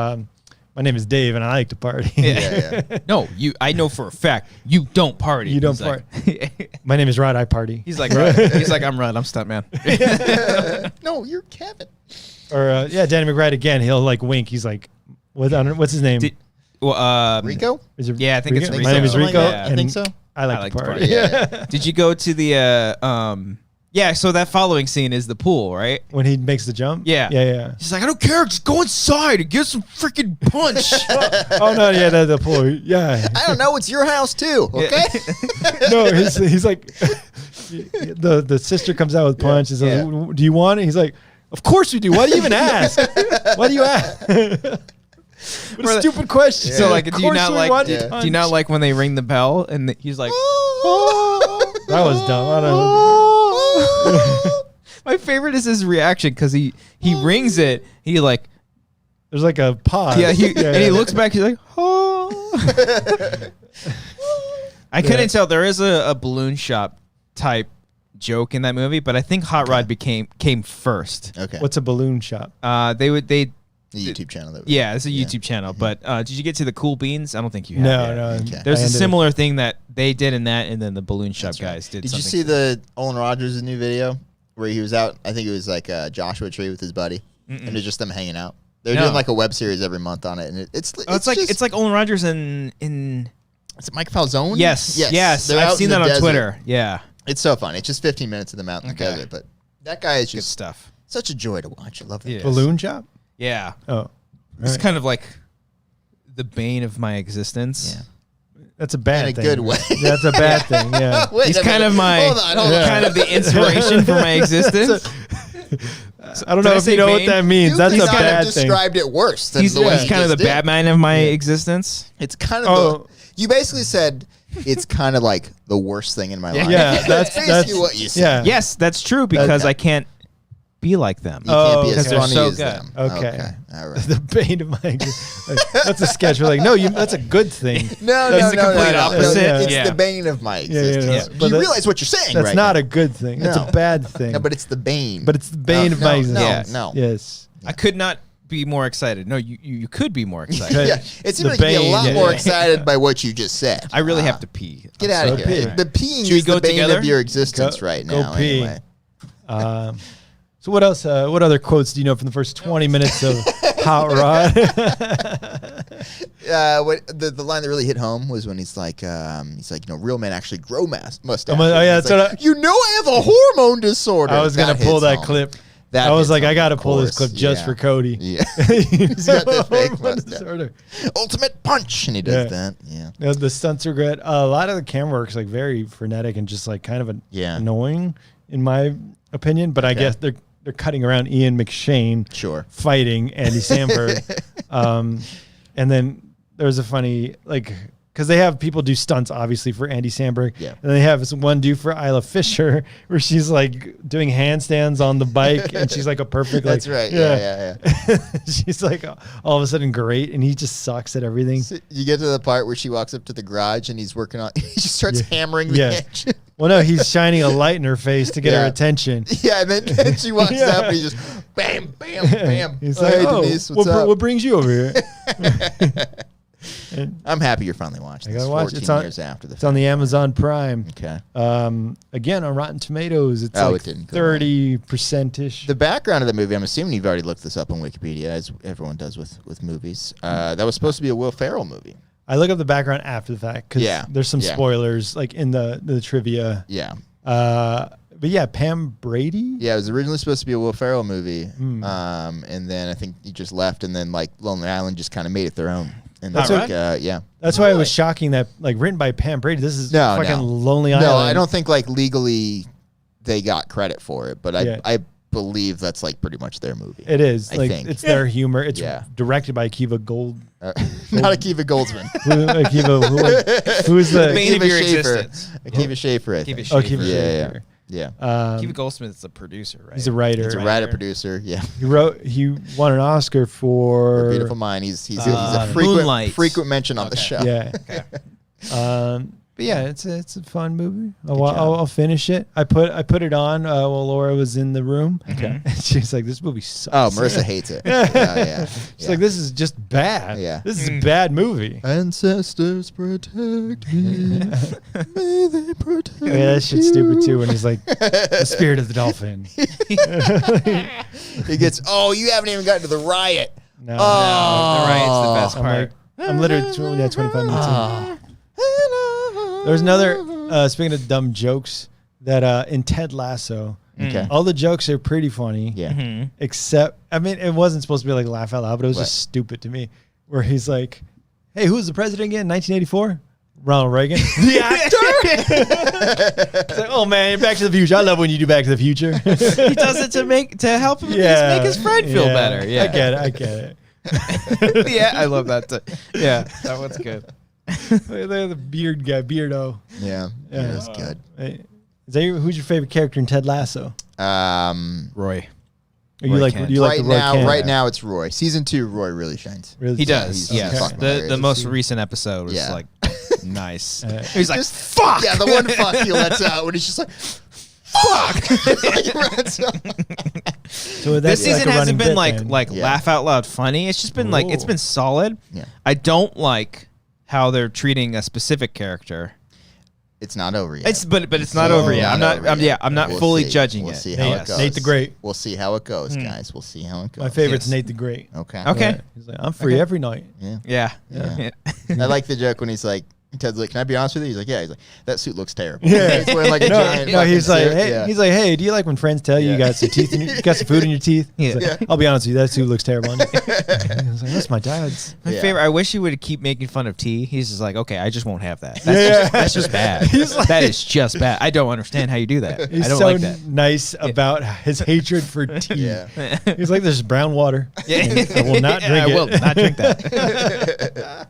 my name is Dave and I like to party. Yeah. No, I know for a fact you don't party. You don't party. My name is Rod. I party. He's like, I'm Rod. I'm stuntman. No, you're Kevin. Or Danny McBride again. He'll like wink. He's like, what's his name? Rico? Is it Yeah, I think it's Rico. My name is Rico. Yeah. I think so. I like to party. Yeah. Did you go to the so that following scene is the pool, right? When he makes the jump? Yeah. He's like, I don't care, just go inside and get some freaking punch. Oh no, yeah, the pool. Yeah. I don't know, it's your house too, okay? No, he's like the sister comes out with punch and says, do you want it? He's like, of course we do. Why do you even ask? Why do you ask? What a stupid question. Yeah. So like, do you not like when they ring the bell and he's like, that was dumb. I don't know. My favorite is his reaction because he rings it. He like, there's like a pause. Yeah, and he looks back. He's like, oh. I couldn't tell. There is a balloon shop type joke in that movie, but I think Hot Rod came first. Okay. What's a balloon shop? The YouTube channel. It's a YouTube channel. But did you get to the Cool Beans? I don't think you have. No. Okay. There's a similar thing that they did in that, and then the balloon shop guys did. Did you see the Olin Rogers' new video where he was out? I think it was like a Joshua tree with his buddy. and it's just them hanging out. They're doing like a web series every month on it, and it's like Olin Rogers in. Is it Mike Falzone? Yes. I've seen that on Twitter. Yeah, it's so fun. It's just 15 minutes of them out in the desert, but that guy is just good stuff. Such a joy to watch. I love that. Balloon Shop. Yeah. Oh, it's kind of like the bane of my existence. Yeah. That's a bad in thing. a good way. That's a bad thing. Yeah. He's kind of my kind of the inspiration for my existence. I don't know if you know what that means. That's a bad thing. Described it worse. Than He's kind of the Batman of my existence. It's kind of you basically said it's kind of like the worst thing in my life. Yeah, that's basically what you said. Yeah. Yes, that's true because I can't be like them. You can't be as they're funny so as good. them. Okay. All right. The bane of my existence. That's a sketch. We're like, no, that's a good thing. No, That's the complete opposite. It's the bane of my existence. But You realize what you're saying, that's right? not a good thing. That's a bad thing. No, but it's the bane. But it's the bane of my existence. No. Yes. I could not be more excited. No, you could be more excited. Yeah, it seems like you'd be a lot more excited by what you just said. I really have to pee. Get out of here. The peeing is the bane of your existence right now. Go pee. Anyway. So what else? What other quotes do you know from the first 20 minutes of Hot Rod? The line that really hit home was when he's like, real men actually grow mustaches. That's what I have a hormone disorder. I was gonna pull that clip. I was like, I got to pull this clip just for Cody. Yeah. He's got the fake mustache. Ultimate punch. And he does that. Yeah. The stunts are good. A lot of the camera work's like very frenetic and just like kind of annoying in my opinion. But I guess they're cutting around Ian McShane fighting Andy Samberg. And then there's a funny, because they have people do stunts, obviously, for Andy Samberg. Yeah. And they have this one do for Isla Fisher where she's like doing handstands on the bike and she's like a perfect, That's right. Yeah. She's like all of a sudden great and he just sucks at everything. So you get to the part where she walks up to the garage and he's working on, he just starts hammering the engine. Well, no, he's shining a light in her face to get her attention. Yeah, and then she walks up and he just bam, bam, bam. He's like, hey, Denise, what's up? What brings you over here? I'm happy you're finally watching this. 14 years after the It's on the Amazon Prime. Okay. Again, on Rotten Tomatoes, it's it didn't go 30%-ish. The background of the movie, I'm assuming you've already looked this up on Wikipedia, as everyone does with movies. That was supposed to be a Will Ferrell movie. I look up the background after the fact because there's some spoilers like in the trivia. Yeah. But yeah, Pam Brady. Yeah, it was originally supposed to be a Will Ferrell movie, and then I think he just left, and then Lonely Island just kind of made it their own. And that's That's why it was shocking that written by Pam Brady. This is fucking Lonely Island. No, I don't think legally they got credit for it, but I believe that's pretty much their movie. It is. I think. It's their humor. It's directed by Akiva not Akiva Goldsman. Who's the bane of your existence? Akiva Schaffer. I think. Akiva Schaffer. Yeah. Akiva Goldsmith is a producer, right? He's a writer. He's a writer producer. Yeah. He won an Oscar for Beautiful Mind. He's a frequent mention on the show. Yeah. Okay. But yeah, it's a fun movie. I'll finish it. I put it on while Laura was in the rome. Okay. And she's like, "This movie sucks." Oh, Marissa hates it. Yeah. She's like, "This is just bad. Yeah. This is a bad movie." Ancestors protect me. May they protect Yeah, that shit's stupid too. When he's like, "The spirit of the dolphin." He gets. Oh, you haven't even gotten to the riot. No, the riot's the best part. I'm literally 25 minutes in. There's another, speaking of dumb jokes, that in Ted Lasso, all the jokes are pretty funny. Yeah. Except, it wasn't supposed to be laugh out loud, but it was just stupid to me. Where he's like, "Hey, who was the president again? 1984? Ronald Reagan." The actor? It's like, oh man, Back to the Future. I love when you do Back to the Future. He does it to help him make his friend feel better. Yeah. I get it. Yeah, I love that too. Yeah, that one's good. They're the beard guy, Beardo. Yeah, that's good. Who's your favorite character in Ted Lasso? Roy. Right now it's Roy. Season 2, Roy really shines. He does. Yes. The most recent episode was nice. He's like, fuck. Yeah, the one fuck he lets out when he's just like, fuck. So this season hasn't been laugh out loud funny. It's just been it's been solid. Yeah. I don't like how they're treating a specific character. It's not over yet. But it's not over yet. I'm not fully judging it. We'll see how it goes. Nate the Great. We'll see how it goes, guys. We'll see how it goes. My favorite's Nate the Great. Okay. Okay. He's like, I'm free every night. Yeah. I like the joke when he's like, Ted's like, can I be honest with you? He's like, yeah. He's like, that suit looks terrible. Yeah. He's wearing like a giant. No, he's like, suit. hey, he's like, hey, do you like when friends tell you you got some teeth, you got some food in your teeth? He's like, I'll be honest with you, that suit looks terrible on you. I was like, that's my dad's. My favorite. I wish he would keep making fun of tea. He's just like, okay, I just won't have that. That's just bad. Like, that is just bad. I don't understand how you do that. He's I don't so like that. nice about his hatred for tea. Yeah. He's like, there's brown water. I will not drink it. I will not drink that.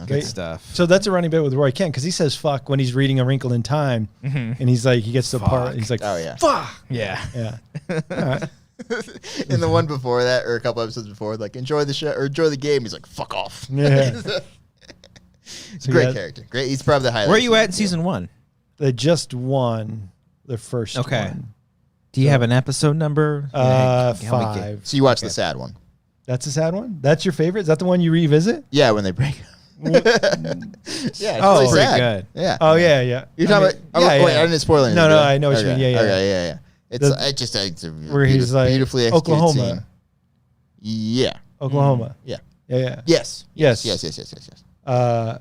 Good stuff. So that's a running bit with Roy Kent because he says fuck when he's reading A Wrinkle in Time, and he's like, he gets to the part, he's like, oh yeah, fuck. Yeah. All right. And the one before that, or a couple episodes before, like enjoy the show or enjoy the game. He's like, fuck off. Yeah. It's a great character. Great. He's probably the highlight. Where are you at in season 1? They just won the first one. Do you have an episode number? 5. So you watch the sad one. That's a sad one? That's your favorite? Is that the one you revisit? Yeah, when they break up. It's pretty sad. good. Yeah. Oh, yeah. You're talking about... Wait, I didn't spoil anything. No, I know what you mean. Yeah. Okay, yeah. It's a where he's like, beautifully executed Oklahoma. scene. Yeah. Oklahoma. Yeah. Yes. I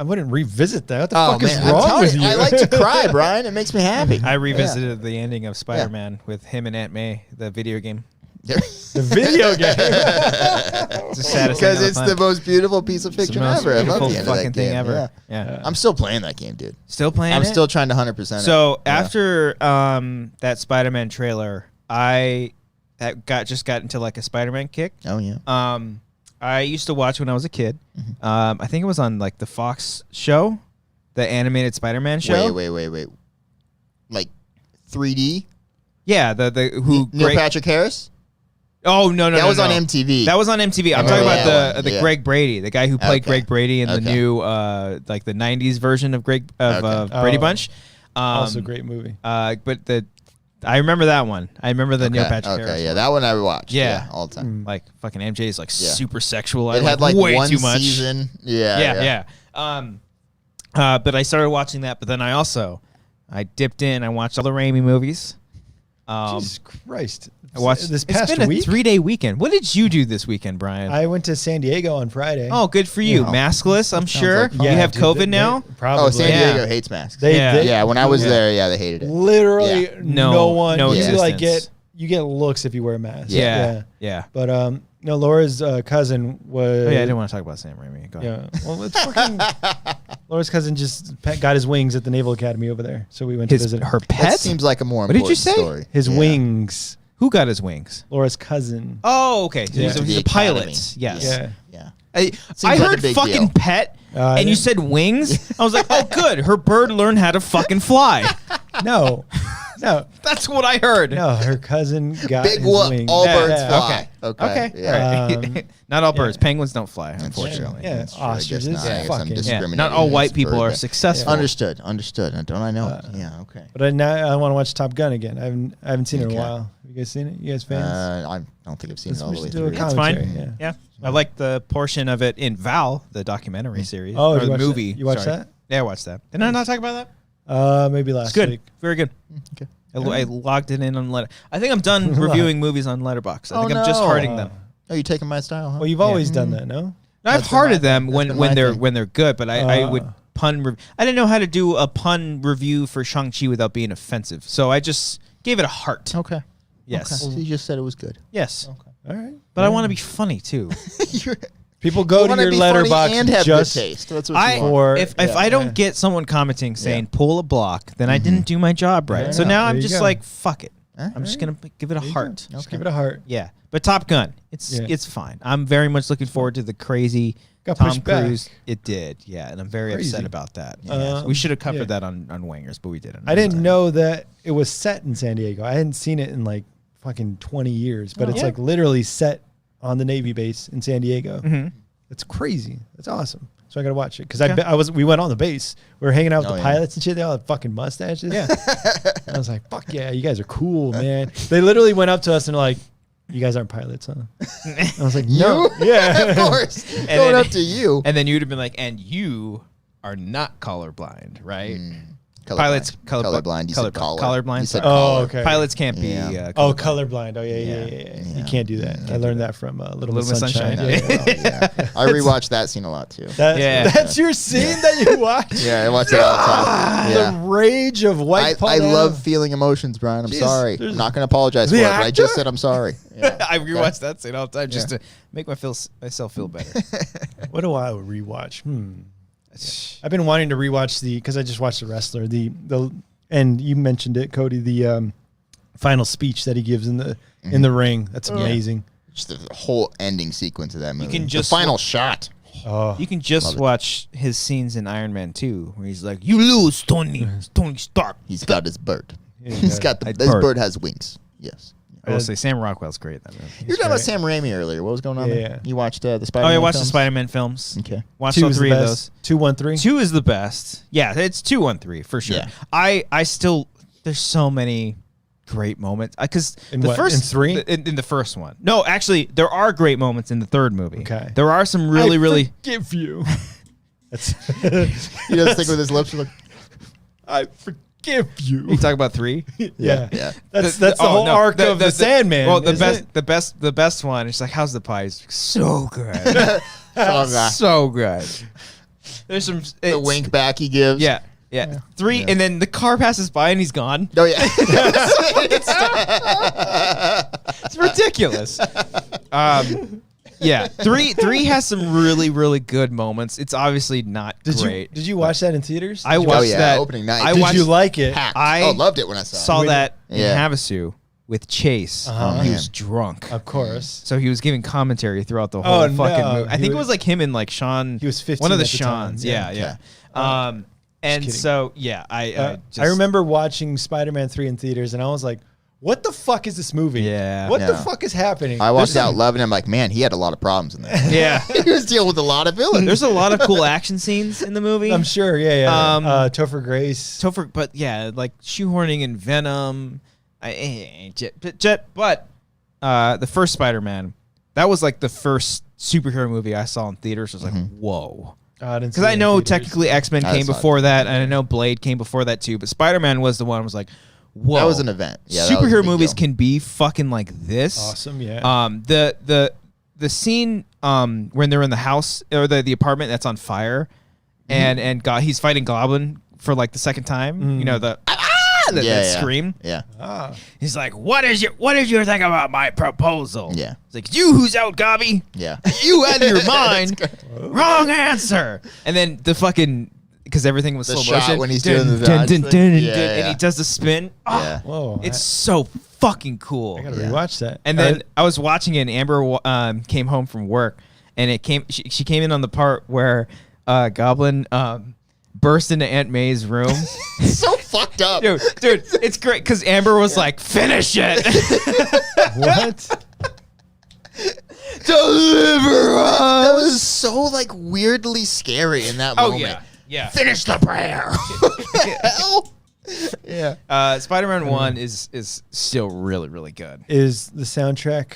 wouldn't revisit that. What the fuck is wrong with you? I like to cry, Brian. It makes me happy. I revisited the ending of Spider-Man with him and Aunt May, the video game. The video game. It's the saddest thing because it's the most beautiful piece of fiction ever. I love the end of that game. Ever. Yeah. I'm still playing that game, dude. Still playing I'm still trying to 100% So after that Spider-Man trailer, I just got into like a Spider-Man kick. Oh yeah. I used to watch when I was a kid. I think it was on like the Fox show, the animated Spider-Man show. Wait. Like 3D? Yeah, the who Neil Patrick Harris? Oh no! That was on MTV. That was on MTV. I'm talking about the Greg Brady, the guy who played Greg Brady in the new like the '90s version of Brady Bunch. Also a great movie. But I remember that one. I remember the Neil Patrick Harris. Yeah, that one I watched. Yeah, all the time. Like fucking MJ is like super sexual. It had like way one too much. season. Yeah. But I started watching that. But then I dipped in. I watched all the Raimi movies. Jesus Christ. I watched this past It's been week? a 3-day weekend. What did you do this weekend, Brian? I went to San Diego on Friday. Oh, good for you. Maskless, I'm sure. like you have COVID now? Probably. Oh, San Diego hates masks. They when I was there, they hated it. Literally no one. No you like distance. you get looks if you wear a mask. Yeah. But Laura's cousin was. Oh yeah, I didn't want to talk about Sam Raimi. Go ahead. Yeah. Well, it's fucking. Laura's cousin just got his wings at the Naval Academy over there, so we went to visit her That pet. seems like a more What did important you say? story. His wings. Who got his wings? Laura's cousin. Oh, okay. Yeah. He's a pilot. Yes. Yeah. I like heard a big fucking deal. pet, and you said wings. I was like, oh, good. Her bird learned how to fucking fly. No. That's what I heard. No, her cousin got Big his whoop. wings. All birds fly. Okay. Yeah. All right. Not all birds. Penguins don't fly, unfortunately. Yeah. That's true. I guess Ostriches. not. I guess I'm Fucking. discriminating Not all white against people are birds. successful. Understood. Don't I know it? Yeah. Okay. But now I want to watch Top Gun again. I haven't seen it in a while. Have you guys seen it? You guys fans? I don't think I've seen it all We the way should do a through. That's fine. commentary, Yeah. I like the portion of it in Val, the documentary series. Oh, or you the watched movie. that? You watched that? Yeah, I watched that. Did I not talk about that? Maybe last It's good. week. Very good. Okay. I logged it in on I think I'm done reviewing movies on Letterboxd. I think I'm just hearting them. Oh, you taking my style, huh? Well, you've always done that, no? I've hearted them when they're good, but I would pun. I didn't know how to do a pun review for Shang-Chi without being offensive, so I just gave it a heart. Okay. Yes. Okay. So you just said it was good. Yes. Okay. All right. But I want to be funny too. People go to wanna your be funny letterbox and have just good taste. That's what you want. for if I don't get someone commenting saying pull a block, then I didn't do my job right. Yeah, So now there I'm you just go. like fuck it. All I'm just gonna give it a heart. Just give it a heart. Yeah, but Top Gun, it's fine. I'm very much looking forward to the crazy Got Tom pushed back. Cruise. It did, yeah, and I'm very Crazy. upset about that. We should have covered that on Wangers, but we didn't. I didn't know that it was set in San Diego. I hadn't seen it in like fucking 20 years, but it's like literally set on the Navy base in San Diego. Mm-hmm. It's crazy. It's awesome. So I gotta watch it because we went on the base. We were hanging out with the pilots and shit. They all had fucking mustaches. Yeah, I was like, "Fuck yeah, you guys are cool, man." They literally went up to us and were like, "You guys aren't pilots, huh?" I was like, "No, You? yeah, Of course. Going up to you. And then you'd have been like, and you are not colorblind, right? Colorblind. Pilots colorblind. You said colorblind. You said okay. Pilots can't be. Colorblind. Oh yeah. You can't do that. I learned that from Little Miss Sunshine. I rewatched that scene a lot too. That's your scene that you watch. Yeah, I watch it all the time. Yeah. The rage of white. I love feeling emotions, Brian. I'm sorry. I'm not going to apologize for it. But I just said I'm sorry. Yeah. I rewatch that scene all the time just to make myself feel better. What do I rewatch? I've been wanting to rewatch because I just watched The Wrestler. And you mentioned it, Cody. The final speech that he gives in the ring. That's amazing. Just the whole ending sequence of that movie. You can just the final shot. You can just watch his scenes in Iron Man 2 where he's like, "You lose, Tony Stark." He's got his bird. He's got this bird has wings. Yes. I will say Sam Rockwell's great in that movie. You were talking about Sam Raimi earlier. What was going on there? Yeah. You watched the Spider-Man I watched films? the Spider-Man films. Okay. Watched all 3 of those. 2, 1, 3. 2 is the best. Yeah, it's 2, 1, 3 for sure. Yeah. I still, there's so many great moments. Because the first. In 3? In the first one. No, actually, there are great moments in the third movie. Okay. There are some really. Forgive you. That's He does stick with his lips. Like, I forgive you. You talk about 3? Yeah. That's the oh, whole no, arc of the Sandman. Well, the best one. It's like, how's the pie? It's like, so good. So good. There's some the wink back he gives. Yeah. 3, and then the car passes by and he's gone. Oh yeah. It's ridiculous. Yeah, 3 has some really good moments. It's obviously not great. Did you watch that in theaters? I watched that opening night. Did you like it? I loved it when I saw it. That in Havasu with Chase. He was drunk. Of course. So he was giving commentary throughout the whole fucking movie. I think it was like him and like Sean. He was 15. One of the at the time. Seans. Yeah. And so I remember watching Spider-Man 3 in theaters, and I was like, what the fuck is this movie? Yeah. What the fuck is happening? I walked out loving it. I'm like, man, he had a lot of problems in there. Yeah. He was dealing with a lot of villains. There's a lot of cool action scenes in the movie. I'm sure. Topher Grace. But yeah, like shoehorning in Venom. But the first Spider-Man, that was like the first superhero movie I saw in theaters. I was like, whoa. Because I know technically X-Men came before that, and I know Blade came before that too, but Spider-Man was the one I was like, whoa. That was an event. Yeah, superhero movies can be fucking like this. Awesome, yeah. The scene when they're in the house or the apartment that's on fire, and he's fighting Goblin for like the second time. You know that scream. Yeah. He's like, what did you think about my proposal? Yeah. It's like, you who's out, Gobby? Yeah. You had your mind. Wrong answer. And then the fucking, because everything was slow motion. When he's doing the dance thing. And he does the spin. Yeah. Whoa. It's so fucking cool. I gotta rewatch that. And then I was watching it, and Amber came home from work, and she came in on the part where Goblin burst into Aunt May's room. So fucked up. Dude, it's great because Amber was like, finish it. What? Deliver us. That was so like weirdly scary in that moment. Yeah. Finish the prayer. Hell. Yeah. Spider-Man 1 is still really, really good. Is the soundtrack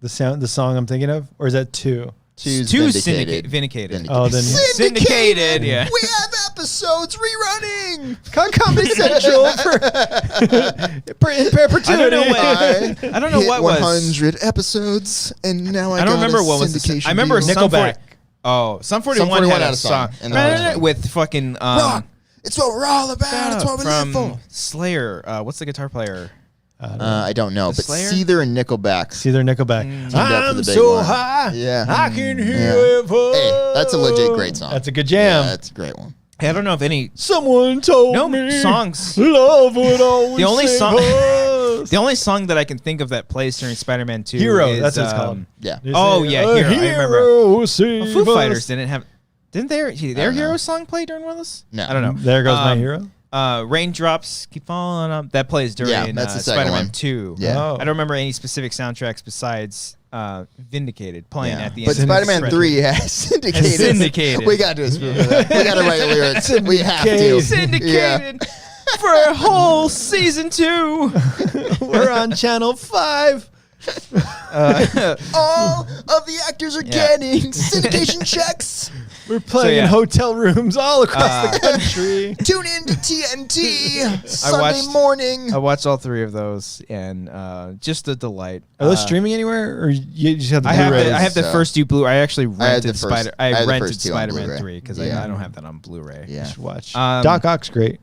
the song I'm thinking of, or is that 2? Two's Vindicated. Oh, then Syndicated. Yeah. We have episodes rerunning. Comedy Central in perpetuity. I don't know what was 100 episodes, and now I don't remember what was the syndication I remember deal. Nickelback. Sum 41 had a song with fucking rock. It's what we're all about. It's what we live for. Slayer. What's the guitar player? I don't know, but Slayer? Seether and Nickelback. I'm so high. Yeah. I can hear it. Hey, that's a legit great song. That's a good jam. Yeah, that's a great one. Hey, I don't know if any. Someone told me songs. Love would always The only song that I can think of that plays during Spider-Man 2 Hero. is, that's what it's called. Yeah. Hero. I remember. Foo Fighters didn't their Hero song play during one of those? No. I don't know. There goes my hero. Raindrops Keep Falling on. That plays during that's the second Spider-Man one. 2. Yeah. Oh. I don't remember any specific soundtracks besides Vindicated playing at the end. But Spider-Man 3 has Syndicated. Syndicated. We got to do a spoof of that. We got to write lyrics. We have to. Syndicated for a whole season 2. We're on channel 5. All of the actors are getting syndication checks. We're playing in hotel rooms all across the country. Tune in to TNT Sunday morning. I watched all 3 of those, and just a delight. Are those streaming anywhere, or you just have the Blu-rays? I have the so. first 2 Blu. I actually rented I rented Spider-Man 3 because I don't have that on Blu-ray. Yeah, you should watch. Doc Ock's great.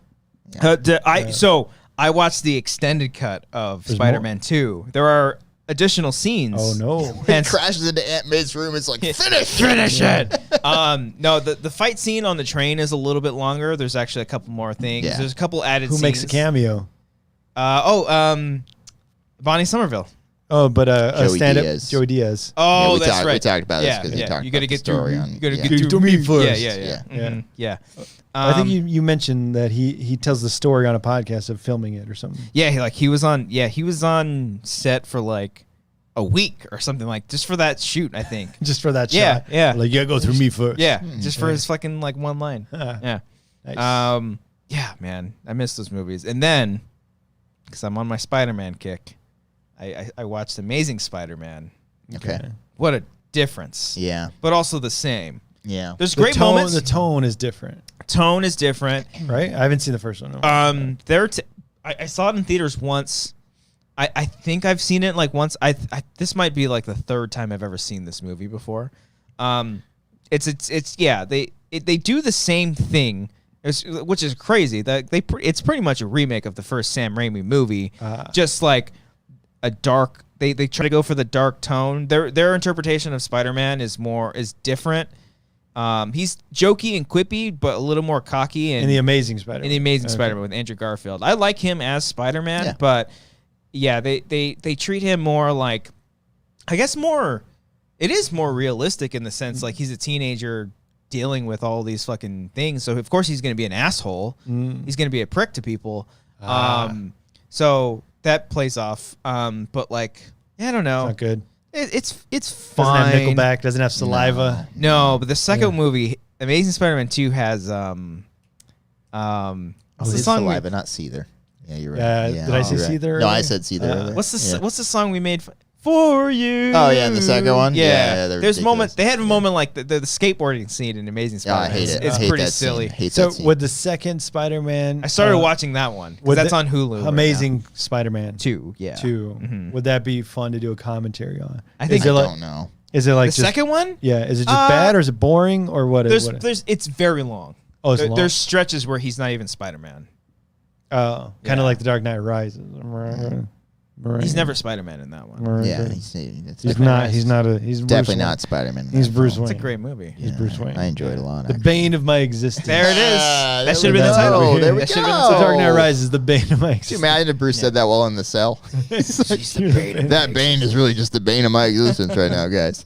So I watched the extended cut of Spider-Man 2. There are additional scenes. Oh no! He crashes into Aunt May's room. It's like finish it. No, the fight scene on the train is a little bit longer. There's actually a couple more things. Yeah. There's a couple added. Who scenes. makes a cameo? Bonnie Somerville. Oh, but a stand-up Diaz. Joey Diaz. Oh, yeah, that's right. We talked about this because he talked you gotta about get the story on. You gotta yeah. get to me first. Yeah. I think you mentioned that he tells the story on a podcast of filming it or something. Yeah, he was on set for like a week or something, like just for that shoot, I think. Just for that Yeah, shot. yeah. Like, go through me first. Yeah, just for his fucking like one line. Yeah. Nice. Yeah, man, I miss those movies. And then, because I'm on my Spider-Man kick, I watched Amazing Spider-Man. Okay. What a difference. Yeah. But also the same. Yeah. There's great moments. The tone is different. Tone is different. Right? I haven't seen the first one. I saw it in theaters once. I think I've seen it like once. This might be like the 3rd time I've ever seen this movie before. They do the same thing, which is crazy. It's pretty much a remake of the first Sam Raimi movie, just like a dark. They try to go for the dark tone. Their interpretation of Spider-Man is different. He's jokey and quippy, but a little more cocky. In the Amazing Spider-Man. In the Amazing Spider-Man with Andrew Garfield, I like him as Spider-Man, but yeah, they treat him more like, I guess it is more realistic in the sense like he's a teenager dealing with all these fucking things. So of course he's going to be an asshole. He's going to be a prick to people. So that plays off. But like, I don't know. It's not good. It's fine. Doesn't have Nickelback. Doesn't have Saliva. No, but the second movie, Amazing Spider-Man 2, has what's the song? Saliva, not Seether. Yeah, you're right. Did I say Seether? No, I said Seether. What's the song we made for you? Oh yeah, and the second one. Yeah, there's moments. They had a moment like the skateboarding scene in Amazing Spider-Man. I hate it. It's pretty silly. So with the second Spider-Man, I started watching that one. That's on Hulu. Amazing Spider-Man 2. Yeah. 2. Mm-hmm. Would that be fun to do a commentary on? I think. I don't know. Is it like the second one? Yeah. Is it just bad or is it boring or what? It's very long. Oh, it's long. There's stretches where he's not even Spider-Man. Oh, kind of like The Dark Knight Rises. He's never Spider-Man in that one. Yeah, he's not. He's definitely not Spider-Man. He's Bruce Wayne. It's a great movie. He's Bruce Wayne. I enjoyed it a lot. The bane of my existence. There it is. That should have been the title. There we go. The Dark Knight Rises, the bane of my existence. Dude, imagine if Bruce said that while in the cell. That bane is really just the bane of my existence right now, guys.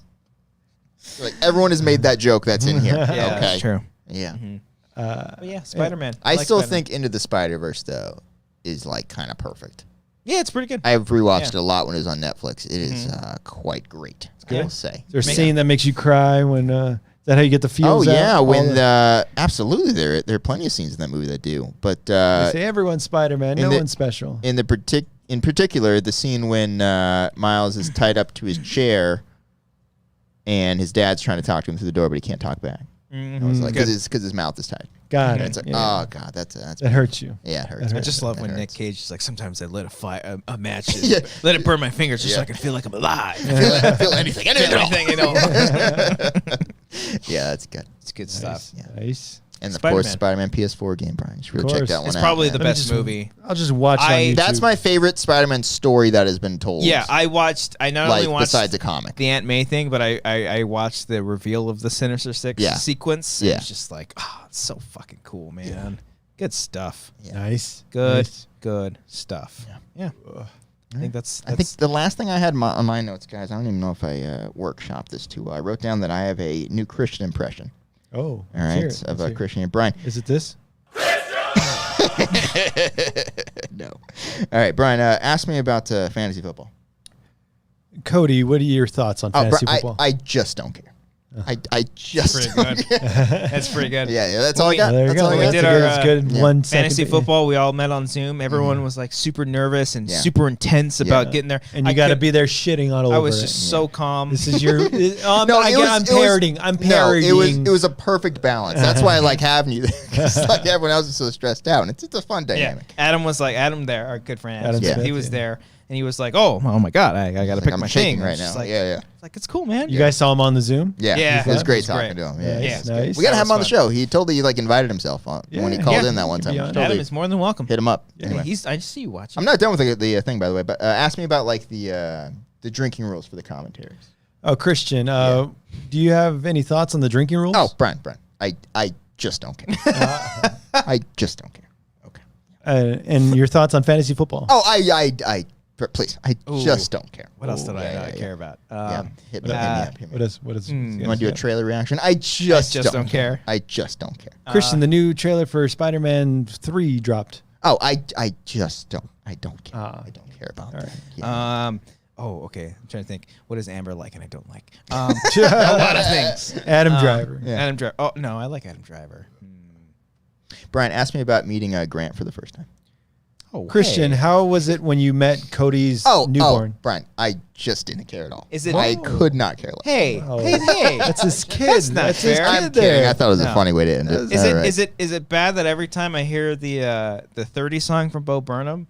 Like everyone has made that joke that's in here. Yeah, okay, that's true. Yeah. Yeah, Spider-Man. I still think Into the Spider-Verse though is like kind of perfect. Yeah, it's pretty good. I've rewatched it a lot when it was on Netflix. It is quite great. I will say. Is there a scene that makes you cry when? Is that how you get the feels? Oh yeah, when absolutely there are plenty of scenes in that movie that do. But they say everyone's Spider-Man, no one's special. In particular, the scene when Miles is tied up to his chair, and his dad's trying to talk to him through the door, but he can't talk back. I was like, because his mouth is tied. Got and it. It's like, oh god, that's that hurts you. Yeah, it hurts. I just love when Nick Cage is like, sometimes I let a match, let it burn my fingers just so I can feel like I'm alive. Feel anything, you know. Yeah, that's good. It's good stuff. Nice. And of course, Spider-Man PS4 game, Brian. You should really check that one out. It's probably the best movie. I'll just watch it on YouTube. That's my favorite Spider-Man story that has been told. Yeah, I not only watched besides the comic, the Aunt May thing, but I watched the reveal of the Sinister Six sequence. Yeah. It's just like, it's so fucking cool, man. Yeah. Good stuff. Yeah. Nice. Good stuff. Yeah. I think I think the last thing I had on my notes, guys, I don't even know if I workshopped this too well. I wrote down that I have a new Christian impression. Oh, all right, of Christian and Brian. Is it this? No. All right, Brian. Ask me about fantasy football. Cody, what are your thoughts on fantasy football? I just don't care. I just Pretty good. That's pretty good. Yeah, that's all I got. There you That's go. all I We got. did That's our good. One fantasy second. football. We all met on Zoom. Everyone was like super nervous and Yeah. super intense about getting there. And you got to be there shitting all over I was it. just so calm. This is your. I'm it parroting. I'm parodying. No, it was a perfect balance. That's why I like having you there. Because like everyone else is so stressed out, and it's a fun dynamic. Adam was like there, our good friend. Adam Smith, he was there, and he was like, "Oh my God, I got to pick I'm my shaking thing right It's just now. Like, yeah. It's like it's cool, man. You guys saw him on the Zoom? Yeah. It was great It was talking great. to him. Yeah, Yeah, nice. we gotta have him on the That show. He totally like invited himself on when he called in that one time. Yeah. Totally Adam is more than welcome. hit him up. Yeah, Anyway. I see you watching. I'm not done with the thing, by the way, but ask me about like the drinking rules for the commentaries. Oh, Christian, do you have any thoughts on the drinking rules? Oh, Brian, I just don't care. I just don't care. Okay. And your thoughts on fantasy football? Oh, please, I just don't care. What else did I Yeah. care about? Hit me up. What is You want to do a trailer reaction? I just don't care. I just don't care. Christian, the new trailer for Spider-Man 3 dropped. Oh, I just don't. I don't care. Ah. I don't care about All that. right. Yeah. Oh, okay. I'm trying to think. What is Amber like and I don't like? A lot of things. Adam Driver. Yeah. Adam Driver. Oh no, I like Adam Driver. Brian, ask me about meeting Grant for the first time. Oh, Christian, hey. how was it when you met Cody's newborn? Brian, I just didn't care at all. Is it- I could not care less. Hey, Oh. hey. That's his kid. That's not That's his fair. kid I'm kidding. there. I thought it was a No. funny way to end it. Is All it right. is it bad that every time I hear the 30 song from Bo Burnham,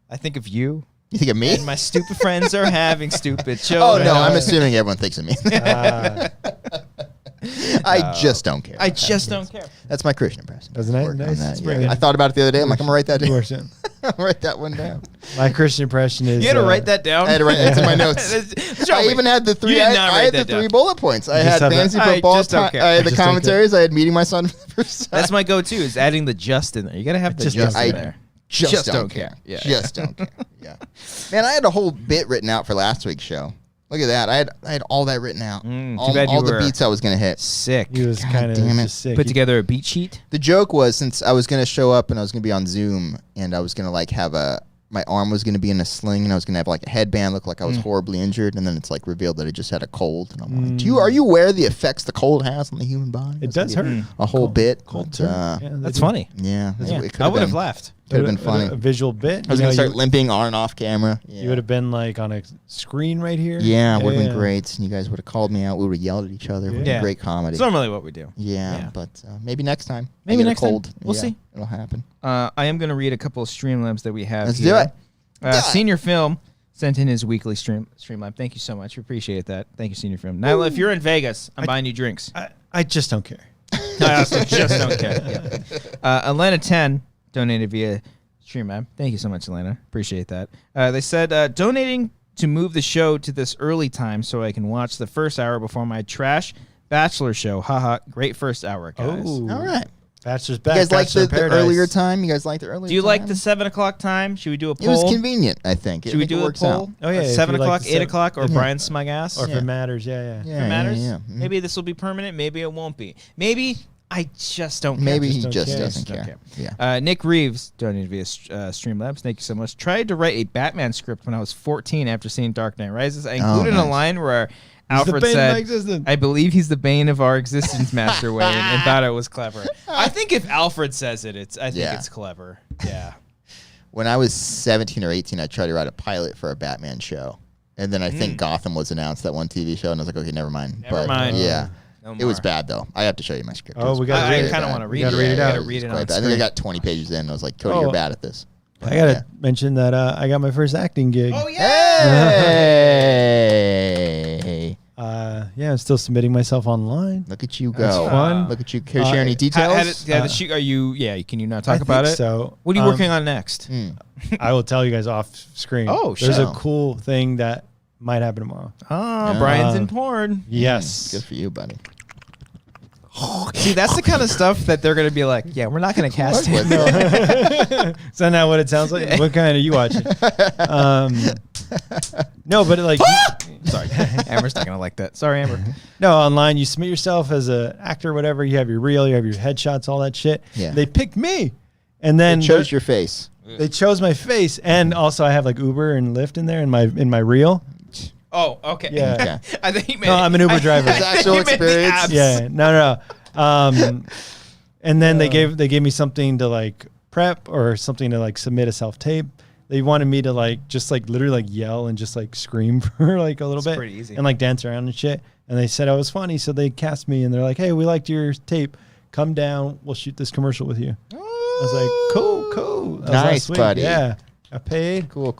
I think of you You think of me? and my stupid friends are having stupid Oh children. no, I'm assuming everyone thinks of me. I just don't care. I just don't care. That's my Christian impression. Wasn't that Working on nice? that, Let's yeah. bring it. I thought about it the other day. I'm like, I'm gonna write that down. Christian. I'm gonna write that one down. My Christian impression is. You had to write that down. I had to write it's in my notes. I even had the three. You did not I write had that the three down. bullet points. I just had have that. fantasy I football. just don't care. I had the just don't care. commentaries. I had meeting my son for the first time. That's my go-to is adding the just in there. You got to have the Just just don't in care. there. Just don't don't care. care. Yeah. Just don't care. Yeah. Man, I had a whole bit written out for last week's show. Look at that. I had all that written out. Too all bad you all the were beats I was gonna hit. Sick. He was God kind of damn it. just sick. Put together a beat sheet. The joke was since I was gonna show up and I was gonna be on Zoom and I was gonna like have my arm was gonna be in a sling and I was gonna have like a headband, look like I was horribly injured, and then it's like revealed that I just had a cold. And I'm like, are you aware of the effects the cold has on the human body? It It's does gonna be hurt. a whole bit. Cold but, turn. yeah, That's funny. it Yeah. could've I would have been- laughed. Could have been funny. A visual bit. I was You know, gonna start you- limping on and off camera. You would have been like on a screen right here. Yeah, it would have been great. And you guys would have called me out. We would have yelled at each other. It would have Yeah. been great comedy. It's normally what we do. Yeah, but maybe next time. Maybe I get a next time. cold. We'll Yeah, see. It'll happen. I am going to read a couple of Streamlabs that we have Let's here. do it. Senior Film sent in his weekly Streamlab. Thank you so much. We appreciate that. Thank you, Senior Film. Now, if you're in Vegas, I'm buying you drinks. I just don't care. I also just don't care. Yeah. Atlanta 10 donated via Streamlab. Thank you so much, Atlanta. Appreciate that. They said, donating to move the show to this early time so I can watch the first hour before my trash bachelor show. Haha, great first hour, guys. Oh, All right. Bachelor's You back. guys like Bachelor the in Paradise. earlier time? You guys like the earlier Do you like time? the 7 o'clock time? Should we do a poll? It was convenient, I think. Should we do it a works poll? out. Oh, yeah, if 7 you like o'clock, the 8 seven- o'clock, or Brian's smug ass? Or if Yeah. it matters, yeah. If it matters? Yeah. Maybe this will be permanent. Maybe it won't be. Maybe I just don't care. Maybe just he don't just care. doesn't Just don't care. care. Yeah. Nick Reeves donated via Streamlabs. Thank you so much. Tried to write a Batman script when I was 14 after seeing Dark Knight Rises. I included a nice. line where He's the Alfred bane of my said, existence. I believe he's the bane of our existence, Master Wayne, and thought it was clever. I think if Alfred says it, I think Yeah. it's clever. Yeah. When I was 17 or 18, I tried to write a pilot for a Batman show. And then I think Gotham was announced, that one TV show, and I was like, okay, never mind. Never mind. Yeah. No It was more. bad, though. I have to show you my script. It Oh, was we got to I read really it. kind of bad. want to read You it. gotta read it I out. gotta read it Quite on bad. I think I screen. got 20 pages in. And I was like, Cody, Oh. you're bad at this. I got to mention that I got my first acting gig. Oh, yeah. Hey! Yeah, I'm still submitting myself online. Look at you go. That's fun. Look at you. Can you share any How details? did the shoot? Are you? Yeah. Can you not talk I about think it? So, What are you working on next? I will tell you guys off screen. Oh, There's shit. a cool thing that might happen tomorrow. Oh, Brian's in Um, Porn. Yes. Good for you, buddy. See, that's the kind of stuff that they're going to be like, yeah, we're not going to cast him. Is that not what it sounds like? What kind are you watching? No, but like, Sorry. Amber's not going to like that. Sorry, Amber. no, online you submit yourself as an actor, or whatever. You have your reel, you have your headshots, all that shit. Yeah. They picked me, and then Chose your face. they chose my face, and also I have like Uber and Lyft in there in my reel. Oh, okay. Yeah. Okay. I think he meant. No, I'm an Uber driver. His actual experience. Yeah, no. And then they gave me something to like prep or something to like submit a self tape. They wanted me to like just like literally like yell and just like scream for like a little bit, pretty easy. and like dance around and shit. And they said I was funny, so they cast me. And they're like, "Hey, we liked your tape. Come down. We'll shoot this commercial with you." I was like, "Cool." That was Nice, last week. buddy. Yeah, I paid. Cool.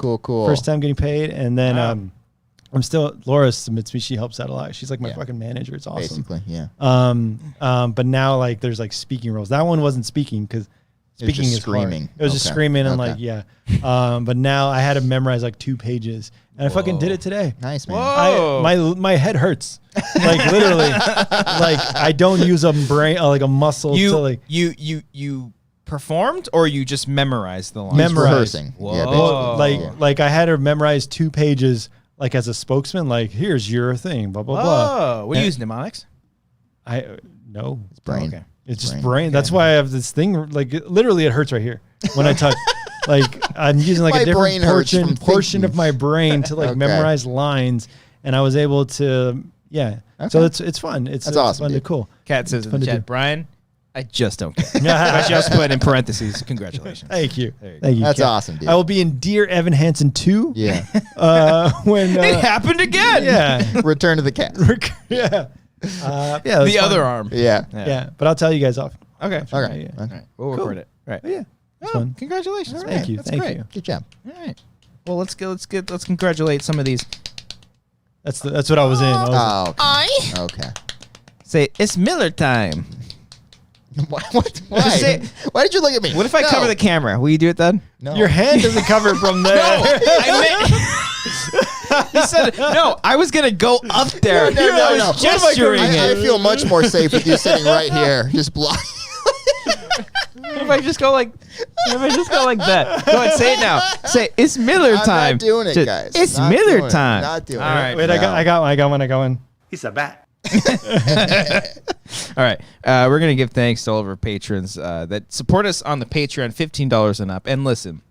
First time getting paid, and then I'm still. Laura submits me. She helps out a lot. She's like my fucking manager. It's awesome. Basically, yeah. But now like there's like speaking roles. That one wasn't speaking because speaking is screaming. Hard. It was just screaming and like but now I had to memorize like 2 pages, and I fucking did it today. Nice, man. Whoa. My head hurts, like literally, like I don't use a brain like a muscle to like You performed or you just memorized the lines? Rehearsing. Whoa. Yeah, like I had to memorize 2 pages like as a spokesman. Like here's your thing, blah blah blah. What do you use, mnemonics? No, It's brain. Okay. it's just brain. That's why I have this thing. Like literally, it hurts right here when I touch. Like I'm using like My a brain different hurts from portion thinking. of my brain to like Okay. memorize lines, and I was able to So it's fun. It's awesome, fun to dude. cool. Kat says in fun the to chat, do. Brian, I just don't care. I just put in parentheses, congratulations. Thank you. There you go. Thank you. That's Kat. awesome, dude. I will be in Dear Evan Hansen 2. Yeah. When It happened again. yeah. Return to the cat. Yeah. Yeah. The other arm. Yeah. Yeah. But I'll tell you guys off. Okay. Okay. Yeah. All right. We'll record it. Right. But yeah. It's Oh, fun. congratulations. All man. Thank you. That's Thank great. you. Good job. All right. Well, let's congratulate some of these. That's what I was in. I was, Oh, okay. Okay. Say, it's Miller time. What? Why? Just say- Why did you look at me? What if I cover the camera? Will you do it then? No. Your hand doesn't cover it from there. I meant. You said no. I was gonna go up there. No. I was gesturing I it. feel much more safe with you sitting right here, just block. If I just go like that. Go ahead, say it now. Say it's Miller I'm time. not doing it, Just, guys. It's Not Miller doing it. time. Not doing All it. right. Wait, No. I got one. He's a bat. All right. We're going to give thanks to all of our patrons that support us on the Patreon, $15 and up. And listen,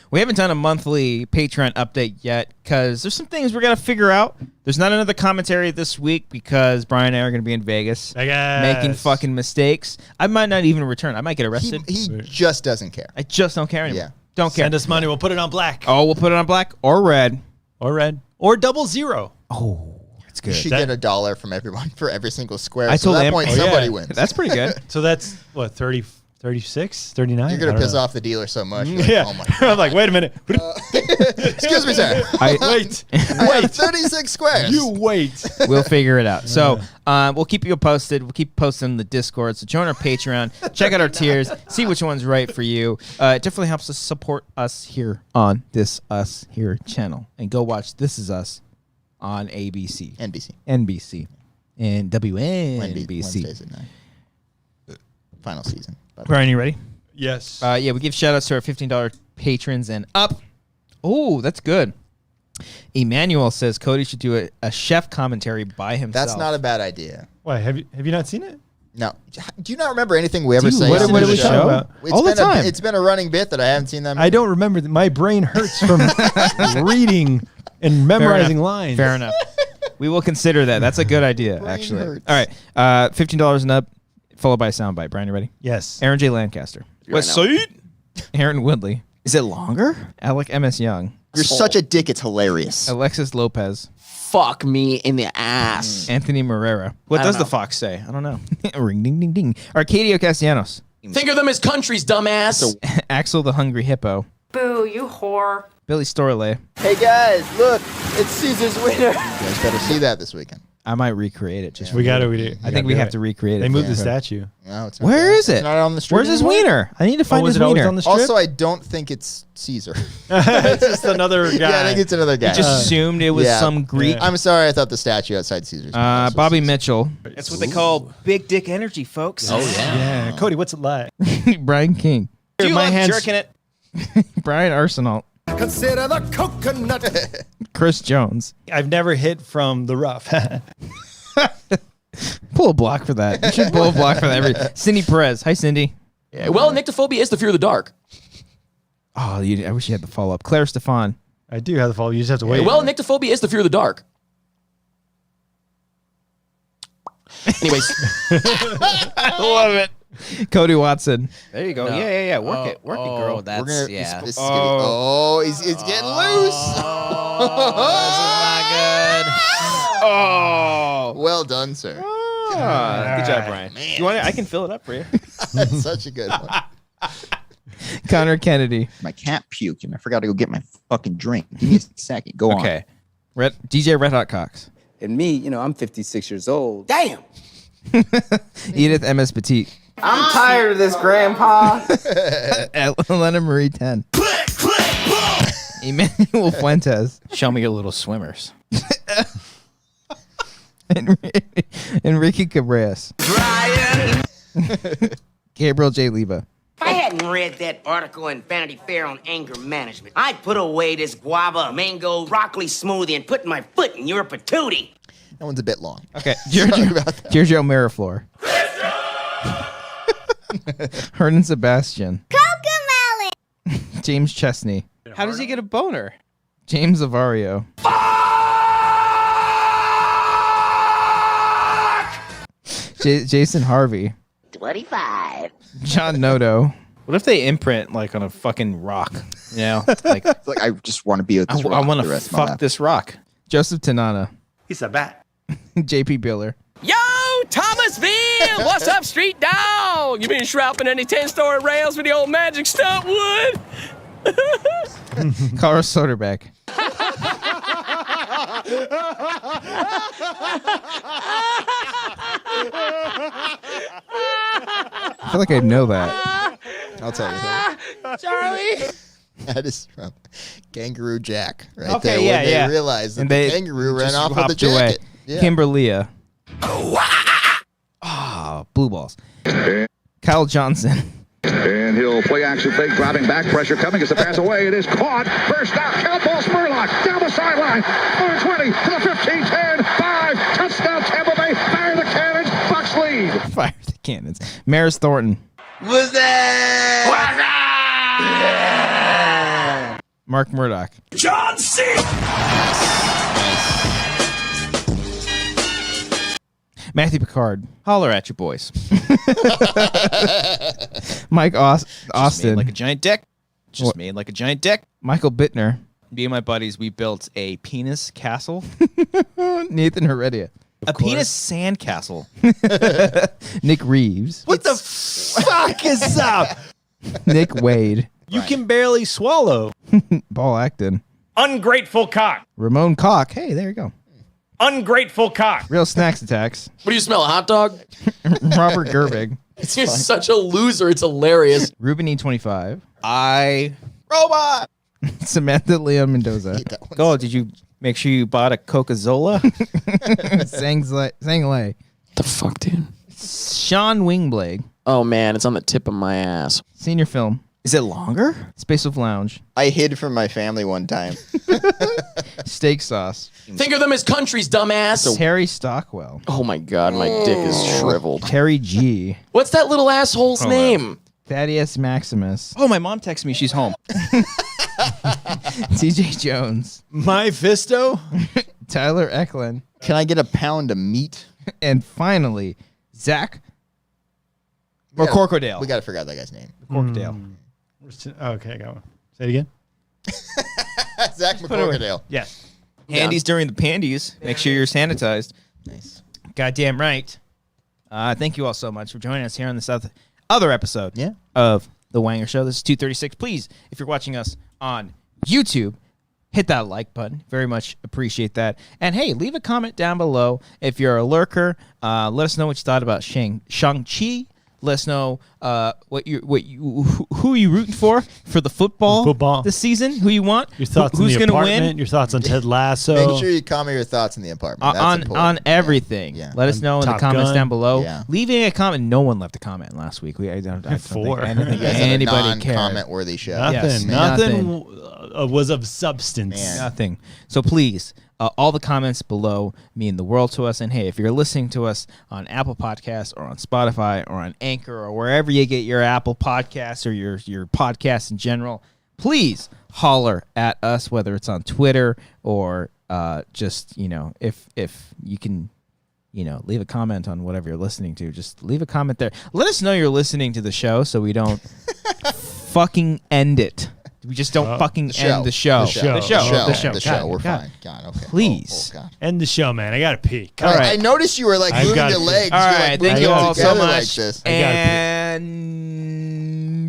we haven't done a monthly Patreon update yet because there's some things we're going to figure out. There's not another commentary this week because Brian and I are going to be in Vegas making fucking mistakes. I might not even return. I might get arrested. He just doesn't care. I just don't care anymore. Yeah. Don't care. Send us money. We'll put it on black Oh, we'll put it on black or red. or red or 00. Oh, it's You good. should get $1 from everyone for every single square. I so told at that Am- point, Oh, somebody yeah. wins. That's pretty good. So that's what 30, 36, 39. You're gonna piss off the dealer so much. You're like, Yeah. Oh my I'm like, wait a minute. Excuse me, sir. Wait. I have 36 squares. You wait. We'll figure it out. So we'll keep you posted. We'll keep posting the Discord. So join our Patreon. Check out our tiers. See which one's right for you. It definitely helps us support us here on this Us Here channel. And go watch This Is Us on ABC, NBC, and WNBC. Wednesdays at 9. Final season. Brian, you ready? Yes. Yeah, we give shout outs to our $15 patrons and up. Oh, that's good. Emmanuel says Cody should do a chef commentary by himself. That's not a bad idea. Why have you not seen it? No. Do you not remember anything we ever Dude, say? what on did the we show? talk about? It's All the been time. It's been a running bit that I haven't seen that. I don't remember. My brain hurts from reading and memorizing lines. Fair enough. We will consider that. That's a good idea, Brain actually. hurts. All right. $15 and up, followed by a soundbite. Brian, you ready? Yes. Aaron J. Lancaster. West Side. Aaron Woodley. Is it longer? Alec M.S. Young. You're such a dick. It's hilarious. Alexis Lopez. Fuck me in the ass. Anthony Morera. What I does don't the know. fox say? I don't know. Ring, ding, ding, ding. Arcadio Castellanos. Think of them as countries, dumbass. Axel the Hungry Hippo. Boo, you whore. Billy Storley. Hey guys, look, it's Caesar's winner. You guys better see that this weekend. I might recreate it. Just We got to. I think we have to recreate it. They moved the for- statue. No, it's not Where there. is it? It's not on the street Where's his anymore? wiener? I need to find was his it always wiener. on the strip? Also, I don't think it's Caesar. It's just another guy. Yeah, I think it's another guy. I just assumed it was yeah. some Greek. Yeah. I'm sorry, I thought the statue outside Caesar's. was Bobby Caesar. Mitchell. That's what they call big dick energy, folks. Oh, yeah. Yeah. Cody, what's it like? Brian King. Do you My love hands- jerking it? Brian Arsenal. Consider the coconut. Chris Jones. I've never hit from the rough. Pull a block for that. You should pull a block for that. Cindy Perez. Hi, Cindy. Yeah, well, nyctophobia is the fear of the dark. Oh, I wish you had the follow up. Claire Stefan. I do have the follow. You just have to wait. Well, nyctophobia is the fear of the dark. Anyways. I love it. Cody Watson. There you go. No. Yeah. Work it, girl. That's This yeah. is he's getting loose. This is not good. Oh, Well done, sir. good job, Brian. You want it? I can fill it up for you. That's such a good one. Connor Kennedy. My cat puked, and I forgot to go get my fucking drink. Give me a second. Go on. Okay. DJ Red Hot Cox. And me, I'm 56 years old. Damn. Edith MS Petite. I'm tired of this, Grandpa. Elena Marie 10. Emmanuel Fuentes. Show me your little swimmers. Enrique Cabreras. Brian! Gabriel J. Leva. If I hadn't read that article in Vanity Fair on anger management, I'd put away this guava, mango, broccoli smoothie and put my foot in your patootie. That one's a bit long. Okay. Giorgio Miraflor. Hernan Sebastian. Cocomelon. James Chesney. How does he get a boner? James Avario. Jason Harvey. 25. John Noto. What if they imprint like on a fucking rock? You know, like It's like I just want to be with this rock I want the to rest of my fuck life. this rock. Joseph Tanana. He's a bat. JP Biller. Yo, Thomasville! What's up, street dog? You been shrouding any 10-story rails with the old magic stunt wood? Carl Soderbeck. I feel like I know that. I'll tell you that. Charlie. That is from Kangaroo Jack, right Okay, there. yeah, when yeah. They realized that And the they kangaroo ran just off with the hopped away. jacket. Yeah. Kimberlia. Blue balls. Kyle Johnson. And he'll play action fake, driving back, pressure coming as the pass away. It is caught. First down, count ball, Spurlock down the sideline. Over 20 to the 15, 10, 5. Touchdown, Tampa Bay. Fire the cannons. Bucks lead. Fire the cannons. Maris Thornton. What's that? Mark Murdoch. John C. Matthew Picard. Holler at your boys. Mike Just Austin. made like a giant dick. Just What? made like a giant dick. Michael Bittner. Me and my buddies, we built a penis castle. Nathan Heredia. A penis sand castle. Nick Reeves. What the fuck is up? Nick Wade. You can barely swallow. Paul Acton. Ungrateful cock. Ramon Cock. Hey, there you go. Ungrateful cock. Real Snacks Attacks. What do you smell, a hot dog? Robert Gerbig. You're such a loser. It's hilarious. Ruben E25. Robot. Samantha Leon Mendoza. Go. Did you make sure you bought a Coca-Cola? Sanglay. The fuck, dude? Sean Wingblade. Oh, man. It's on the tip of my ass. Senior Film. Is it longer? Space Wolf Lounge. I hid from my family one time. Steak Sauce. Think of them as countries, dumbass. Terry Stockwell. Oh, my God. My dick is shriveled. Terry G. What's that little asshole's name? Thaddeus Maximus. Oh, my mom texted me. She's home. TJ Jones. My Fisto. Tyler Eklund. Can I get a pound of meat? And finally, Zach. Or Corcodale. We got to figure out that guy's name. Corcodale. Okay, I got one. Say it again. Zach McCorkadale. Yes. Handies during the pandies. Make sure you're sanitized. Nice. Goddamn right. Thank you all so much for joining us here on this other episode Yeah. of The Wanger Show. This is 236. Please, if you're watching us on YouTube, hit that like button. Very much appreciate that. And hey, leave a comment down below. If you're a lurker, let us know what you thought about Shang-Chi. Let us know who you rooting for the football this season. Who you want? Your thoughts who's on the gonna apartment. win? Your thoughts on Ted Lasso. Make sure you comment your thoughts in the apartment. That's on important. everything. Yeah. Let us know in the Top comments Gun. down below. Yeah. Leaving a comment. No one left a comment last week. I don't think Four. I don't think You guys have a anybody cared. non-comment worthy show. Nothing. Yes, nothing was of substance. Man. Nothing. So please, all the comments below mean the world to us. And hey, if you're listening to us on Apple Podcasts or on Spotify or on Anchor or wherever you get your Apple Podcasts or your podcasts in general, please holler at us, whether it's on Twitter or just, if you can, leave a comment on whatever you're listening to. Just leave a comment there. Let us know you're listening to the show so we don't fucking end it. We just don't fucking end the show. The show. We're fine. God, okay. Please. God. End the show, man. I gotta pee. All right. I noticed you were like moving your legs. All right. Thank you all so much. Like and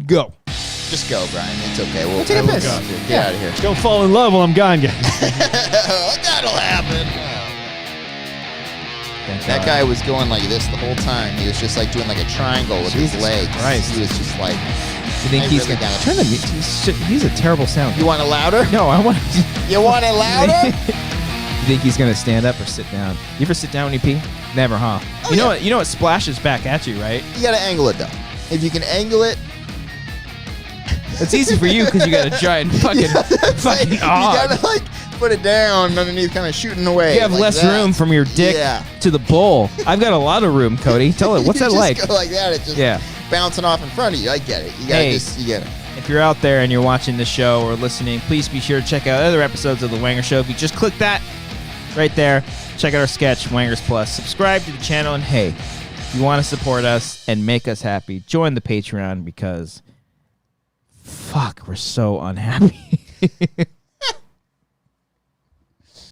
go. Just go, Brian. It's okay. We'll take a piss. Get out of here. Don't fall in love while I'm gone, guys. That'll happen. That guy was going like this the whole time. He was just like doing like a triangle with his legs. Christ. He was just like. You think he's gonna turn the? He's a terrible sound. You want it louder? No, I want. You want it louder? You think he's gonna stand up or sit down? You ever sit down when you pee? Never, huh? Oh, you know what? You know it splashes back at you, right? You gotta angle it though. If you can angle it, it's easy for you because you got a giant fucking fucking. You gotta like put it down underneath, kind of shooting away. You have like less that. room from your dick to the bowl. I've got a lot of room, Cody. Tell it. What's that just like? Go like that. It's just bouncing off in front of you. I get it. You gotta you get it. If you're out there and you're watching the show or listening, please be sure to check out other episodes of The Wanger Show. If you just click that right there, check out our sketch, Wangers Plus. Subscribe to the channel, and hey, if you want to support us and make us happy, join the Patreon because, fuck, we're so unhappy.